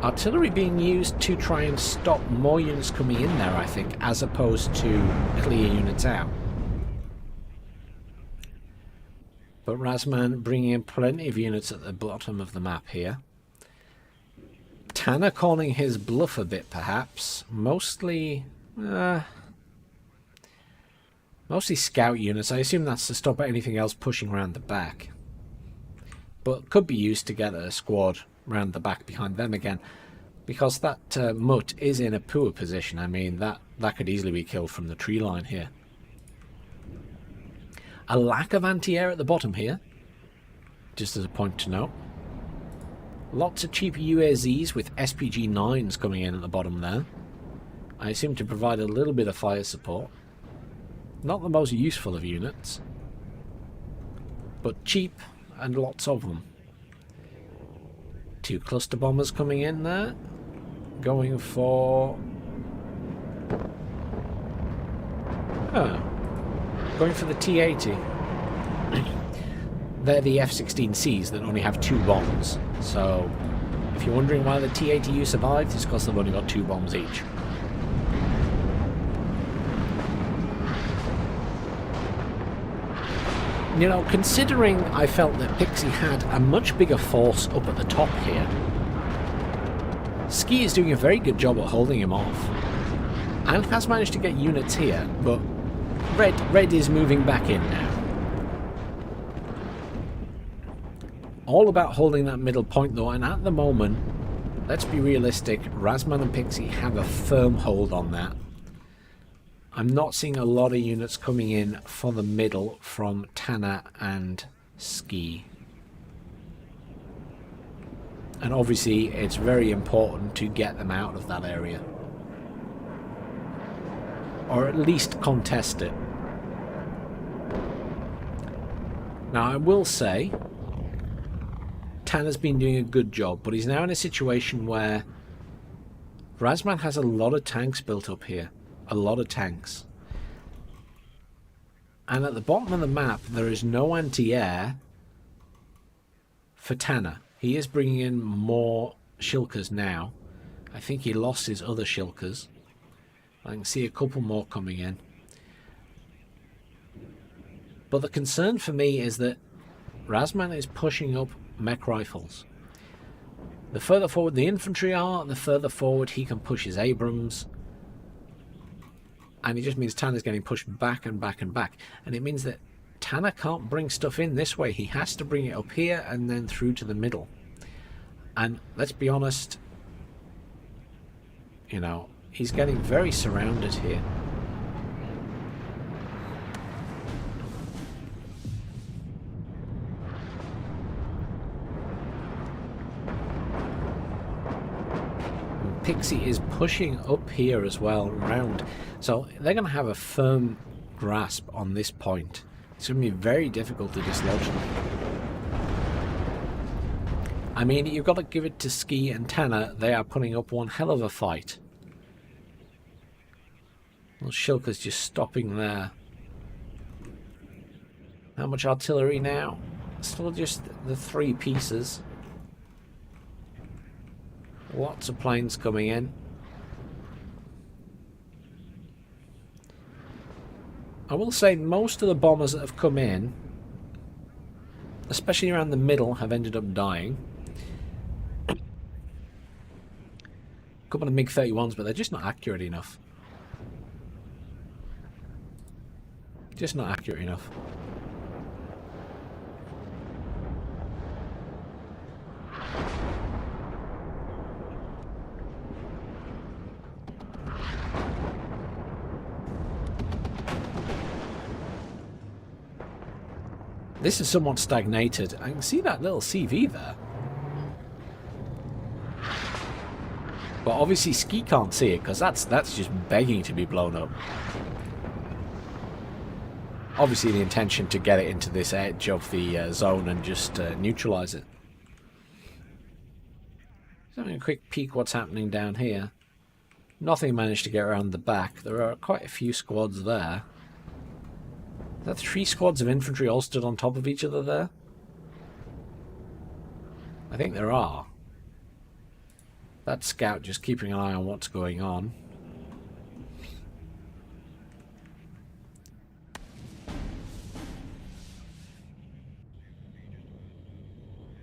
Artillery being used to try and stop more units coming in there, I think, as opposed to clear units out. But Razman bringing in plenty of units at the bottom of the map here. Tanner calling his bluff a bit, perhaps. Mostly scout units. I assume that's to stop anything else pushing around the back. But could be used to get a squad round the back behind them again, because that mutt is in a poor position. I mean, that could easily be killed from the tree line here. A lack of anti-air at the bottom here, just as a point to note. Lots of cheap UAZs with SPG-9s coming in at the bottom there. I assume to provide a little bit of fire support. Not the most useful of units, but cheap and lots of them. 2 cluster bombers coming in there. Going for... going for the T-80. They're the F-16Cs that only have 2 bombs. So, if you're wondering why the T-80U survived, it's because they've only got 2 bombs each. You know, considering I felt that Pixie had a much bigger force up at the top here, Ski is doing a very good job at holding him off. And has managed to get units here, but Red is moving back in now. All about holding that middle point though, and at the moment, let's be realistic, Razman and Pixie have a firm hold on that. I'm not seeing a lot of units coming in for the middle from Tanner and Ski. And obviously it's very important to get them out of that area. Or at least contest it. Now I will say, Tanner's been doing a good job, but he's now in a situation where Razman has a lot of tanks built up here. A lot of tanks. And at the bottom of the map, there is no anti-air for Tanner. He is bringing in more Shilkers now. I think he lost his other Shilkers. I can see a couple more coming in. But the concern for me is that Razman is pushing up mech rifles. The further forward the infantry are, the further forward he can push his Abrams. And it just means Tanner's getting pushed back and back and back. And it means that Tanner can't bring stuff in this way. He has to bring it up here and then through to the middle. And let's be honest, you know, he's getting very surrounded here. Pixie is pushing up here as well, round. So they're going to have a firm grasp on this point. It's going to be very difficult to dislodge them. I mean, you've got to give it to Ski and Tanner. They are putting up one hell of a fight. Well, Shilker's just stopping there. How much artillery now? Still just the 3 pieces. Lots of planes coming in. I will say most of the bombers that have come in, especially around the middle, have ended up dying. A couple of MiG-31s, but they're just not accurate enough. Just not accurate enough. This is somewhat stagnated. I can see that little CV there. But obviously Ski can't see it because that's just begging to be blown up. Obviously the intention to get it into this edge of the zone and just neutralise it. Just having a quick peek what's happening down here. Nothing managed to get around the back. There are quite a few squads there. Are there 3 squads of infantry all stood on top of each other there? I think there are. That scout just keeping an eye on what's going on.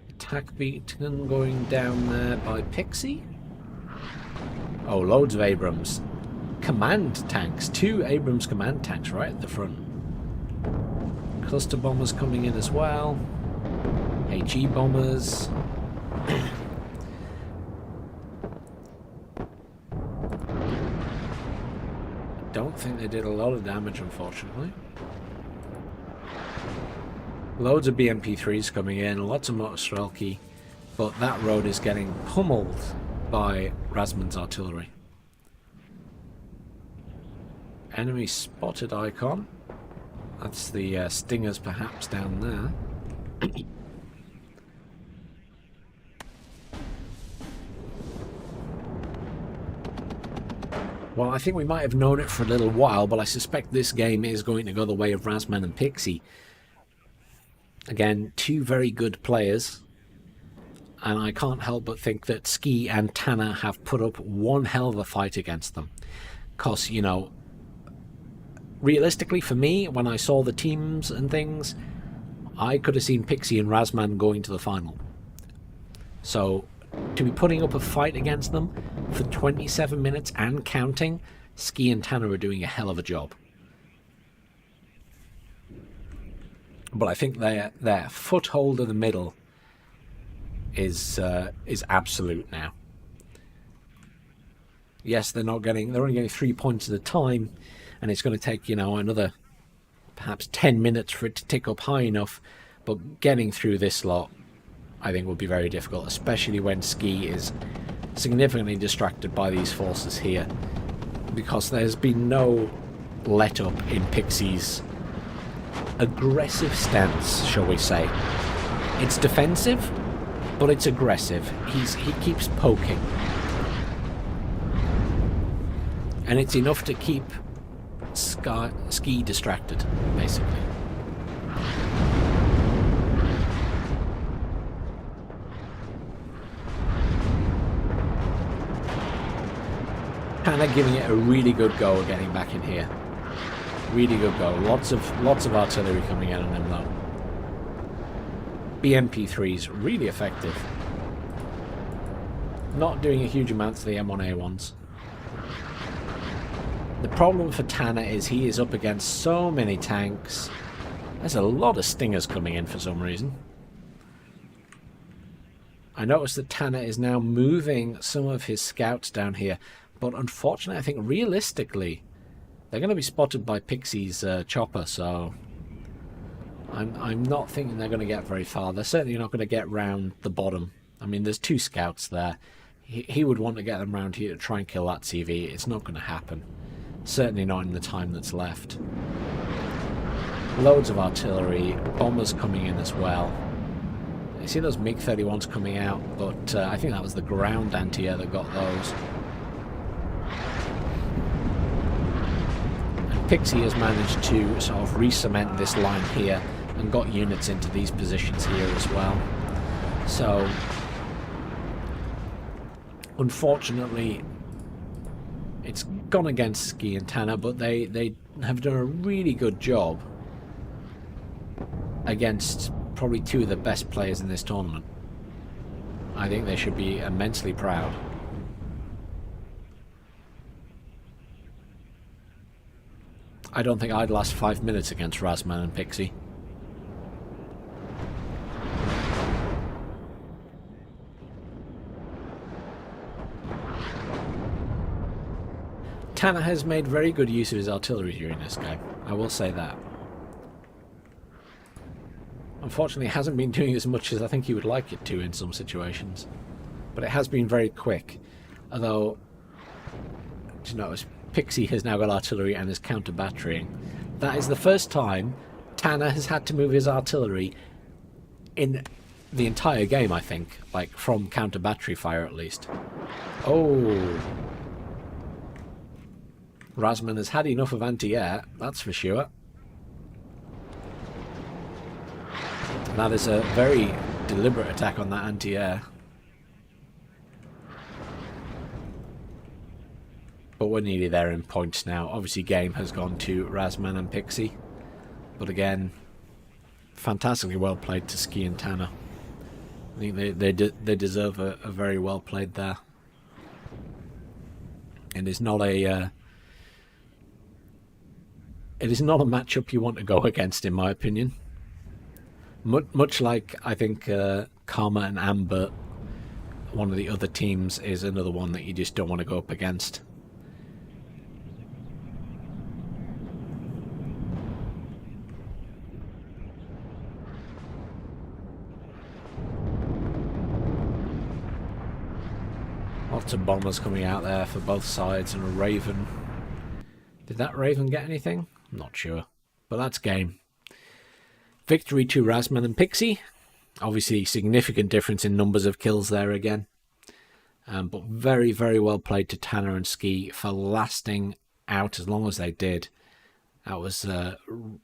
Attack beacon going down there by Pixie. Oh, loads of Abrams. Command tanks. 2 Abrams command tanks right at the front. Cluster bombers coming in as well. HE bombers. Don't think they did a lot of damage, unfortunately. Loads of BMP3s coming in, lots of Motorstrelki, but that road is getting pummeled by Razman's artillery. Enemy spotted icon. That's the Stingers perhaps down there. Well, I think we might have known it for a little while, but I suspect this game is going to go the way of Razman and Pixie. Again, 2 very good players, and I can't help but think that Ski and Tanner have put up one hell of a fight against them. Because, you know, realistically for me, when I saw the teams and things, I could have seen Pixie and Razman going to the final. So, to be putting up a fight against them for 27 minutes and counting, Ski and Tanner are doing a hell of a job. But I think their foothold in the middle is absolute now. Yes, they're only getting 3 points at a time, and it's going to take, you know, another perhaps 10 minutes for it to tick up high enough. But getting through this lot, I think, will be very difficult, especially when Ski is significantly distracted by these forces here, because there's been no let up in Pixie's aggressive stance, shall we say. It's defensive, but it's aggressive. He keeps poking, and it's enough to keep Ski distracted, basically. Tanner giving it a really good go at getting back in here. Really good go. Lots of artillery coming in on them though. BMP3s really effective. Not doing a huge amount to the M1A1s. The problem for Tanner is he is up against so many tanks. There's a lot of Stingers coming in for some reason. I noticed that Tanner is now moving some of his scouts down here, but unfortunately I think realistically they're going to be spotted by Pixie's chopper, so I'm not thinking they're going to get very far. They're certainly not going to get round the bottom. I mean, there's 2 scouts there. He would want to get them round here to try and kill that CV. It's not going to happen. Certainly not in the time that's left. Loads of artillery, bombers coming in as well. You see those MiG-31s coming out, but I think that was the ground anti-air that got those. Pixie has managed to sort of re-cement this line here and got units into these positions here as well. So, unfortunately, it's gone against Ski and Tanner, but they have done a really good job against probably 2 of the best players in this tournament. I think they should be immensely proud. I don't think I'd last 5 minutes against Razman and Pixie. Tanner has made very good use of his artillery during this game, I will say that. Unfortunately, it hasn't been doing as much as I think he would like it to in some situations. But it has been very quick. Although, you notice, Pixie has now got artillery and is counter-batterying. That is the first time Tanner has had to move his artillery in the entire game, I think. Like, from counter-battery fire, at least. Oh. Razman has had enough of anti-air, that's for sure. That is a very deliberate attack on that anti-air. But we're nearly there in points now. Obviously, game has gone to Razman and Pixie. But again, fantastically well played to Ski and Tanner. I think they deserve a very well played there. It is not a matchup you want to go against, in my opinion. Much like I think Karma and Amber, one of the other teams, is another one that you just don't want to go up against. Lots of bombers coming out there for both sides, and a Raven. Did that Raven get anything? I'm not sure. But that's game. Victory to Razman and Pixie. Obviously, significant difference in numbers of kills there again. But very, very well played to Tanner and Ski for lasting out as long as they did. That was a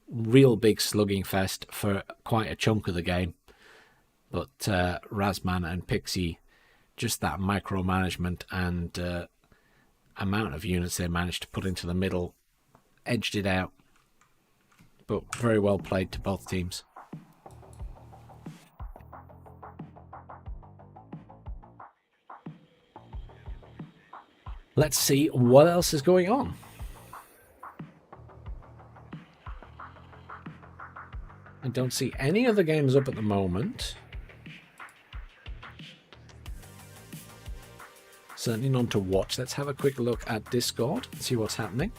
real big slugging fest for quite a chunk of the game. But Razman and Pixie, just that micromanagement and amount of units they managed to put into the middle, edged it out. But very well played to both teams. Let's see what else is going on. I don't see any other games up at the moment. Certainly none to watch. Let's have a quick look at Discord and see what's happening.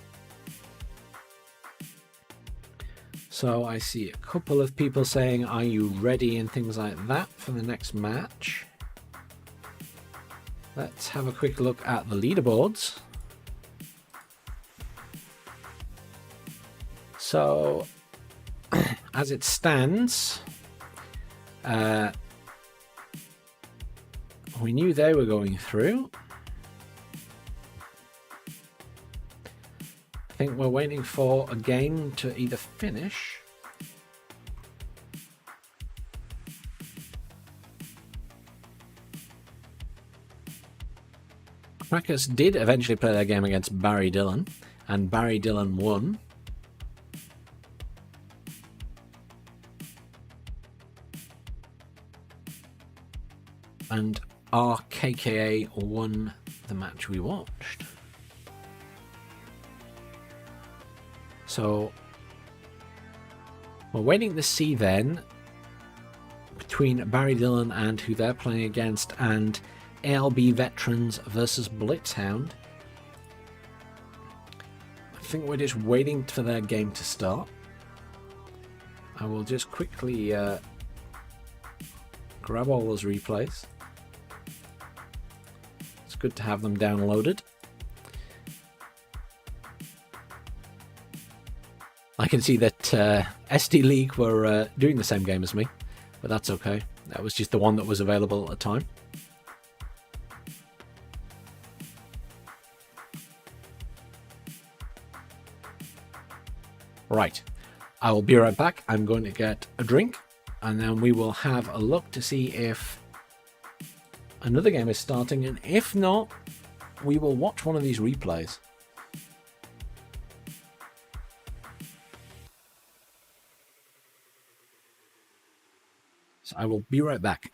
So I see a couple of people saying, are you ready, and things like that for the next match. Let's have a quick look at the leaderboards. So, as it stands, we knew they were going through. I think we're waiting for a game to either finish. Crackers did eventually play their game against Barry Dillon, and Barry Dillon won. And RKKA won the match we watched. So we're waiting to see then between Barry Dillon and who they're playing against, and ALB Veterans versus Blitzhound. I think we're just waiting for their game to start. I will just quickly grab all those replays. It's good to have them downloaded. I can see that SD League were doing the same game as me, but that's okay. That was just the one that was available at the time. Right, I will be right back. I'm going to get a drink, and then we will have a look to see if another game is starting, and if not, we will watch one of these replays. So I will be right back.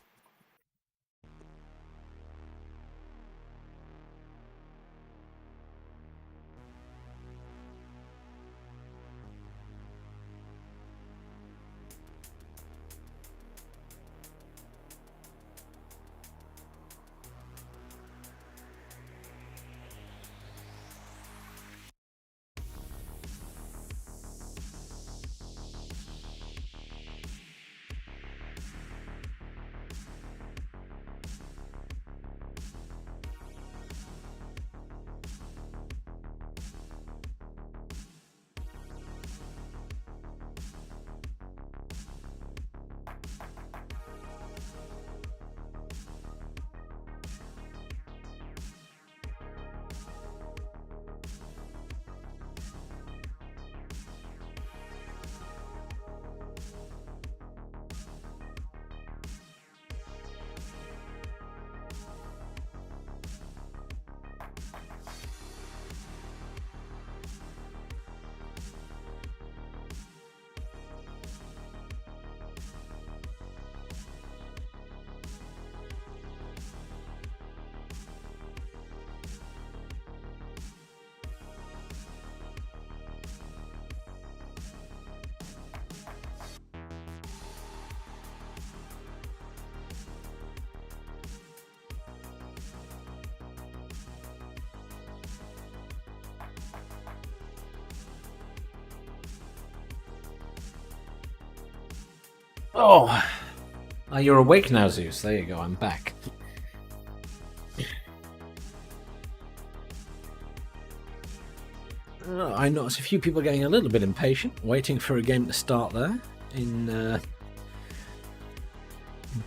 Oh, you're awake now, Zeus. There you go. I'm back. I notice a few people getting a little bit impatient, waiting for a game to start there in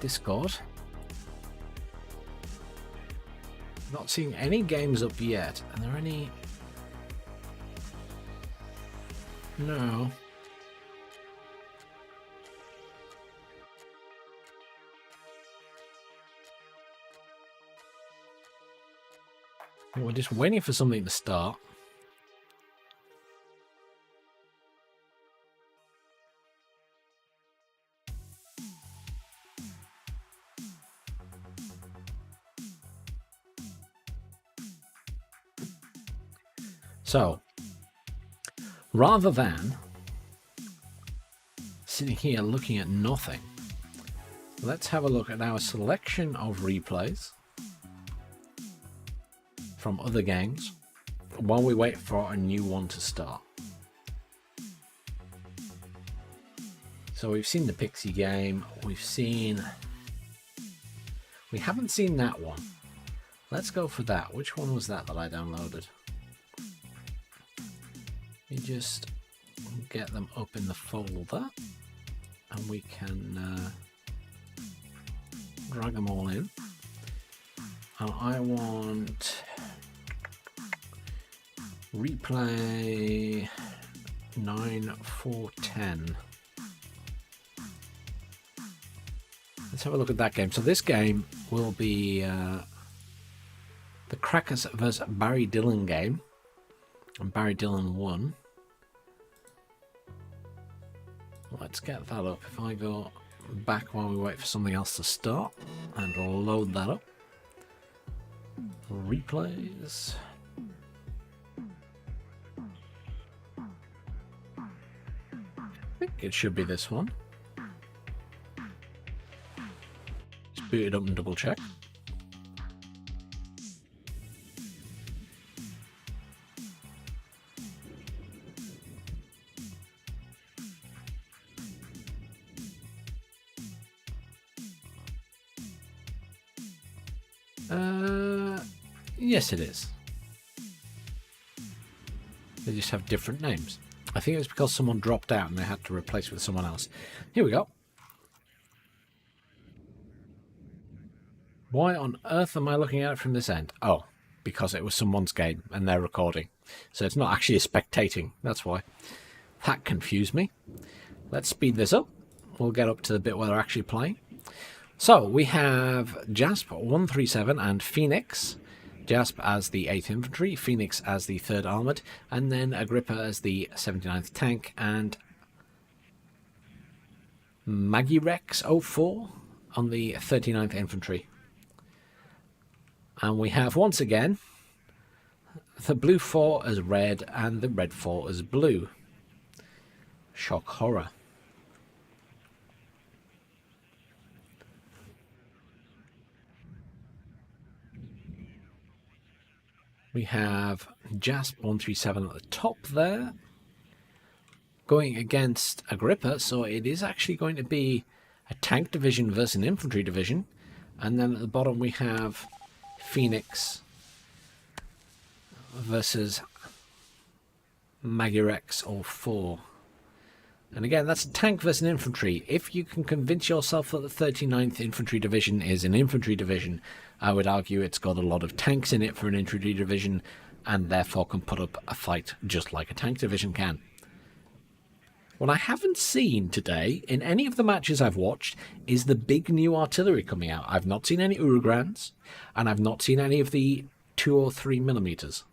Discord. Not seeing any games up yet. Are there any? No. We're just waiting for something to start. So, rather than sitting here looking at nothing, let's have a look at our selection of replays from other games while we wait for a new one to start. So we've seen the Pixie game, we haven't seen that one. Let's go for that. Which one was that I downloaded? You just get them up in the folder and we can drag them all in. And I want replay 9.4.10. Let's have a look at that game. So this game will be the Crackers vs Barry Dillon game, and Barry Dillon won. Let's get that up. If I go back while we wait for something else to start and load that up. Replays. I think it should be this one. Just boot it up and double check. Yes, it is. They just have different names. I think it's because someone dropped out and they had to replace with someone else. Here we go. Why on earth am I looking at it from this end? Oh, because it was someone's game and they're recording. So it's not actually a spectating. That's why. That confused me. Let's speed this up. We'll get up to the bit where they're actually playing. So we have Jasp 137 and Phoenix. Jasp as the 8th Infantry, Phoenix as the 3rd Armoured, and then Agrippa as the 79th Tank, and Magirex 04 on the 39th Infantry. And we have, once again, the blue 4 as red and the red 4 as blue. Shock horror. We have Jasp 137 at the top there, going against Agrippa, so it is actually going to be a tank division versus an infantry division. And then at the bottom we have Phoenix versus Magirex 04. And again, that's a tank versus an infantry. If you can convince yourself that the 39th Infantry Division is an infantry division, I would argue it's got a lot of tanks in it for an infantry division, and therefore can put up a fight just like a tank division can. What I haven't seen today, in any of the matches I've watched, is the big new artillery coming out. I've not seen any Urugrands, and I've not seen any of the 2 or 3 millimeters.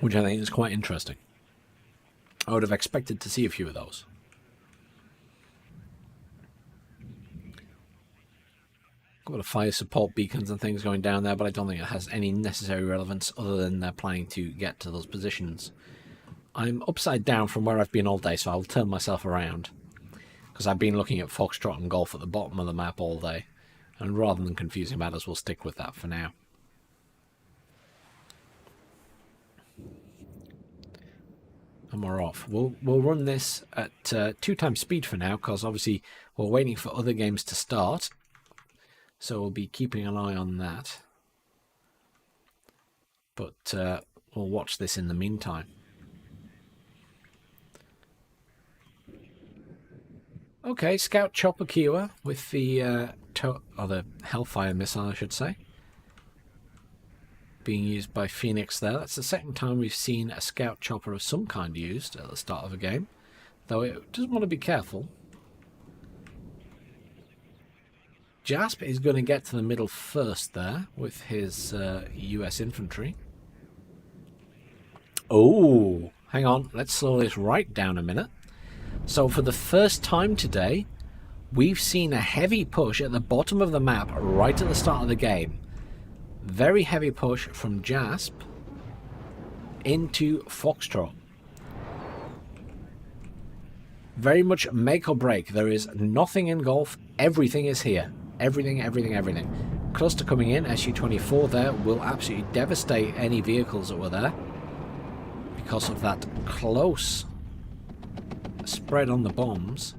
Which I think is quite interesting. I would have expected to see a few of those. Got a lot of fire support beacons and things going down there, but I don't think it has any necessary relevance other than they're planning to get to those positions. I'm upside down from where I've been all day, so I'll turn myself around. Because I've been looking at Foxtrot and Golf at the bottom of the map all day. And rather than confusing matters, we'll stick with that for now. and we're off. We'll run this at 2 times speed for now, because obviously we're waiting for other games to start. So we'll be keeping an eye on that. But we'll watch this in the meantime. Okay, Scout Chopper Kiowa with the the Hellfire missile, I should say, being used by Phoenix there. That's the second time we've seen a Scout Chopper of some kind used at the start of a game, though it does want to be careful. Jasp is going to get to the middle first there with his US infantry. Oh, hang on, let's slow this right down a minute. So for the first time today, we've seen a heavy push at the bottom of the map right at the start of the game. Very heavy push from Jasp into Foxtrot. Very much make or break. There is nothing in golf. Everything is here. Everything, everything, everything. Cluster coming in, SU-24 there, will absolutely devastate any vehicles that were there because of that close spread on the bombs.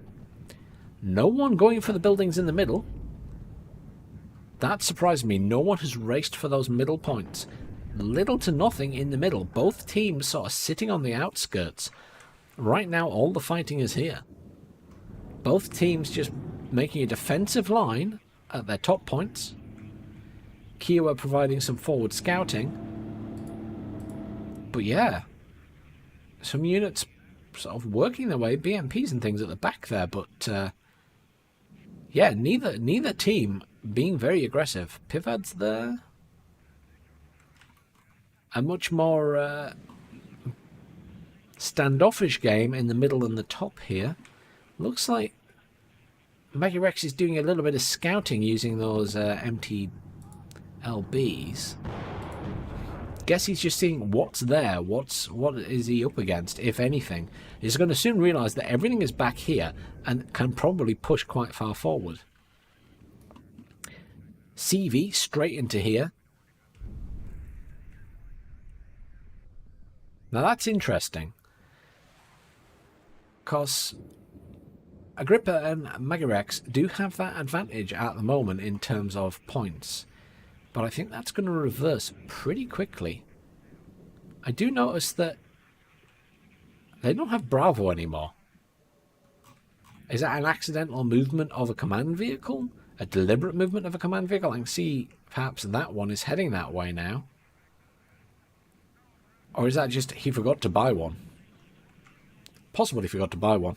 No one going for the buildings in the middle. That surprised me. No one has raced for those middle points. Little to nothing in the middle. Both teams sort of sitting on the outskirts. Right now, all the fighting is here. Both teams just making a defensive line at their top points. Kiowa providing some forward scouting. But yeah, some units sort of working their way, BMPs and things at the back there, but yeah, neither team being very aggressive. Pivad's there. A much more standoffish game in the middle and the top here. Looks like Maggie Rex is doing a little bit of scouting using those MTLBs. Guess he's just seeing what's there. What is he up against, if anything. He's going to soon realise that everything is back here and can probably push quite far forward. CV straight into here. Now that's interesting, because Agrippa and Magarex do have that advantage at the moment in terms of points, but I think that's going to reverse pretty quickly. I do notice that they don't have Bravo anymore. Is that an accidental movement of a command vehicle? A deliberate movement of a command vehicle? I can see perhaps that one is heading that way now. Or is that just he forgot to buy one? Possibly he forgot to buy one.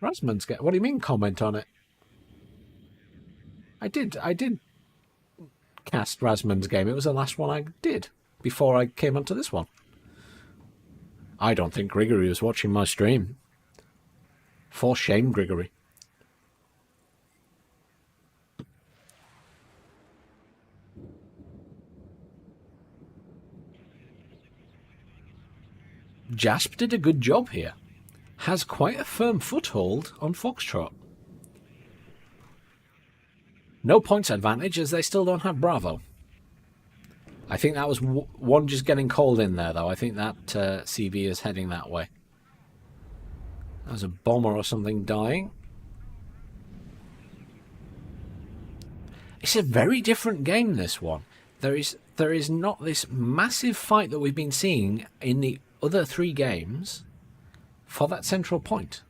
Rasmund's get. What do you mean comment on it? I did cast Rasmund's game. It was the last one I did before I came onto this one. I don't think Grigory was watching my stream. For shame, Grigory. Jasp did a good job here. Has quite a firm foothold on Foxtrot. No points advantage as they still don't have Bravo. I think that was one just getting called in there, though. I think that CV is heading that way. There's a bomber or something dying. It's a very different game, this one. There is not this massive fight that we've been seeing in the other 3 games for that central point.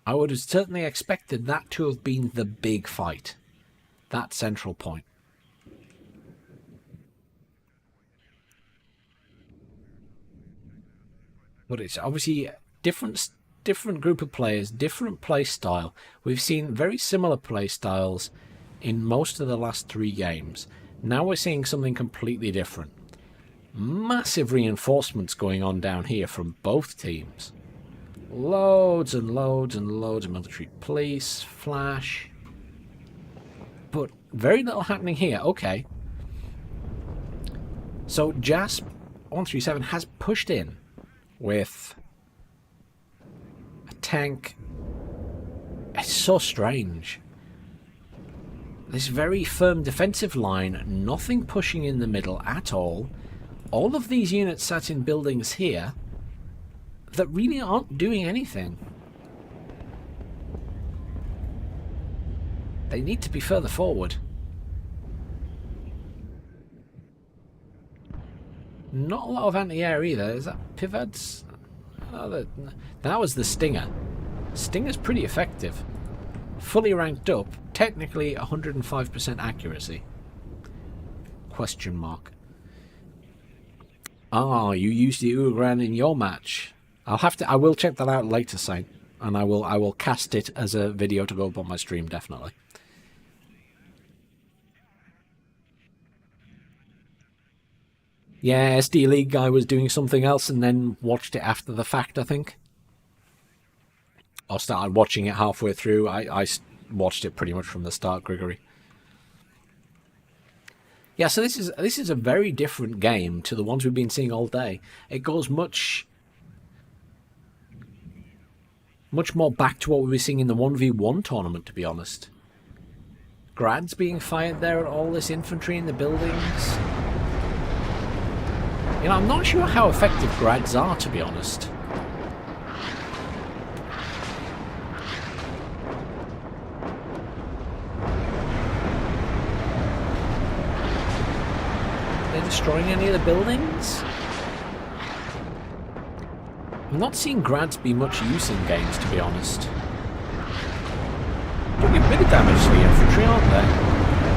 I would have certainly expected that to have been the big fight. That central point. But it's obviously different group of players, different play style. We've seen very similar play styles in most of the last 3 games. Now we're seeing something completely different. Massive reinforcements going on down here from both teams. Loads and loads and loads of military police, flash. But very little happening here. Okay. So JASP 137 has pushed in with a tank. It's so strange. This very firm defensive line, nothing pushing in the middle at all. All of these units sat in buildings here that really aren't doing anything. They need to be further forward. Not a lot of anti-air either. Is that pivots? Oh, that was the Stinger. Stinger's pretty effective. Fully ranked up. Technically 105% accuracy. Question mark. Ah, you used the Urugran in your match. I will check that out later, Saint. And I will cast it as a video to go up on my stream, definitely. Yeah, SD League guy was doing something else and then watched it after the fact, I think. Or started watching it halfway through. I watched it pretty much from the start, Grigory. Yeah, so this is a very different game to the ones we've been seeing all day. It goes much more back to what we were seeing in the 1v1 tournament, to be honest. Grads being fired there at all, this infantry in the buildings. You know, I'm not sure how effective grads are, to be honest. They're destroying any of the buildings? I'm not seeing grads be much use in games, to be honest. Doing a bit of damage to the infantry, aren't they?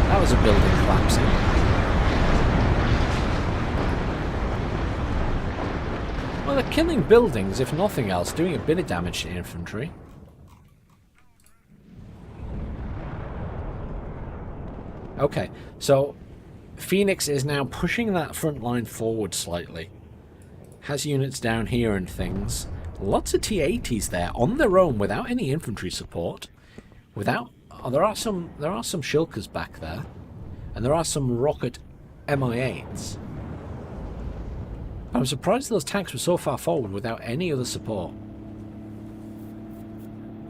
That was a building collapsing. Well, they're killing buildings, if nothing else, doing a bit of damage to infantry. Okay, so Phoenix is now pushing that front line forward slightly. Has units down here and things. Lots of T-80s there on their own without any infantry support. Without there are some Shilkas back there, and there are some rocket Mi-8s. I'm surprised those tanks were so far forward without any other support.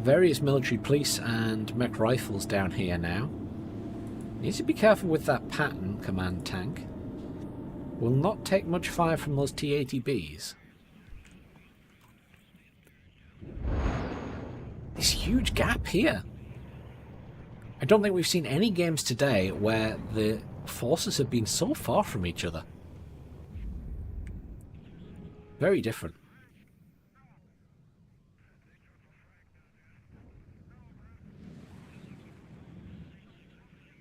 Various military police and mech rifles down here now. Need to be careful with that Patton command tank. Will not take much fire from those T-80Bs. This huge gap here. I don't think we've seen any games today where the forces have been so far from each other. Very different.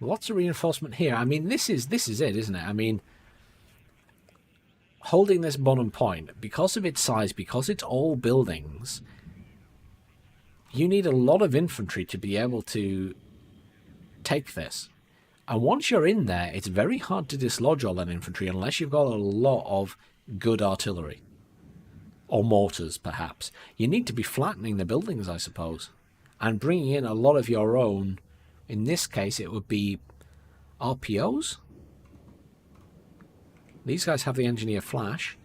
Lots of reinforcement here. I mean, this is it, isn't it? I mean, holding this bottom point, because of its size, because it's all buildings, you need a lot of infantry to be able to take this. And once you're in there, it's very hard to dislodge all that infantry unless you've got a lot of good artillery. Or mortars, perhaps. You need to be flattening the buildings, I suppose. And bringing in a lot of your own. In this case, it would be RPOs. These guys have the engineer flash.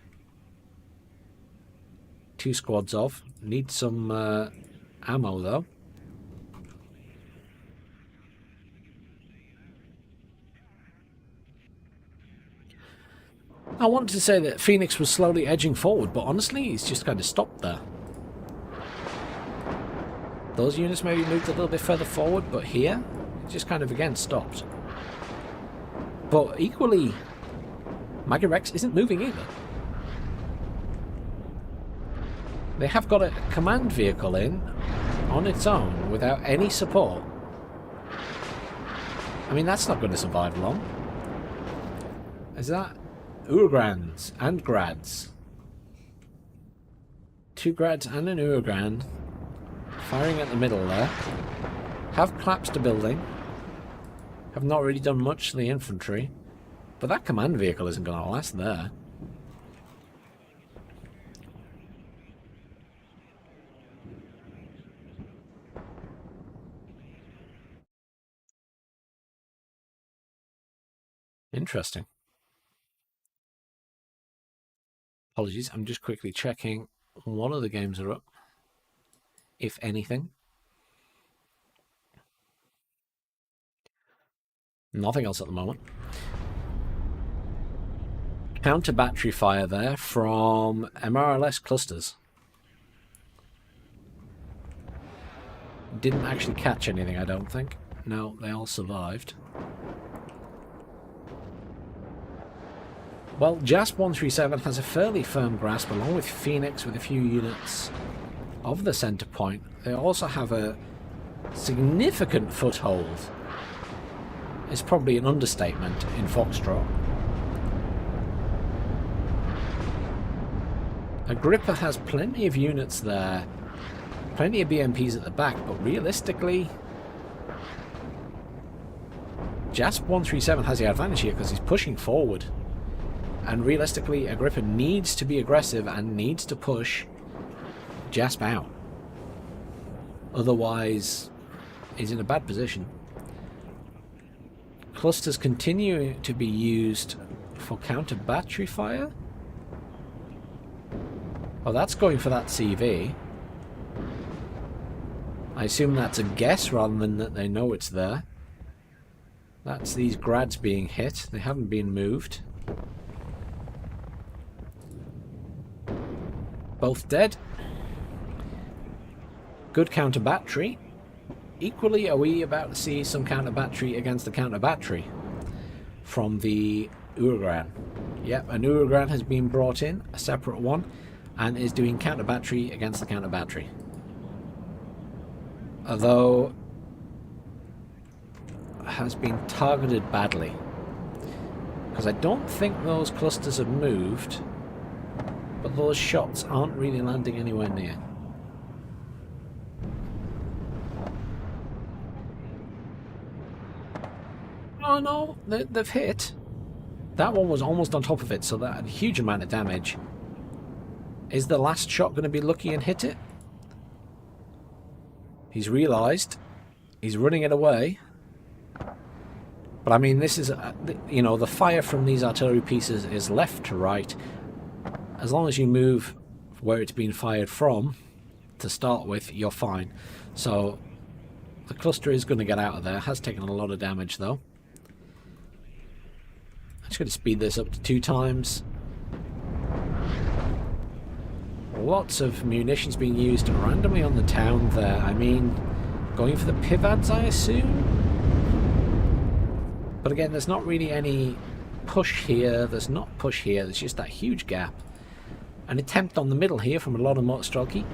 2 squads of. Need some ammo, though. I wanted to say that Phoenix was slowly edging forward, but honestly, he's just kind of stopped there. Those units maybe moved a little bit further forward, but here, it just kind of again stopped. But equally, Magirex isn't moving either. They have got a command vehicle in on its own without any support. I mean, that's not going to survive long. Is that Urugrans and Grads? 2 Grads and an Urugran firing at the middle there. Have collapsed a building. Have not really done much to the infantry. But that command vehicle isn't going to last there. Interesting. Apologies, I'm just quickly checking what other games are up, if anything. Nothing else at the moment. Counter battery fire there from MRLS clusters. Didn't actually catch anything, I don't think. No, they all survived. Well, JASP 137 has a fairly firm grasp, along with Phoenix with a few units of the center point. They also have a significant foothold. It's probably an understatement in Foxtrot. Agrippa has plenty of units there, plenty of BMPs at the back, but realistically, JASP 137 has the advantage here because he's pushing forward. And realistically, Agrippa needs to be aggressive and needs to push JASP out. Otherwise, he's in a bad position. Clusters continue to be used for counter battery fire. Oh, that's going for that CV. I assume that's a guess rather than that they know it's there. That's these grads being hit. They haven't been moved. Both dead. Good counter battery. Equally, are we about to see some counter battery against the counter battery from the Uragran? Yep, an Uragran has been brought in, a separate one, and is doing counter battery against the counter battery. Although has been targeted badly, because I don't think those clusters have moved, but those shots aren't really landing anywhere near. Oh no, they've hit. That one was almost on top of it, so that had a huge amount of damage. Is the last shot going to be lucky and hit it? He's realised. He's running it away. But I mean, this is, you know, the fire from these artillery pieces is left to right. As long as you move where it's been fired from to start with, you're fine. So the cluster is going to get out of there. Has taken a lot of damage though. I'm just going to speed this up to 2 times. Lots of munitions being used randomly on the town there. I mean, going for the pivads, I assume? But again, there's not really any push here. There's not push here. There's just that huge gap. An attempt on the middle here from a lot of Motorstrelki,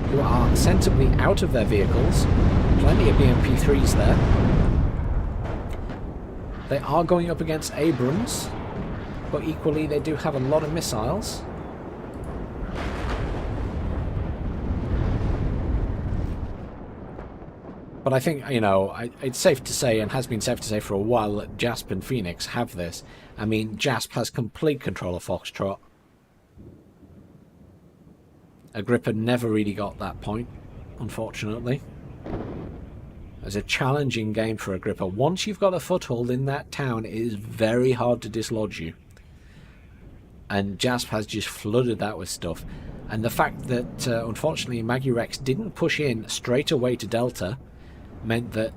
who are sensibly out of their vehicles. Plenty of BMP3s there. They are going up against Abrams, but equally they do have a lot of missiles. But I think, you know, it's safe to say, and has been safe to say for a while, that JASP and Phoenix have this. I mean, JASP has complete control of Foxtrot. Agrippa never really got that point, unfortunately. It's a challenging game for Agrippa. Once you've got a foothold in that town, it is very hard to dislodge you. And JASP has just flooded that with stuff. And the fact that, unfortunately, Maggie-Rex didn't push in straight away to Delta meant that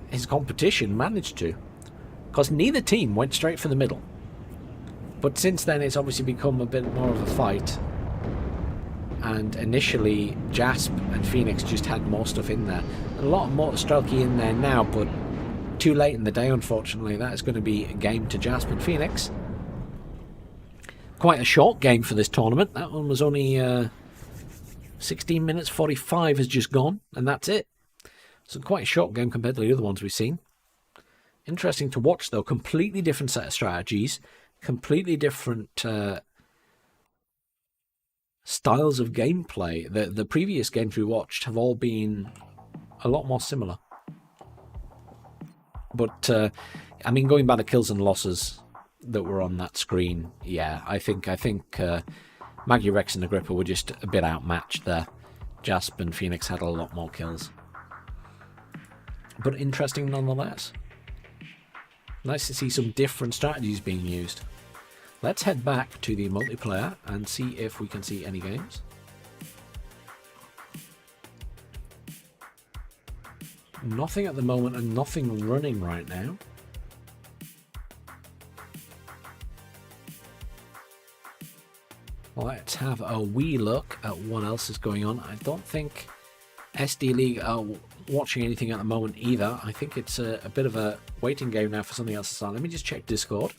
his competition managed to. Because neither team went straight for the middle. But since then, it's obviously become a bit more of a fight. And initially, JASP and Phoenix just had more stuff in there. A lot of Motorstrelki in there now, but too late in the day, unfortunately. That is going to be a game to JASP and Phoenix. Quite a short game for this tournament. That one was only 16 minutes 45 has just gone, and that's it. So quite a short game compared to the other ones we've seen. Interesting to watch, though. Completely different set of strategies. Completely different styles of gameplay. The previous games we watched have all been a lot more similar. But, I mean, going by the kills and losses that were on that screen, yeah, I think Maggie-Rex and Agrippa were just a bit outmatched there. JASP and Phoenix had a lot more kills. But interesting nonetheless. Nice to see some different strategies being used. Let's head back to the multiplayer and see if we can see any games. Nothing at the moment and nothing running right now. Let's have a wee look at what else is going on. I don't think SD League are watching anything at the moment either. I think it's a bit of a waiting game now for something else to start. Let me just check Discord.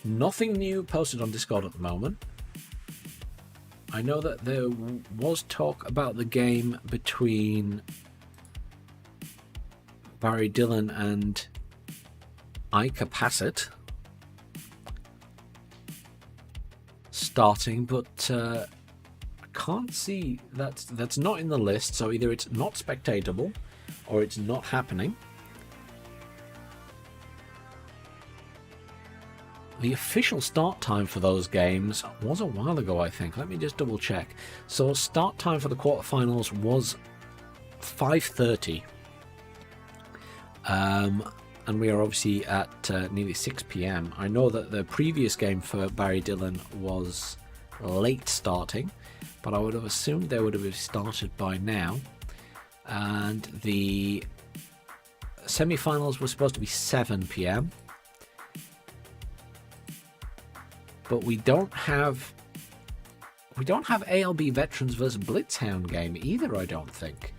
Nothing new posted on Discord at the moment. I know that there was talk about the game between Barry Dillon and Ika Passett starting, but I can't see that's not in the list, so either it's not spectatable or it's not happening. The official start time for those games was a while ago, I think. Let me just double check. So start time for the quarterfinals was 5:30. And we are obviously at nearly 6 p.m. I know that the previous game for Barry Dillon was late starting, but I would have assumed they would have started by now. And the semi-finals were supposed to be 7 p.m. But we don't have ALB Veterans versus Blitzhound game either, I don't think.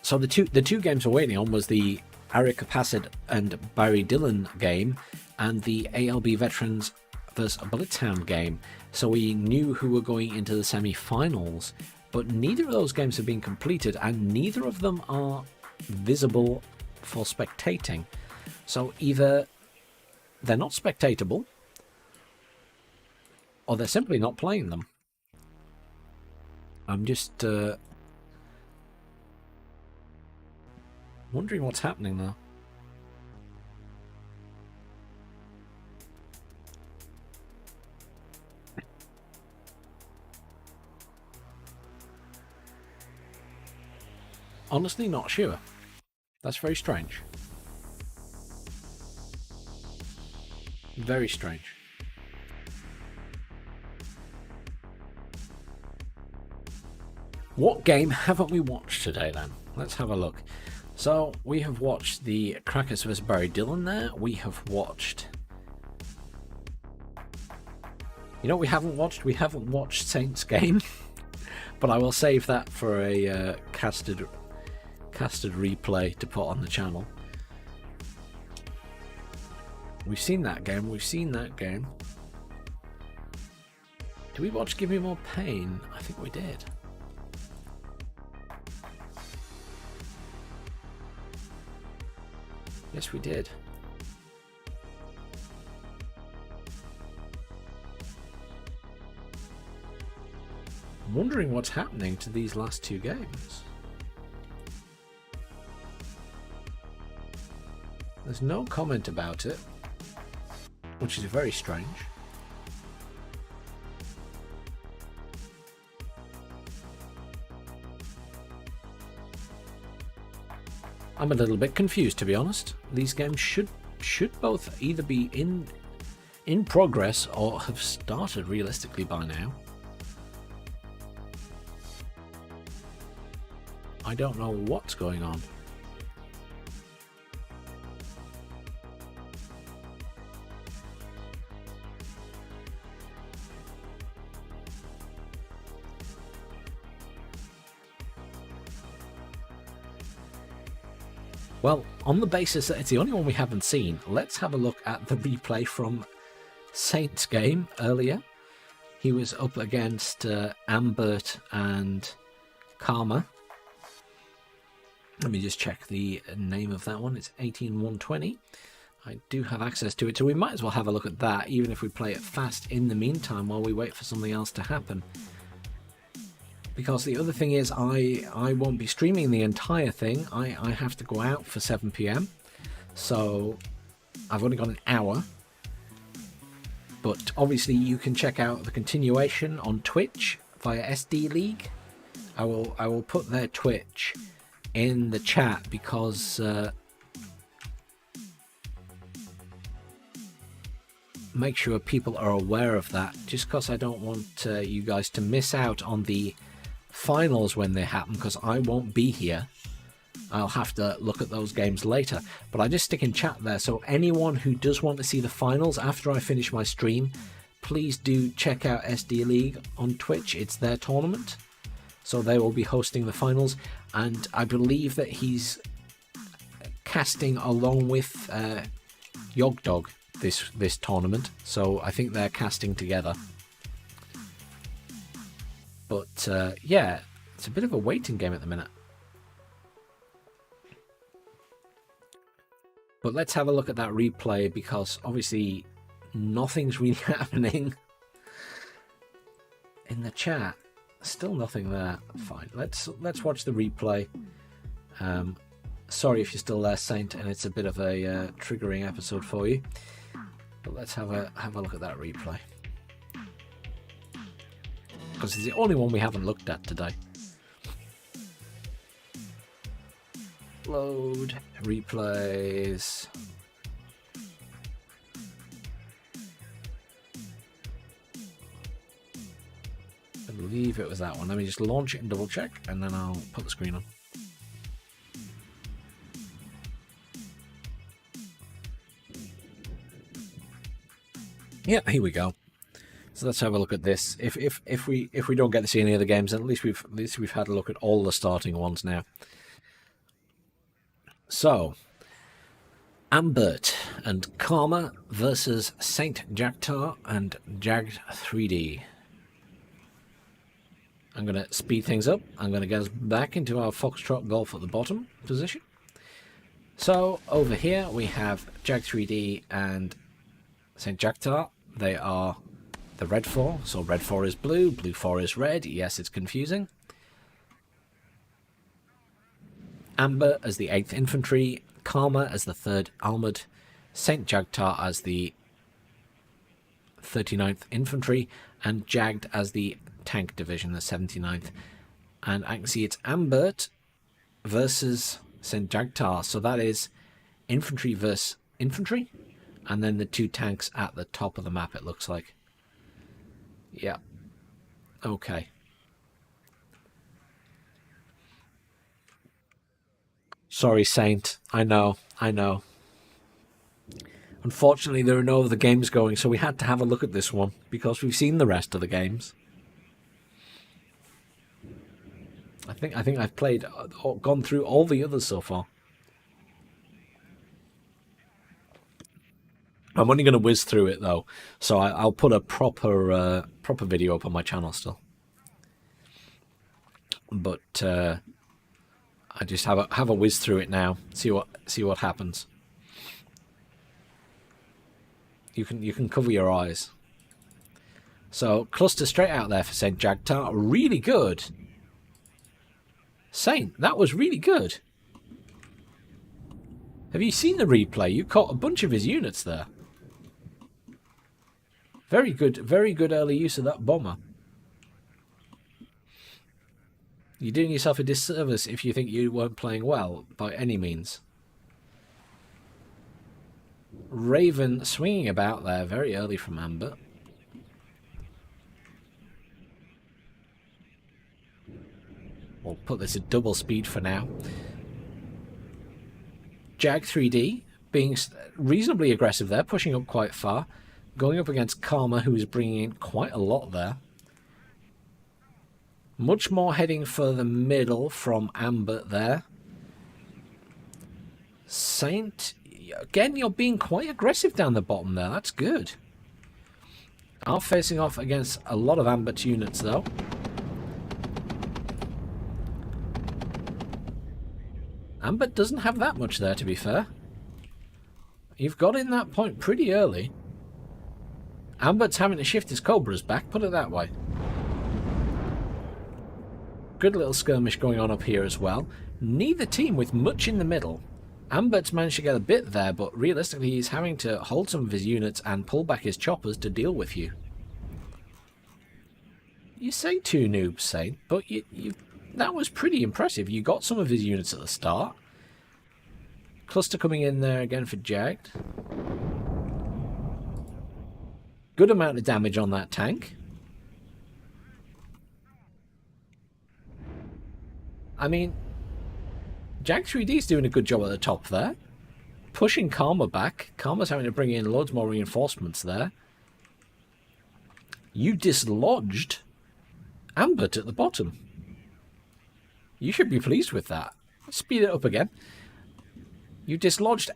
So the two games we're waiting on was the Erica Passett and Barry Dillon game and the ALB Veterans versus Blitzhound game. So we knew who were going into the semi-finals, but neither of those games have been completed and neither of them are visible for spectating. So either they're not spectatable or they're simply not playing them. I'm just wondering what's happening there. Honestly, not sure. That's very strange. Very strange. What game haven't we watched today then? Let's have a look. So we have watched the Crackers vs Barry Dillon there. We have watched... You know what we haven't watched? We haven't watched Saints game. But I will save that for a casted replay to put on the channel. We've seen that game. We've seen that game. Did we watch Give Me More Pain? I think we did. Yes, we did. I'm wondering what's happening to these last two games. There's no comment about it, which is very strange. I'm a little bit confused, to be honest. These games should both either be in progress or have started realistically by now. I don't know what's going on. Well, on the basis that it's the only one we haven't seen, let's have a look at the replay from Saints' game earlier. He was up against Ambert and Karma. Let me just check the name of that one. It's 18120. I do have access to it, so we might as well have a look at that, even if we play it fast in the meantime while we wait for something else to happen. Because the other thing is, I won't be streaming the entire thing. I have to go out for 7 p.m. So I've only got an hour. But obviously you can check out the continuation on Twitch via SD League. I will put their Twitch in the chat because make sure people are aware of that, just because I don't want you guys to miss out on the finals when they happen, because I won't be here. I'll have to look at those games later. But I just stick in chat there, so anyone who does want to see the finals after I finish my stream, please do check out SD League on Twitch. It's their tournament, so they will be hosting the finals, and I believe that he's casting along with Yogdog this tournament, so I think they're casting together. But yeah, it's a bit of a waiting game at the minute. But let's have a look at that replay, because obviously nothing's really happening in the chat. Still nothing there. Fine. Let's watch the replay. Sorry if you're still there, Saint, and it's a bit of a triggering episode for you. But let's have a look at that replay, because it's the only one we haven't looked at today. Load replays. I believe it was that one. Let me just launch it and double check, and then I'll put the screen on. Yeah, here we go. So let's have a look at this. If we don't get to see any of the games, then at least we've had a look at all the starting ones now. So, Ambert and Karma versus Saint Jagtar and Jagged 3D. I'm going to speed things up. I'm going to get us back into our Foxtrot Golf at the bottom position. So, over here we have Jagged 3D and Saint Jagtar. They are the red 4. So red 4 is blue, blue 4 is red. Yes, it's confusing. Amber as the 8th Infantry, Karma as the 3rd Armoured, Saint Jagtar as the 39th Infantry, and Jagged as the Tank Division, the 79th. And I can see it's Ambert versus Saint Jagtar, so that is Infantry versus Infantry, and then the 2 tanks at the top of the map, it looks like. Yeah. Okay. Sorry, Saint. I know. Unfortunately, there are no other games going, so we had to have a look at this one, because we've seen the rest of the games. I think I've gone through all the others so far. I'm only going to whiz through it, though, so I'll put a proper video up on my channel still. But I just have a whiz through it now. See what happens. You can cover your eyes. So cluster straight out there for Saint Jagtar. Really good. Saint, that was really good. Have you seen the replay? You caught a bunch of his units there. Very good early use of that bomber. You're doing yourself a disservice if you think you weren't playing well, by any means. Raven swinging about there very early from Amber. We'll put this at double speed for now. Jag 3D being reasonably aggressive there, pushing up quite far. Going up against Karma, who is bringing in quite a lot there. Much more heading for the middle from Amber there. Saint, again, you're being quite aggressive down the bottom there. That's good. Are facing off against a lot of Amber's units, though. Amber doesn't have that much there, to be fair. You've got in that point pretty early. Amber's having to shift his Cobras back, put it that way. Good little skirmish going on up here as well. Neither team with much in the middle. Amber's managed to get a bit there, but realistically he's having to hold some of his units and pull back his choppers to deal with you. You say 2 noobs, Saint, but that was pretty impressive. You got some of his units at the start. Cluster coming in there again for Jagged. Good amount of damage on that tank. I mean, Jag 3D is doing a good job at the top there. Pushing Karma back. Karma's having to bring in loads more reinforcements there. You dislodged Ambert at the bottom. You should be pleased with that. Speed it up again. You dislodged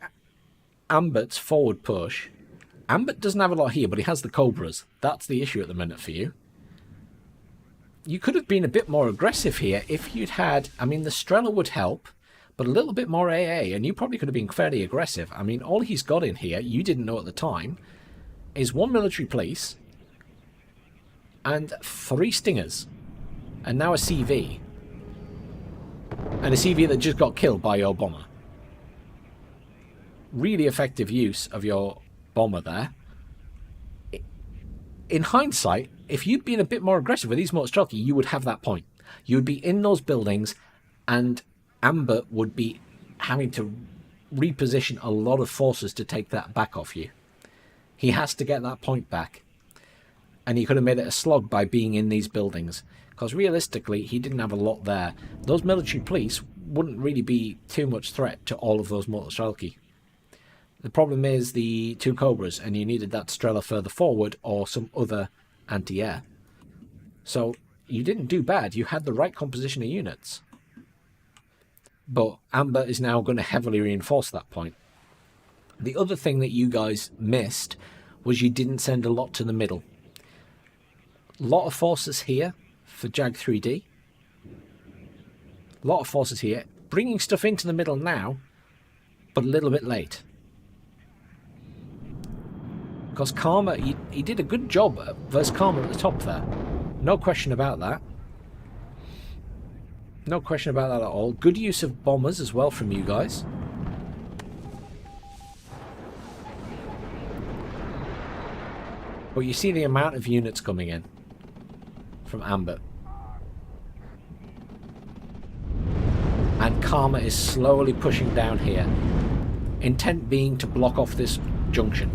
Ambert's forward push. Ambert doesn't have a lot here, but he has the Cobras. That's the issue at the minute for you. You could have been a bit more aggressive here if you'd had... I mean, the Strela would help, but a little bit more AA, and you probably could have been fairly aggressive. I mean, all he's got in here, you didn't know at the time, is 1 military police and 3 stingers, and now a CV. And a CV that just got killed by your bomber. Really effective use of your bomber there. In hindsight, if you'd been a bit more aggressive with these Motostrelki, you would have that point. You would be in those buildings, and Ambert would be having to reposition a lot of forces to take that back off you. He has to get that point back. And he could have made it a slog by being in these buildings. Because realistically, he didn't have a lot there. Those military police wouldn't really be too much threat to all of those Motostrelki. The problem is the 2 Cobras, and you needed that Strela further forward or some other anti-air. So you didn't do bad. You had the right composition of units. But Ambert is now going to heavily reinforce that point. The other thing that you guys missed was you didn't send a lot to the middle. A lot of forces here for Jag 3D. A lot of forces here. Bringing stuff into the middle now, but a little bit late. Because Karma, he did a good job versus Karma at the top there. No question about that. No question about that at all. Good use of bombers as well from you guys. But you see the amount of units coming in from Ambert. And Karma is slowly pushing down here. Intent being to block off this junction.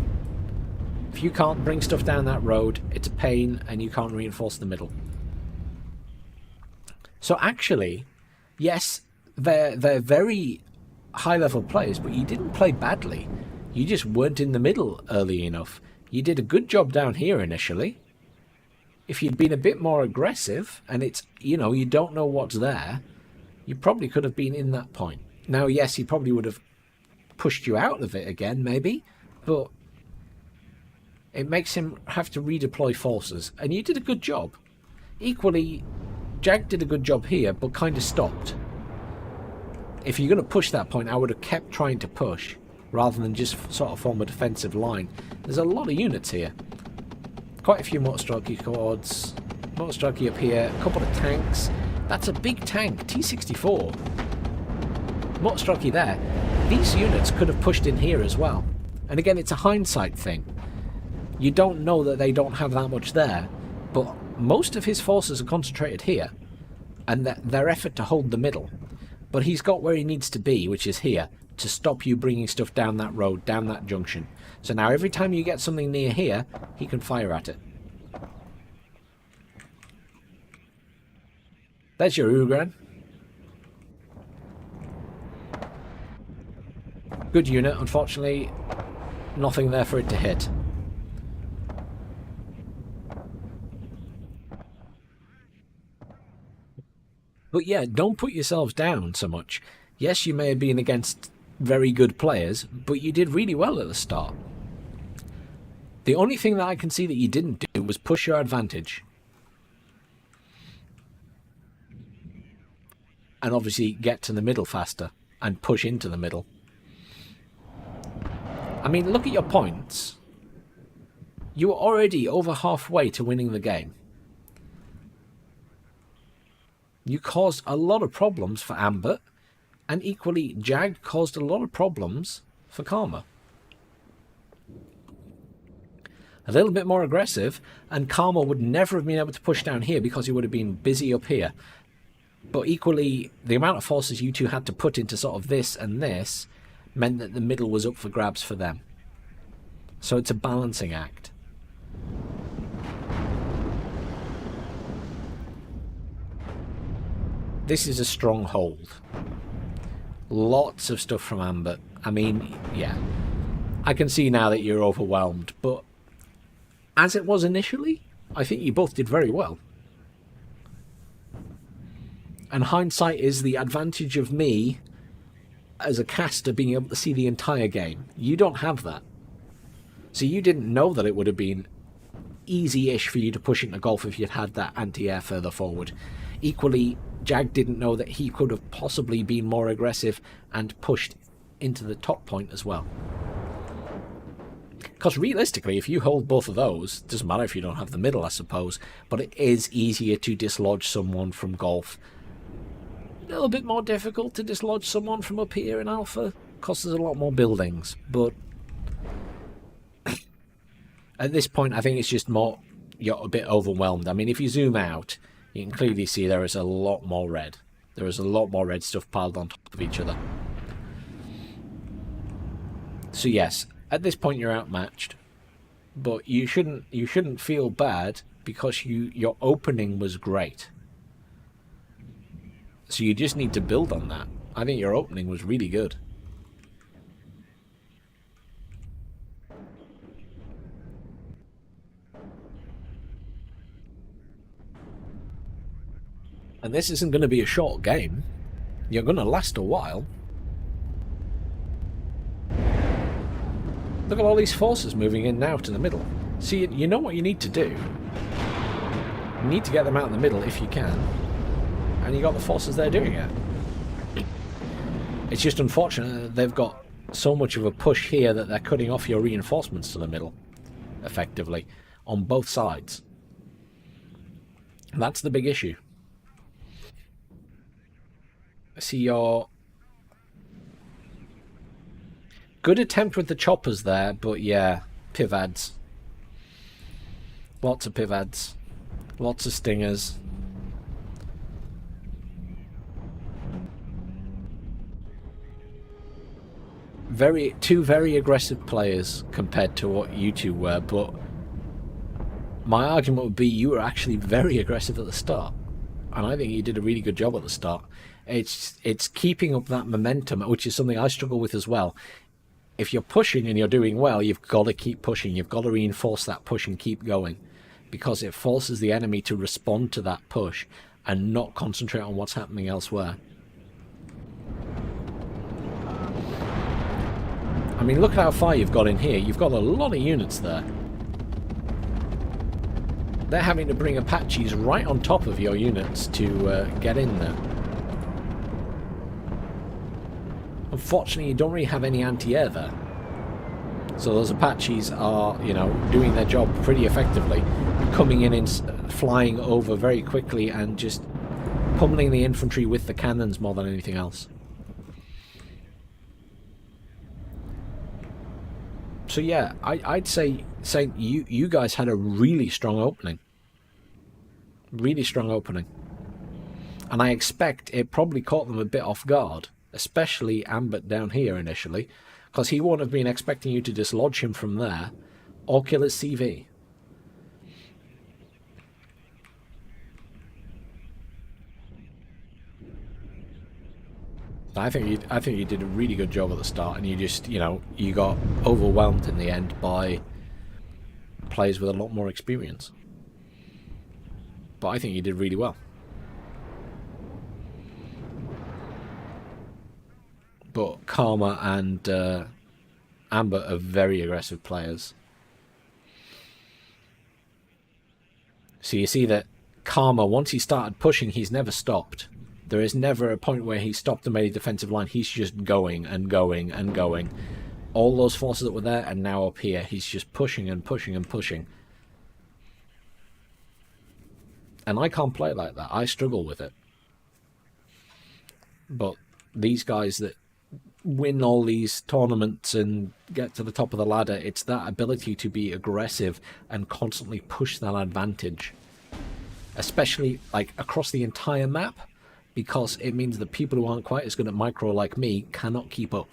If you can't bring stuff down that road, it's a pain and you can't reinforce the middle. So actually, yes, they're very high-level players, but you didn't play badly. You just weren't in the middle early enough. You did a good job down here initially. If you'd been a bit more aggressive, and it's, you know, you don't know what's there, you probably could have been in that point. Now, yes, he probably would have pushed you out of it again, maybe, but it makes him have to redeploy forces, and you did a good job. Equally, Jag did a good job here, but kind of stopped. If you're going to push that point, I would have kept trying to push, rather than just sort of form a defensive line. There's a lot of units here. Quite a few Motostrelki quads. Motostrelki up here, a couple of tanks. That's a big tank, T-64. Motostrelki there. These units could have pushed in here as well. And again, it's a hindsight thing. You don't know that they don't have that much there, but most of his forces are concentrated here, and their effort to hold the middle. But he's got where he needs to be, which is here, to stop you bringing stuff down that road, down that junction. So now every time you get something near here, he can fire at it. There's your Ugran. Good unit, unfortunately, nothing there for it to hit. But yeah, don't put yourselves down so much. Yes, you may have been against very good players, but you did really well at the start. The only thing that I can see that you didn't do was push your advantage. And obviously get to the middle faster and push into the middle. I mean, look at your points. You were already over halfway to winning the game. You caused a lot of problems for Ambert, and equally, Jag caused a lot of problems for Karma. A little bit more aggressive, and Karma would never have been able to push down here because he would have been busy up here. But equally, the amount of forces you two had to put into sort of this and this meant that the middle was up for grabs for them. So it's a balancing act. This is a stronghold. Lots of stuff from Amber. I mean, yeah. I can see now that you're overwhelmed, but as it was initially, I think you both did very well. And hindsight is the advantage of me as a caster being able to see the entire game. You don't have that. So you didn't know that it would have been easy-ish for you to push into golf if you'd had that anti-air further forward. Equally, Jag didn't know that he could have possibly been more aggressive and pushed into the top point as well. Because realistically, if you hold both of those, it doesn't matter if you don't have the middle, I suppose, but it is easier to dislodge someone from golf. A little bit more difficult to dislodge someone from up here in Alpha, because there's a lot more buildings, but at this point, I think it's just more, you're a bit overwhelmed. I mean, if you zoom out, you can clearly see there is a lot more red. There is a lot more red stuff piled on top of each other. So yes, at this point you're outmatched, but you shouldn't feel bad because your opening was great. So you just need to build on that. I think your opening was really good. And this isn't going to be a short game. You're going to last a while. Look at all these forces moving in now to the middle. See, you know what you need to do. You need to get them out in the middle if you can. And you got the forces there doing it. It's just unfortunate that they've got so much of a push here that they're cutting off your reinforcements to the middle, effectively, on both sides. That's the big issue. I see your good attempt with the choppers there, but yeah, pivads. Lots of pivads. Lots of stingers. Two very aggressive players compared to what you two were, but my argument would be you were actually very aggressive at the start, and I think you did a really good job at the start. It's keeping up that momentum, which is something I struggle with as well. If you're pushing and you're doing well, you've got to keep pushing. You've got to reinforce that push and keep going, because it forces the enemy to respond to that push and not concentrate on what's happening elsewhere. I mean, look at how far you've got in here. You've got a lot of units there. They're having to bring Apaches right on top of your units to get in there. Unfortunately, you don't really have any anti-air there. So those Apaches are, you know, doing their job pretty effectively, coming in and flying over very quickly and just pummeling the infantry with the cannons more than anything else. So yeah, I'd say you guys had a really strong opening. Really strong opening. And I expect it probably caught them a bit off guard, especially Ambert down here initially, because he won't have been expecting you to dislodge him from there or kill his CV. I think you did a really good job at the start, and you just, you know, you got overwhelmed in the end by players with a lot more experience. But I think you did really well. But Karma and Amber are very aggressive players. So you see that Karma, once he started pushing, he's never stopped. There is never a point where he stopped and made a defensive line. He's just going and going and going. All those forces that were there are now up here. He's just pushing and pushing and pushing. And I can't play like that. I struggle with it. But these guys that win all these tournaments and get to the top of the ladder, it's that ability to be aggressive and constantly push that advantage. Especially like across the entire map, because it means that people who aren't quite as good at micro like me cannot keep up.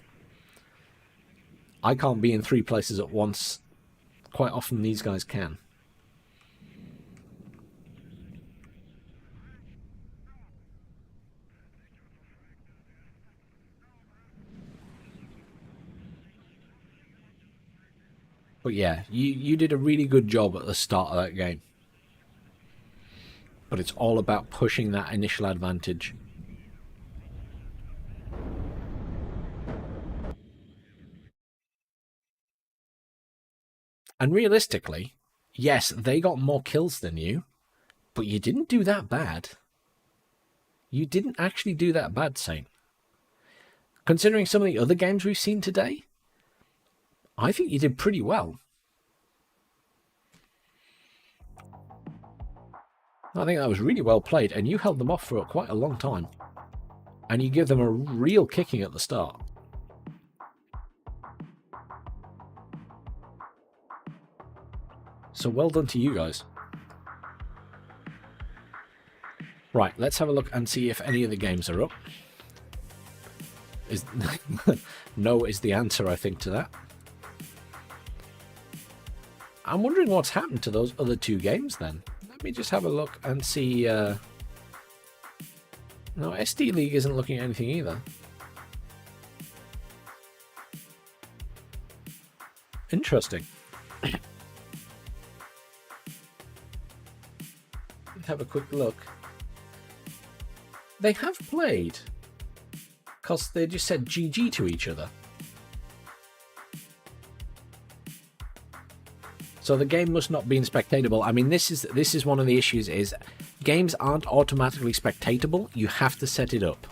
I can't be in 3 places at once. Quite often these guys can. But yeah, you did a really good job at the start of that game. But it's all about pushing that initial advantage. And realistically, yes, they got more kills than you, but you didn't do that bad. You didn't actually do that bad, Saint. Considering some of the other games we've seen today, I think you did pretty well. I think that was really well played, and you held them off for quite a long time. And you give them a real kicking at the start. So well done to you guys. Right, let's have a look and see if any of the games are up. No is the answer, I think, to that. I'm wondering what's happened to those other two games then. Let me just have a look and see. No, SD League isn't looking at anything either. Interesting. Let's have a quick look. They have played, because they just said GG to each other. So the game must not be spectatable. I mean, this is one of the issues, is games aren't automatically spectatable. You have to set it up,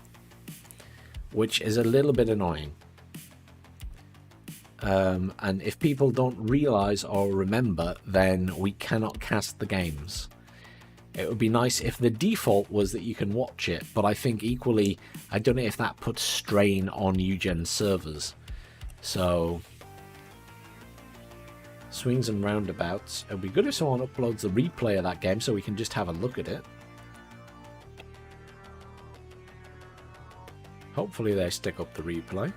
which is a little bit annoying. And if people don't realize or remember, then we cannot cast the games. It would be nice if the default was that you can watch it, but I think equally, I don't know if that puts strain on UGen servers. So, swings and roundabouts. It would be good if someone uploads the replay of that game so we can just have a look at it. Hopefully they stick up the replay.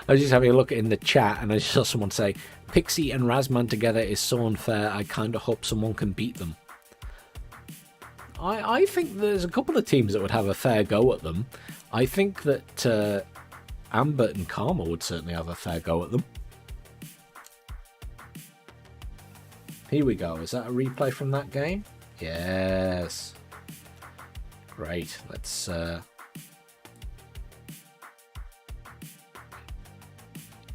I was just having a look in the chat and I saw someone say, Pixie and Razman together is so unfair, I kind of hope someone can beat them. I think there's a couple of teams that would have a fair go at them. I think that Ambert and Karma would certainly have a fair go at them. Here we go. Is that a replay from that game? Yes. Great. Let's...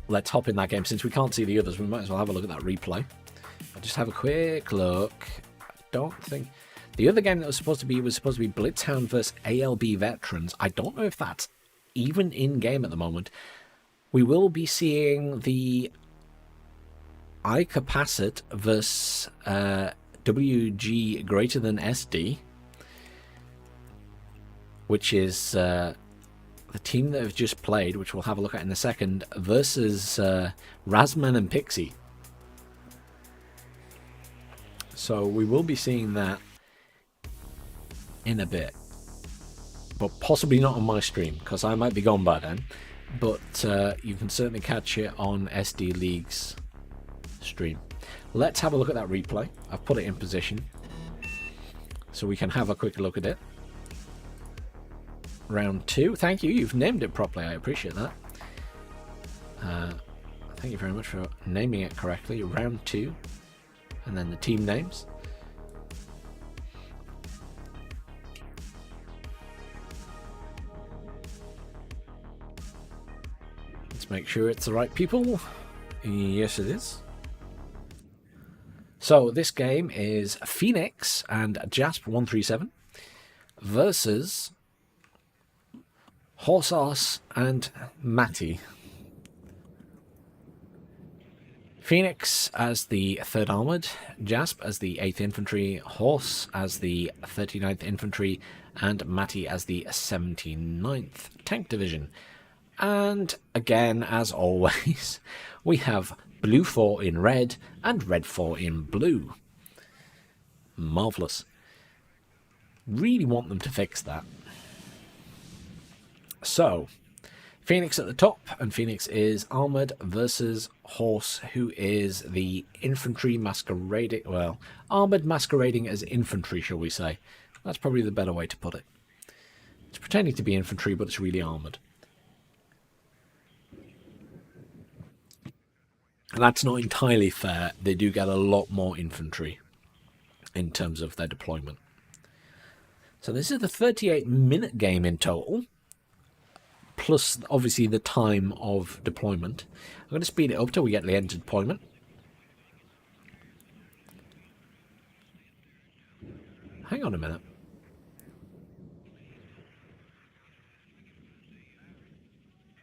Let's hop in that game. Since we can't see the others, we might as well have a look at that replay. I'll just have a quick look. I don't think... The other game that was supposed to be Blitzhound versus ALB Veterans. I don't know if that's even in-game at the moment. We will be seeing the iCapacit versus WG greater than SD, which is the team that have just played, which we'll have a look at in a second, versus Razman and Pixie. So we will be seeing that in a bit, but possibly not on my stream because I might be gone by then, but you can certainly catch it on SD League's stream. Let's have a look at that replay. I've put it in position so we can have a quick look at it. Round 2. Thank you, you've named it properly. I appreciate that. Thank you very much for naming it correctly. Round 2, and then the team names. Let's make sure it's the right people. Yes, it is. So this game is Phoenix and Jasp137 versus Horse and Matty. Phoenix as the 3rd Armoured, Jasp as the 8th Infantry, Horse as the 39th Infantry, and Matty as the 79th Tank Division. And again, as always, we have blue 4 in red and red 4 in blue. Marvellous. Really want them to fix that. So, Phoenix at the top, and Phoenix is armoured versus Horse, who is the infantry masquerading, well, armoured masquerading as infantry, shall we say. That's probably the better way to put it. It's pretending to be infantry, but it's really armoured. And that's not entirely fair. They do get a lot more infantry in terms of their deployment. So this is the 38-minute game in total, plus obviously the time of deployment. I'm going to speed it up till we get the end of deployment. Hang on a minute.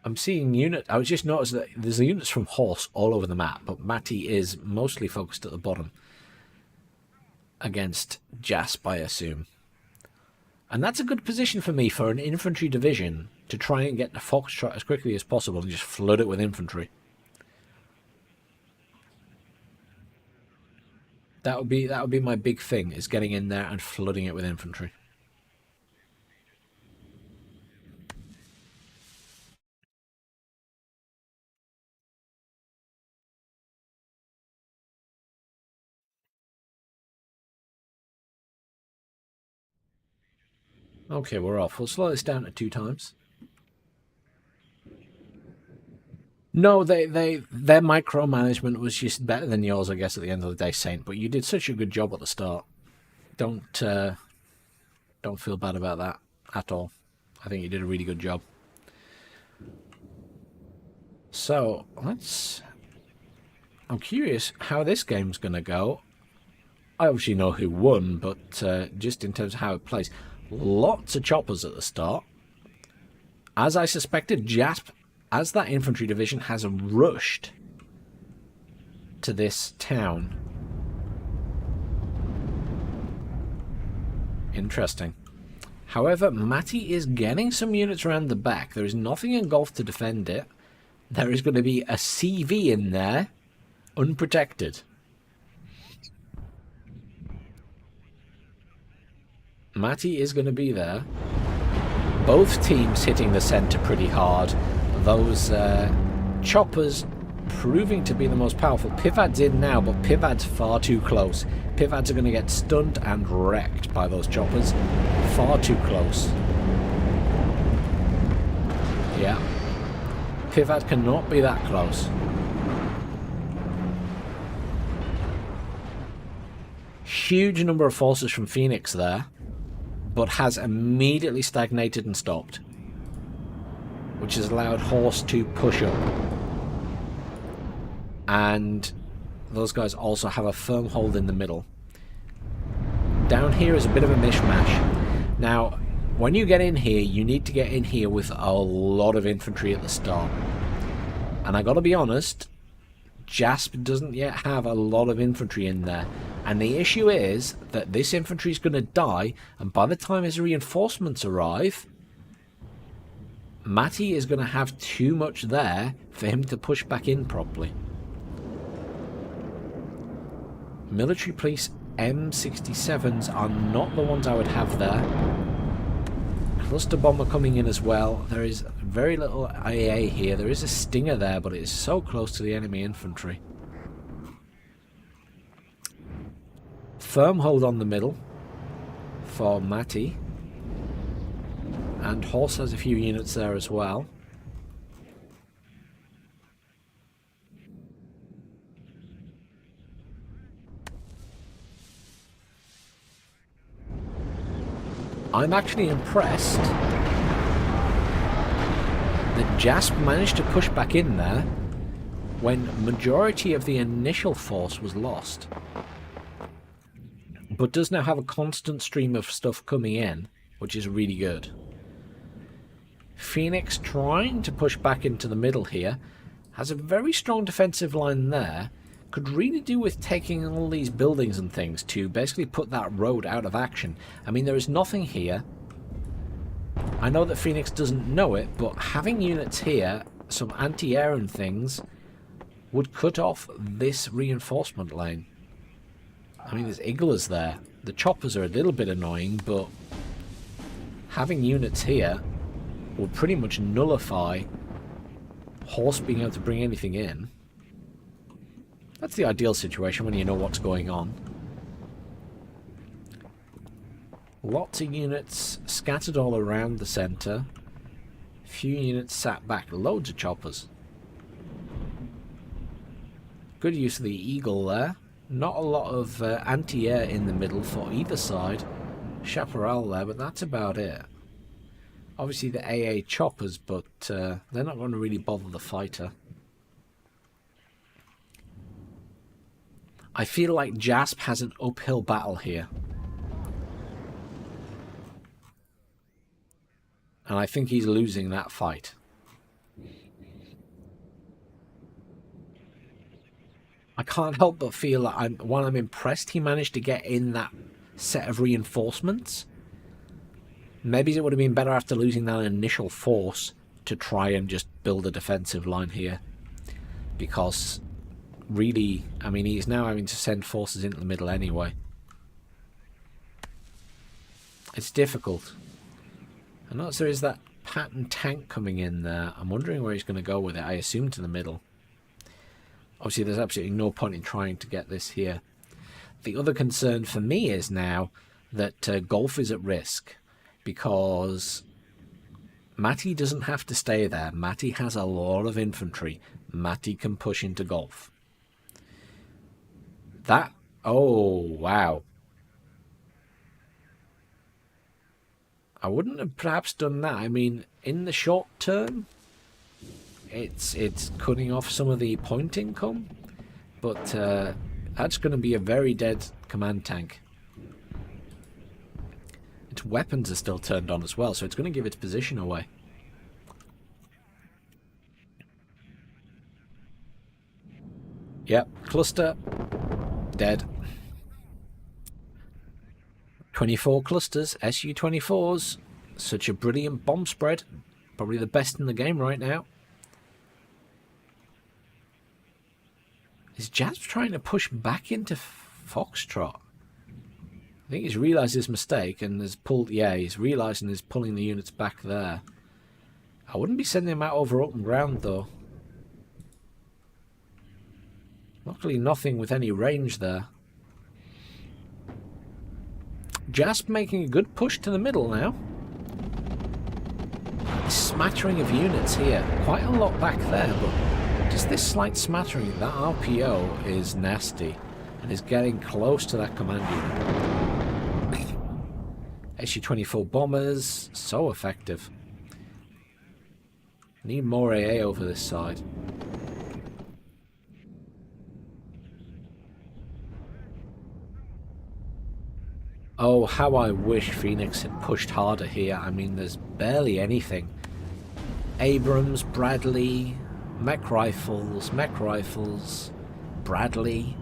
I'm seeing unit. I was just noticed that there's units from Horse all over the map, but Matty is mostly focused at the bottom against Jasp, I assume. And that's a good position for me for an infantry division to try and get the Foxtrot as quickly as possible and just flood it with infantry. That would be my big thing, is getting in there and flooding it with infantry. Okay, we're off. We'll slow this down to 2 times. No, their micromanagement was just better than yours, I guess, at the end of the day, Saint. But you did such a good job at the start. Don't feel bad about that at all. I think you did a really good job. So I'm curious how this game's going to go. I obviously know who won, but just in terms of how it plays, lots of choppers at the start. As I suspected, Jasp, as that infantry division, has rushed to this town. Interesting. However, Matty is getting some units around the back. There is nothing in Gulf to defend it. There is going to be a CV in there, unprotected. Matty is going to be there. Both teams hitting the centre pretty hard. Those choppers proving to be the most powerful. Pivad's in now, but Pivad's far too close. Pivads are going to get stunned and wrecked by those choppers. Far too close. Yeah. Pivad cannot be that close. Huge number of forces from Phoenix there, but has immediately stagnated and stopped, which has allowed Horse to push up. And those guys also have a firm hold in the middle. Down here is a bit of a mishmash. Now, when you get in here, you need to get in here with a lot of infantry at the start. And I gotta be honest, Jasp doesn't yet have a lot of infantry in there. And the issue is that this infantry is going to die, and by the time his reinforcements arrive, Matty is going to have too much there for him to push back in properly. Military police M67s are not the ones I would have there. Cluster bomber coming in as well. There is very little AA here. There is a Stinger there, but it is so close to the enemy infantry. Firm hold on the middle for Matty. And Horse has a few units there as well. I'm actually impressed that Jasp managed to push back in there when majority of the initial force was lost, but does now have a constant stream of stuff coming in, which is really good. Phoenix trying to push back into the middle here, has a very strong defensive line there, could really do with taking all these buildings and things to basically put that road out of action. I mean, there is nothing here. I know that Phoenix doesn't know it, but having units here, some anti-air and things, would cut off this reinforcement lane. I mean, there's Iglas there. The choppers are a little bit annoying, but having units here will pretty much nullify Horse being able to bring anything in. That's the ideal situation when you know what's going on. Lots of units scattered all around the centre. Few units sat back. Loads of choppers. Good use of the Eagle there. Not a lot of anti-air in the middle for either side. Chaparral there, but that's about it. Obviously the AA choppers, but they're not going to really bother the fighter. I feel like JASP has an uphill battle here. And I think he's losing that fight. I can't help but feel that while I'm impressed he managed to get in that set of reinforcements, maybe it would have been better after losing that initial force to try and just build a defensive line here. Because really, I mean, he's now having to send forces into the middle anyway. It's difficult. I notice there is that Patton tank coming in there. I'm wondering where he's going to go with it. I assume to the middle. Obviously, there's absolutely no point in trying to get this here. The other concern for me is now that Golf is at risk, because Matty doesn't have to stay there. Matty has a lot of infantry. Matty can push into Golf. That... oh, wow. I wouldn't have perhaps done that. I mean, in the short term, it's cutting off some of the point income, but that's going to be a very dead command tank. Its weapons are still turned on as well, so it's going to give its position away. Yep, cluster, dead. 24 clusters, SU-24s. Such a brilliant bomb spread. Probably the best in the game right now. Is Jazz trying to push back into Foxtrot? I think he's realised his mistake and has pulled... yeah, he's realised and is pulling the units back there. I wouldn't be sending them out over open ground, though. Luckily nothing with any range there. Jasp making a good push to the middle now. A smattering of units here. Quite a lot back there, but just this slight smattering. That RPO is nasty and is getting close to that command unit. SU-24 bombers, so effective. Need more AA over this side. Oh, how I wish Phoenix had pushed harder here. I mean, there's barely anything. Abrams, Bradley, mech rifles, Bradley.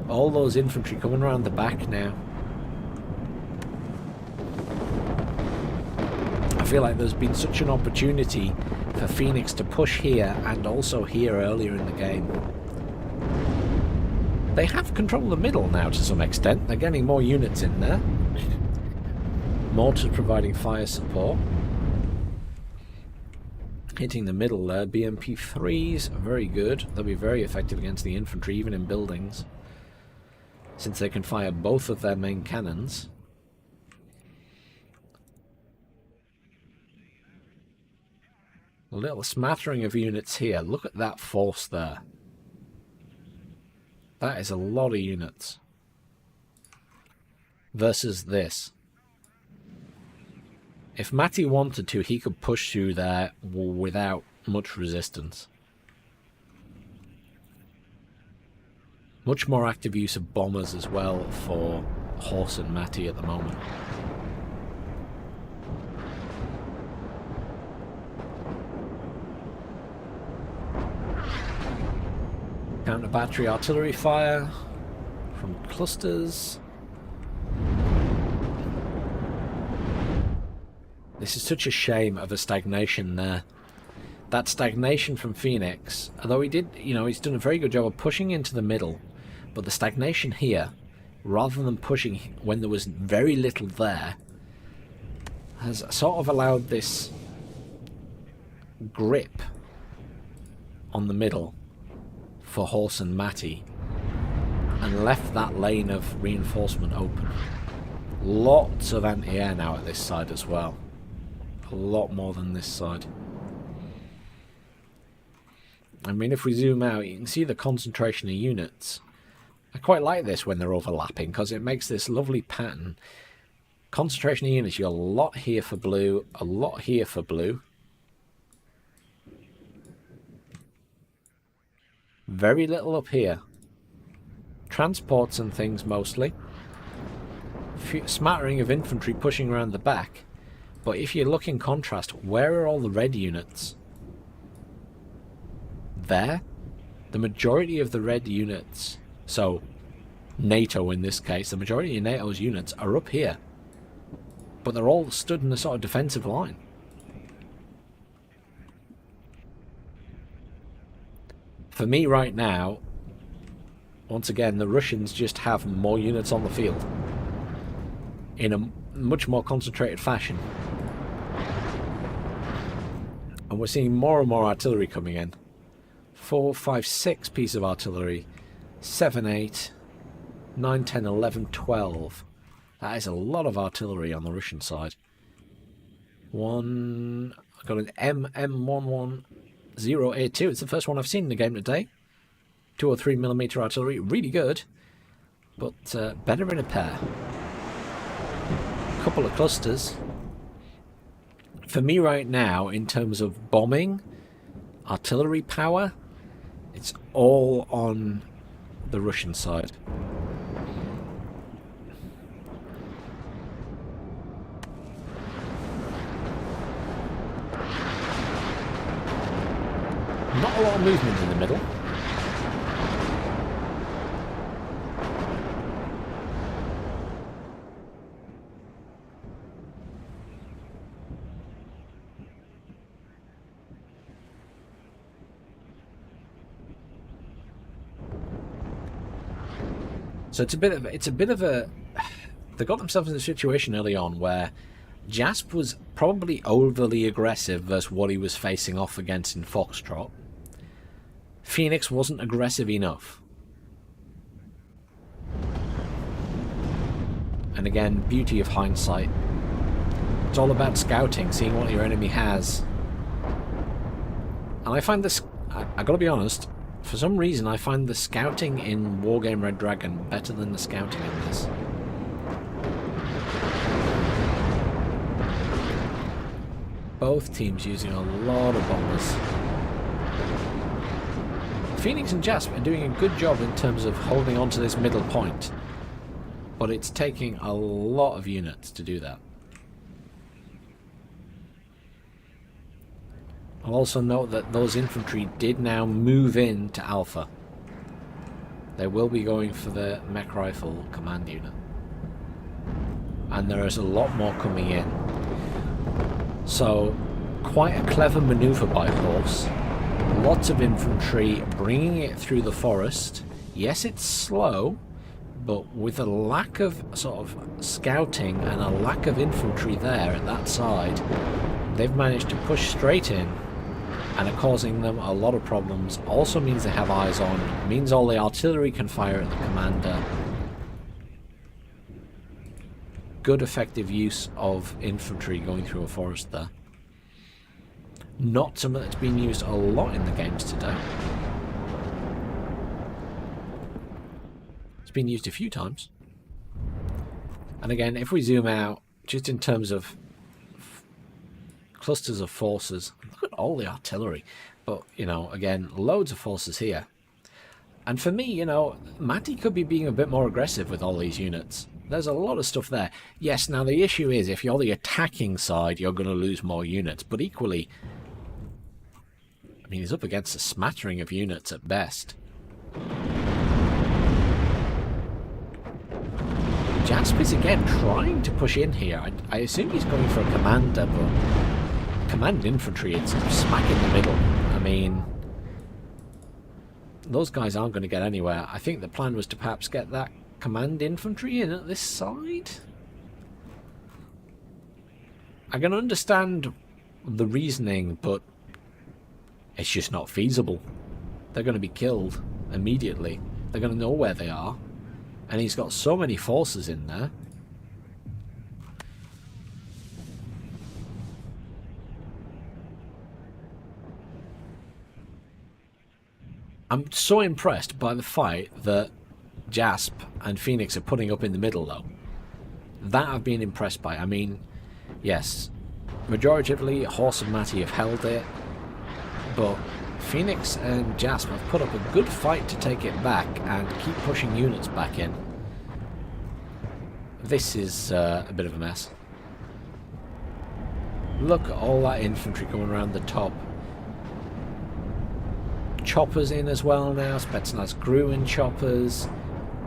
All those infantry coming around the back now. I feel like there's been such an opportunity for Phoenix to push here and also here earlier in the game. They have control of the middle now to some extent. They're getting more units in there. Mortars providing fire support. Hitting the middle there. BMP-3s, very good. They'll be very effective against the infantry, even in buildings, since they can fire both of their main cannons. A little smattering of units here. Look at that force there. That is a lot of units. Versus this. If Matty wanted to, he could push through there without much resistance. Much more active use of bombers as well for Horse and Matty at the moment. Counter-battery artillery fire from clusters. This is such a shame of a stagnation there. That stagnation from Phoenix, although he did, you know, he's done a very good job of pushing into the middle, but the stagnation here, rather than pushing when there was very little there, has sort of allowed this grip on the middle for Horse and Matty, and left that lane of reinforcement open. Lots of anti-air now at this side as well. A lot more than this side. I mean, if we zoom out, you can see the concentration of units. I quite like this when they're overlapping because it makes this lovely pattern. Concentration of units, you got a lot here for blue, a lot here for blue. Very little up here. Transports and things mostly. Smattering of infantry pushing around the back. But if you look in contrast, where are all the red units? There. The majority of the red units, so NATO in this case, the majority of NATO's units are up here. But they're all stood in a sort of defensive line. For me right now, once again, the Russians just have more units on the field. In a much more concentrated fashion. And we're seeing more and more artillery coming in. 4, 5, 6 pieces of artillery. 7, 8, 9, 10, 11, 12. That is a lot of artillery on the Russian side. I've got an MM110A2. It's the first one I've seen in the game today. 2 or 3mm artillery. Really good. But better in a pair. A couple of clusters. For me right now, in terms of bombing, artillery power, it's all on the Russian side. Not a lot of movement in the middle. So it's a bit of a they got themselves in a situation early on where Jasp was probably overly aggressive versus what he was facing off against in Foxtrot. Phoenix wasn't aggressive enough. And again, beauty of hindsight. It's all about scouting, seeing what your enemy has. And I find this, I gotta be honest, for some reason I find the scouting in Wargame Red Dragon better than the scouting in this. Both teams using a lot of bombers. Phoenix and Jasp are doing a good job in terms of holding on to this middle point. But it's taking a lot of units to do that. I'll also note that those infantry did now move into Alpha. They will be going for the mech rifle command unit. And there is a lot more coming in. So, quite a clever maneuver by horse. Lots of infantry bringing it through the forest. Yes, it's slow, but with a lack of sort of scouting and a lack of infantry there at that side, they've managed to push straight in and are causing them a lot of problems. Also means they have eyes on, means all the artillery can fire at the commander. Good effective use of infantry going through a forest there. Not something that's been used a lot in the games today. It's been used a few times. And again, if we zoom out, just in terms of clusters of forces, look at all the artillery. But, you know, again, loads of forces here. And for me, you know, Matty could be being a bit more aggressive with all these units. There's a lot of stuff there. Yes, now the issue is if you're the attacking side, you're going to lose more units. But equally, I mean, he's up against a smattering of units at best. Jasp is again trying to push in here. I assume he's going for a commander, but command infantry, it's smack in the middle. I mean, those guys aren't going to get anywhere. I think the plan was to perhaps get that command infantry in at this side. I can understand the reasoning, but it's just not feasible. They're going to be killed immediately. They're going to know where they are. And he's got so many forces in there. I'm so impressed by the fight that Jasp and Phoenix are putting up in the middle, though. That I've been impressed by. I mean, yes, majoritively, Horse and Matty have held it, but Phoenix and Jasp have put up a good fight to take it back and keep pushing units back in. This is a bit of a mess. Look at all that infantry coming around the top. Choppers in as well now, Spetsnaz Gruen choppers.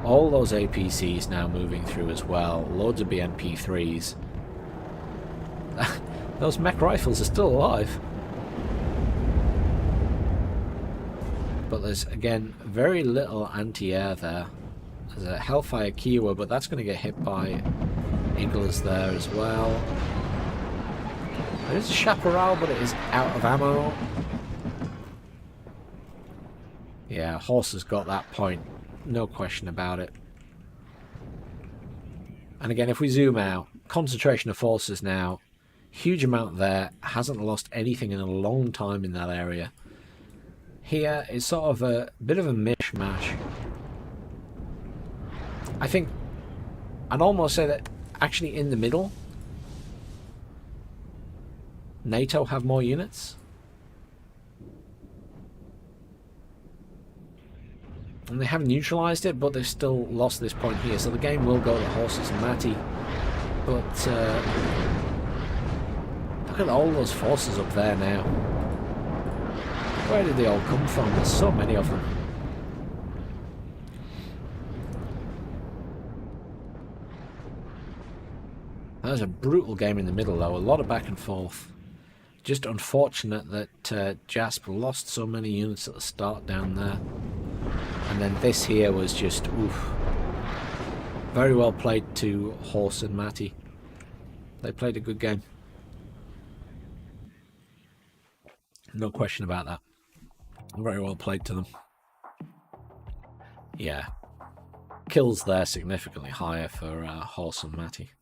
All those APCs now moving through as well. Loads of BNP3s. Those mech rifles are still alive. But there's, again, very little anti-air there. There's a Hellfire Kiowa, but that's going to get hit by Eagles there as well. There is a Chaparral, but it is out of ammo. Yeah, Horse has got that point. No question about it. And again, if we zoom out, concentration of forces now. Huge amount there. Hasn't lost anything in a long time in that area. Here is sort of a bit of a mishmash. I think I'd almost say that actually in the middle, NATO have more units. And they haven't neutralised it, but they've still lost this point here. So the game will go to Horses and Matty. But look at all those forces up there now. Where did they all come from? There's so many of them. That was a brutal game in the middle, though. A lot of back and forth. Just unfortunate that Jasp lost so many units at the start down there. And then this here was just, oof. Very well played to Horse and Matty. They played a good game. No question about that. Very well played to them. Yeah. Kills there significantly higher for Horse and Matty.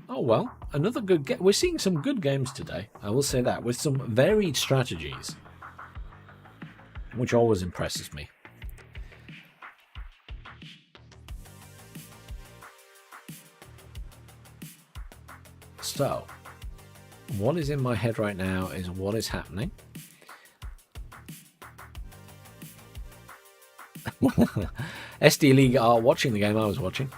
Oh well, another good game. We're seeing some good games today, I will say that, with some varied strategies, which always impresses me. So, what is in my head right now is what is happening. SD League are watching the game I was watching.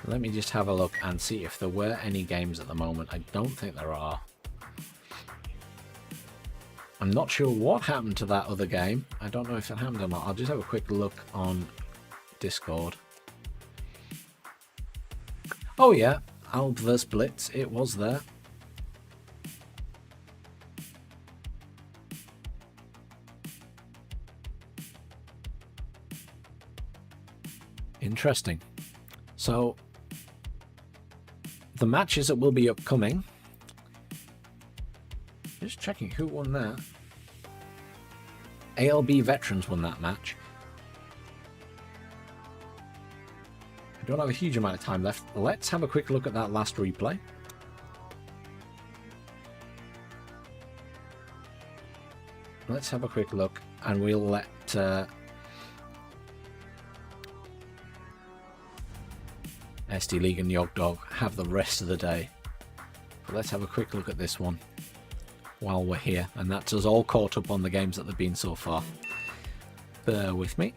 Let me just have a look and see if there were any games at the moment. I don't think there are. I'm not sure what happened to that other game. I don't know if it happened or not. I'll just have a quick look on Discord. Oh yeah, Alb vs Blitz. It was there. Interesting. So, the matches that will be upcoming. Just checking who won that. ALB Veterans won that match. I don't have a huge amount of time left. Let's have a quick look at that last replay. Let's have a quick look and we'll let SD League and Yogdog have the rest of the day. But let's have a quick look at this one while we're here, and that's us all caught up on the games that they've been so far. Bear with me.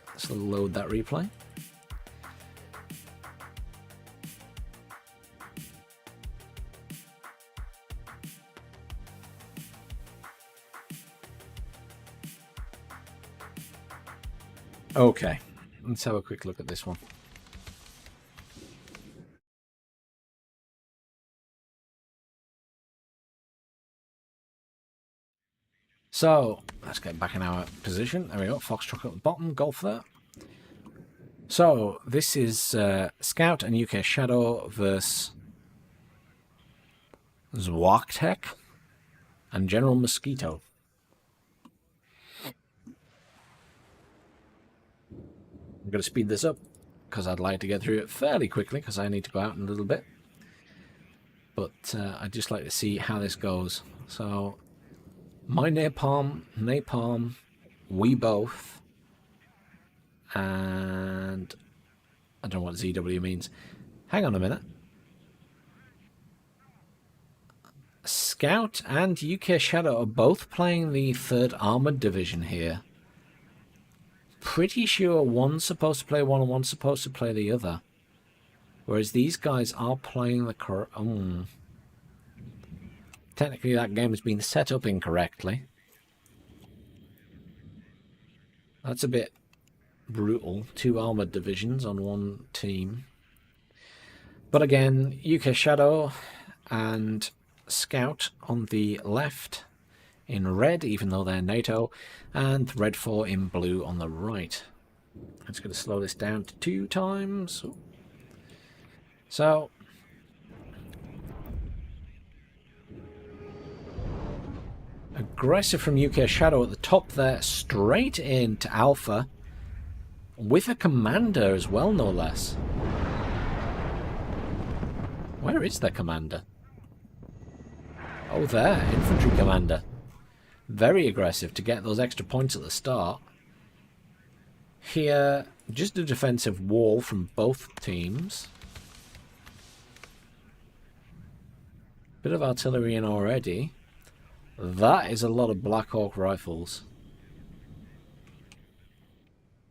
Let's load that replay. Okay, let's have a quick look at this one. So, let's get back in our position. There we go, Foxtrot at the bottom, Golf there. So, this is Scout and UK Shadow versus Zwaktek and General Mosquito. I'm going to speed this up because I'd like to get through it fairly quickly because I need to go out in a little bit. But I'd just like to see how this goes. So, my napalm, we both, and I don't know what ZW means. Hang on a minute. Scout and UK Shadow are both playing the 3rd Armoured Division here. Pretty sure one's supposed to play one and one's supposed to play the other. Whereas these guys are playing the correct... Technically that game has been set up incorrectly. That's a bit brutal. 2 armoured divisions on one team. But again, UK Shadow and Scout on the left in red, even though they're NATO, and Red 4 in blue on the right. I'm just going to slow this down to 2 times. So, aggressive from UK Shadow at the top there, straight into Alpha, with a commander as well, no less. Where is their commander? Oh, there, infantry commander. Very aggressive to get those extra points at the start. Here, just a defensive wall from both teams. Bit of artillery in already. That is a lot of Black Hawk rifles.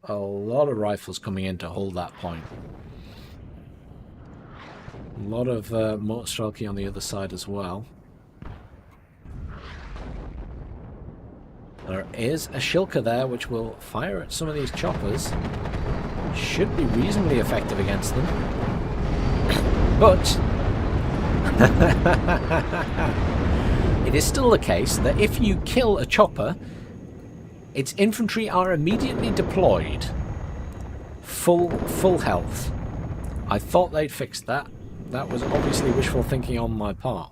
A lot of rifles coming in to hold that point. A lot of mortar strelky on the other side as well. There is a Shilka there which will fire at some of these choppers. Should be reasonably effective against them. But it is still the case that if you kill a chopper, its infantry are immediately deployed. Full health. I thought they'd fixed that. That was obviously wishful thinking on my part.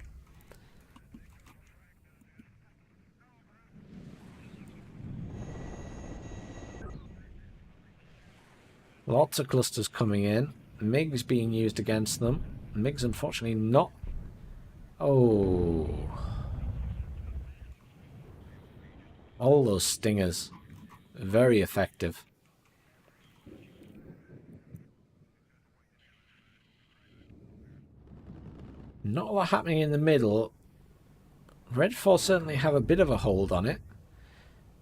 Lots of clusters coming in. MiGs being used against them. MiGs unfortunately not. Oh. All those stingers. Very effective. Not a lot happening in the middle. Red 4 certainly have a bit of a hold on it.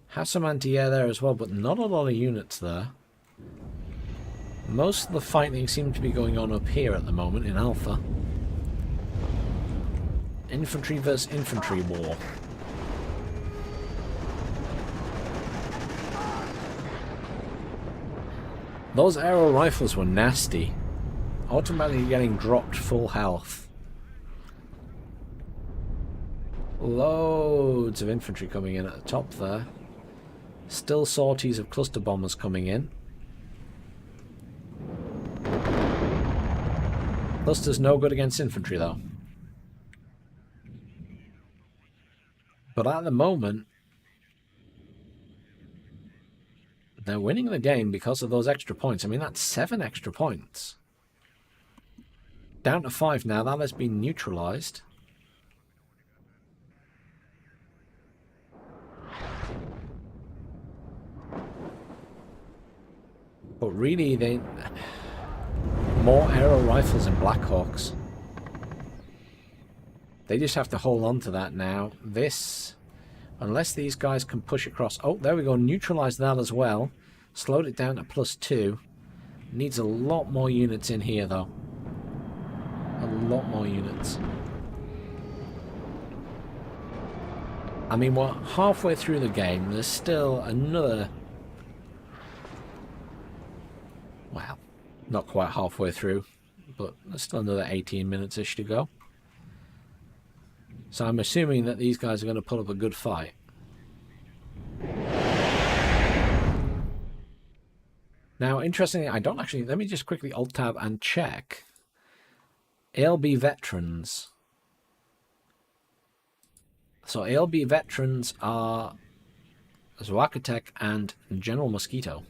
Have some anti-air there as well, but not a lot of units there. Most of the fighting seems to be going on up here at the moment in Alpha. Infantry versus infantry war. Those aero rifles were nasty. Automatically getting dropped full health. Loads of infantry coming in at the top there. Still sorties of cluster bombers coming in. Cluster's no good against infantry though. But at the moment, they're winning the game because of those extra points. I mean, that's 7 extra points. Down to 5 now. That has been neutralized. But really, they... more aero rifles and Black Hawks. They just have to hold on to that now. This, unless these guys can push across... Oh, there we go. Neutralize that as well. Slowed it down to +2. Needs a lot more units in here, though. A lot more units. I mean, we're halfway through the game. There's still another... Well, not quite halfway through, but there's still another 18 minutes-ish to go. So I'm assuming that these guys are going to put up a good fight. Now, interestingly, I don't actually... Let me just quickly Alt-Tab and check. ALB veterans. So ALB veterans are Zwakatek and General Mosquito.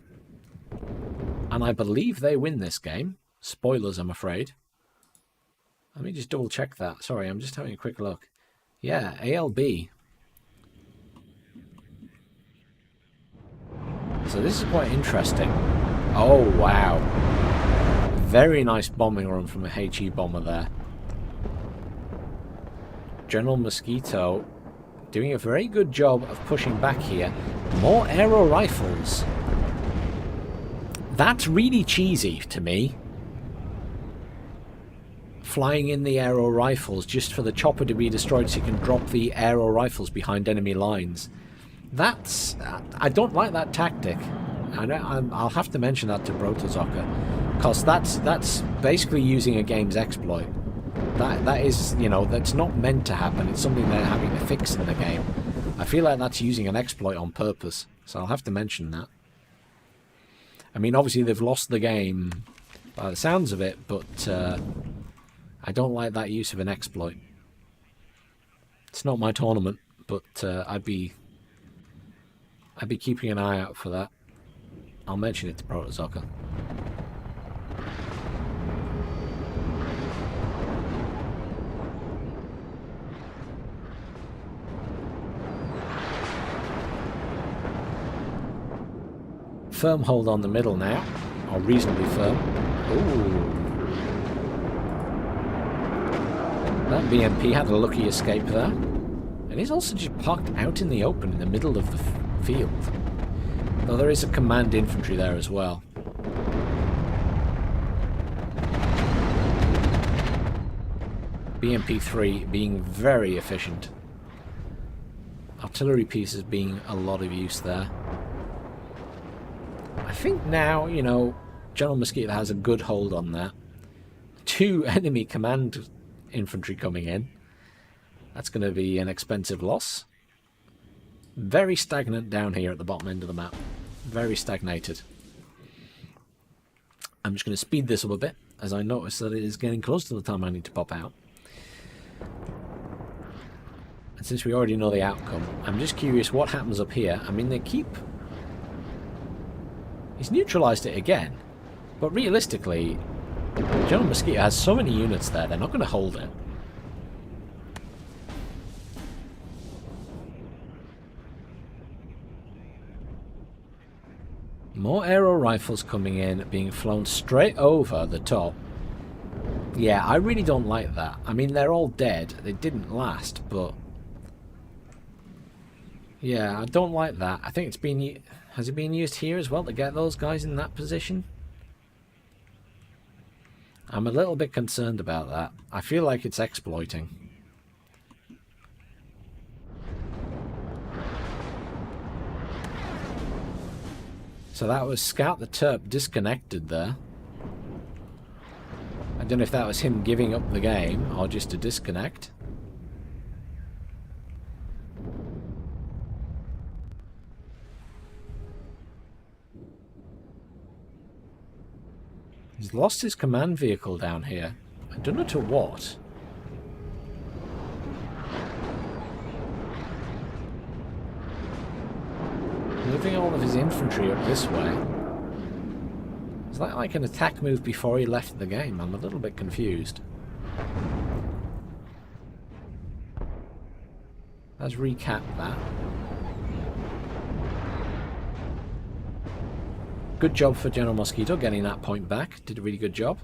And I believe they win this game. Spoilers, I'm afraid. Let me just double check that. Sorry, I'm just having a quick look. Yeah, ALB. So this is quite interesting. Oh, wow. Very nice bombing run from a HE bomber there. General Mosquito doing a very good job of pushing back here. More aero rifles. That's really cheesy to me. Flying in the aero rifles just for the chopper to be destroyed so you can drop the aero rifles behind enemy lines. That's... I don't like that tactic. I'll have to mention that to Brotozoka, because that's basically using a game's exploit. That is, you know, that's not meant to happen. It's something they're having to fix in the game. I feel like that's using an exploit on purpose, so I'll have to mention that. I mean, obviously they've lost the game by the sounds of it, but I don't like that use of an exploit. It's not my tournament, but I'd be keeping an eye out for that. I'll mention it to Protozoka. Firm hold on the middle now, or reasonably firm. Ooh. That BMP had a lucky escape there. And he's also just parked out in the open in the middle of the field. Though there is a command infantry there as well. BMP-3 being very efficient. Artillery pieces being a lot of use there. I think now, you know, General Mosquito has a good hold on that. 2 enemy command infantry coming in. That's going to be an expensive loss. Very stagnant down here at the bottom end of the map. Very stagnated. I'm just going to speed this up a bit, as I notice that it is getting close to the time I need to pop out. And since we already know the outcome, I'm just curious what happens up here. I mean, they keep... He's neutralised it again. But realistically, General Mosquito has so many units there, they're not going to hold it. More aero rifles coming in, being flown straight over the top. Yeah, I really don't like that. I mean, they're all dead. They didn't last, but... Yeah, I don't like that. I think it's been... Has it been used here as well to get those guys in that position? I'm a little bit concerned about that. I feel like it's exploiting. So that was Scout the Terp disconnected there. I don't know if that was him giving up the game or just a disconnect. He's lost his command vehicle down here. I don't know to what. Moving all of his infantry up this way. Is that like an attack move before he left the game? I'm a little bit confused. Let's recap that. Good job for General Mosquito getting that point back. Did a really good job.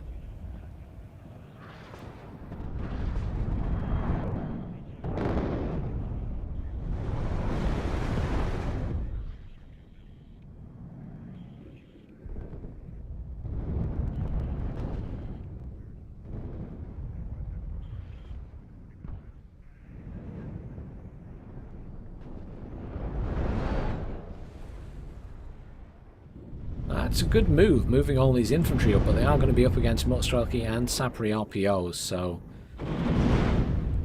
It's a good move, moving all these infantry up, but they are going to be up against Mostrelki and Sapri RPOs, so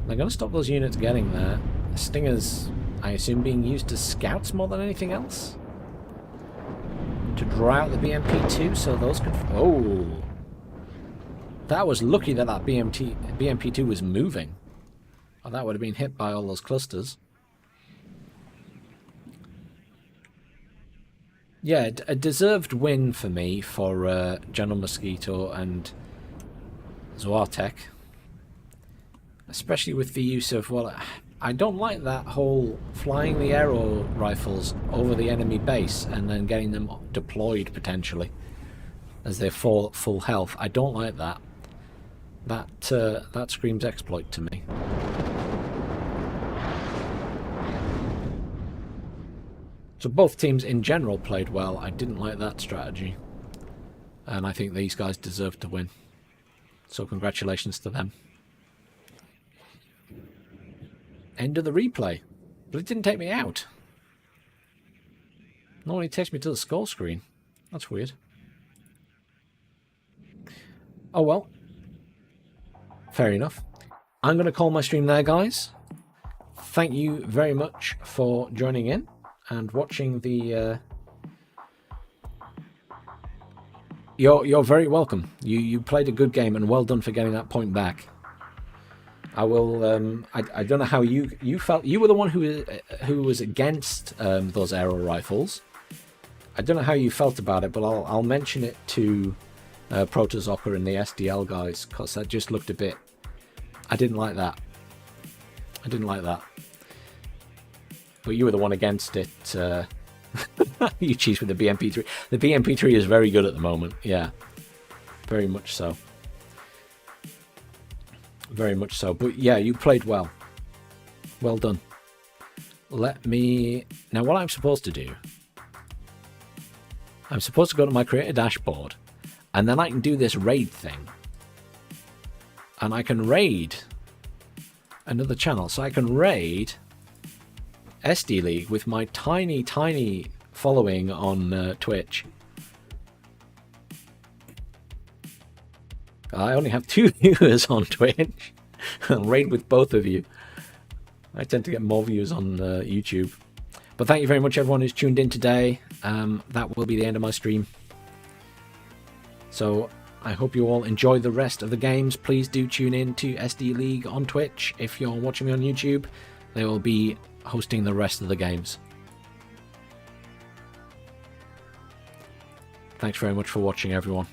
they're going to stop those units getting there. Stingers, I assume, being used as scouts more than anything else? To draw out the BMP-2, so those could... Oh! That was lucky that that BMP-2 was moving. Or that would have been hit by all those clusters. Yeah, a deserved win for me for General Mosquito and Zoartek. Especially with the use of, well, I don't like that whole flying the arrow rifles over the enemy base and then getting them deployed potentially as they're full health. I don't like that. That screams exploit to me. So both teams in general played well. I didn't like that strategy. And I think these guys deserve to win. So congratulations to them. End of the replay. But it didn't take me out. Normally it takes me to the score screen. That's weird. Oh well. Fair enough. I'm going to call my stream there, guys. Thank you very much for joining in and watching the... You're very welcome. You played a good game and well done for getting that point back. I will. I don't know how you felt. You were the one who was against those arrow rifles. I don't know how you felt about it, but I'll mention it to Protozocker and the SDL guys because that just looked a bit. I didn't like that. I didn't like that. But you were the one against it. You cheese with the BMP3. The BMP3 is very good at the moment. Yeah, very much so. Very much so. But yeah, you played well. Well done. Let me... Now what I'm supposed to do... I'm supposed to go to my creator dashboard. And then I can do this raid thing. And I can raid another channel. So I can raid SD League with my tiny following on Twitch. I only have 2 viewers on Twitch. I'll raid with both of you. I tend to get more views on YouTube. But thank you very much everyone who's tuned in today. That will be the end of my stream. So I hope you all enjoy the rest of the games. Please do tune in to SD League on Twitch. If you're watching me on YouTube, they will be hosting the rest of the games. Thanks very much for watching, everyone.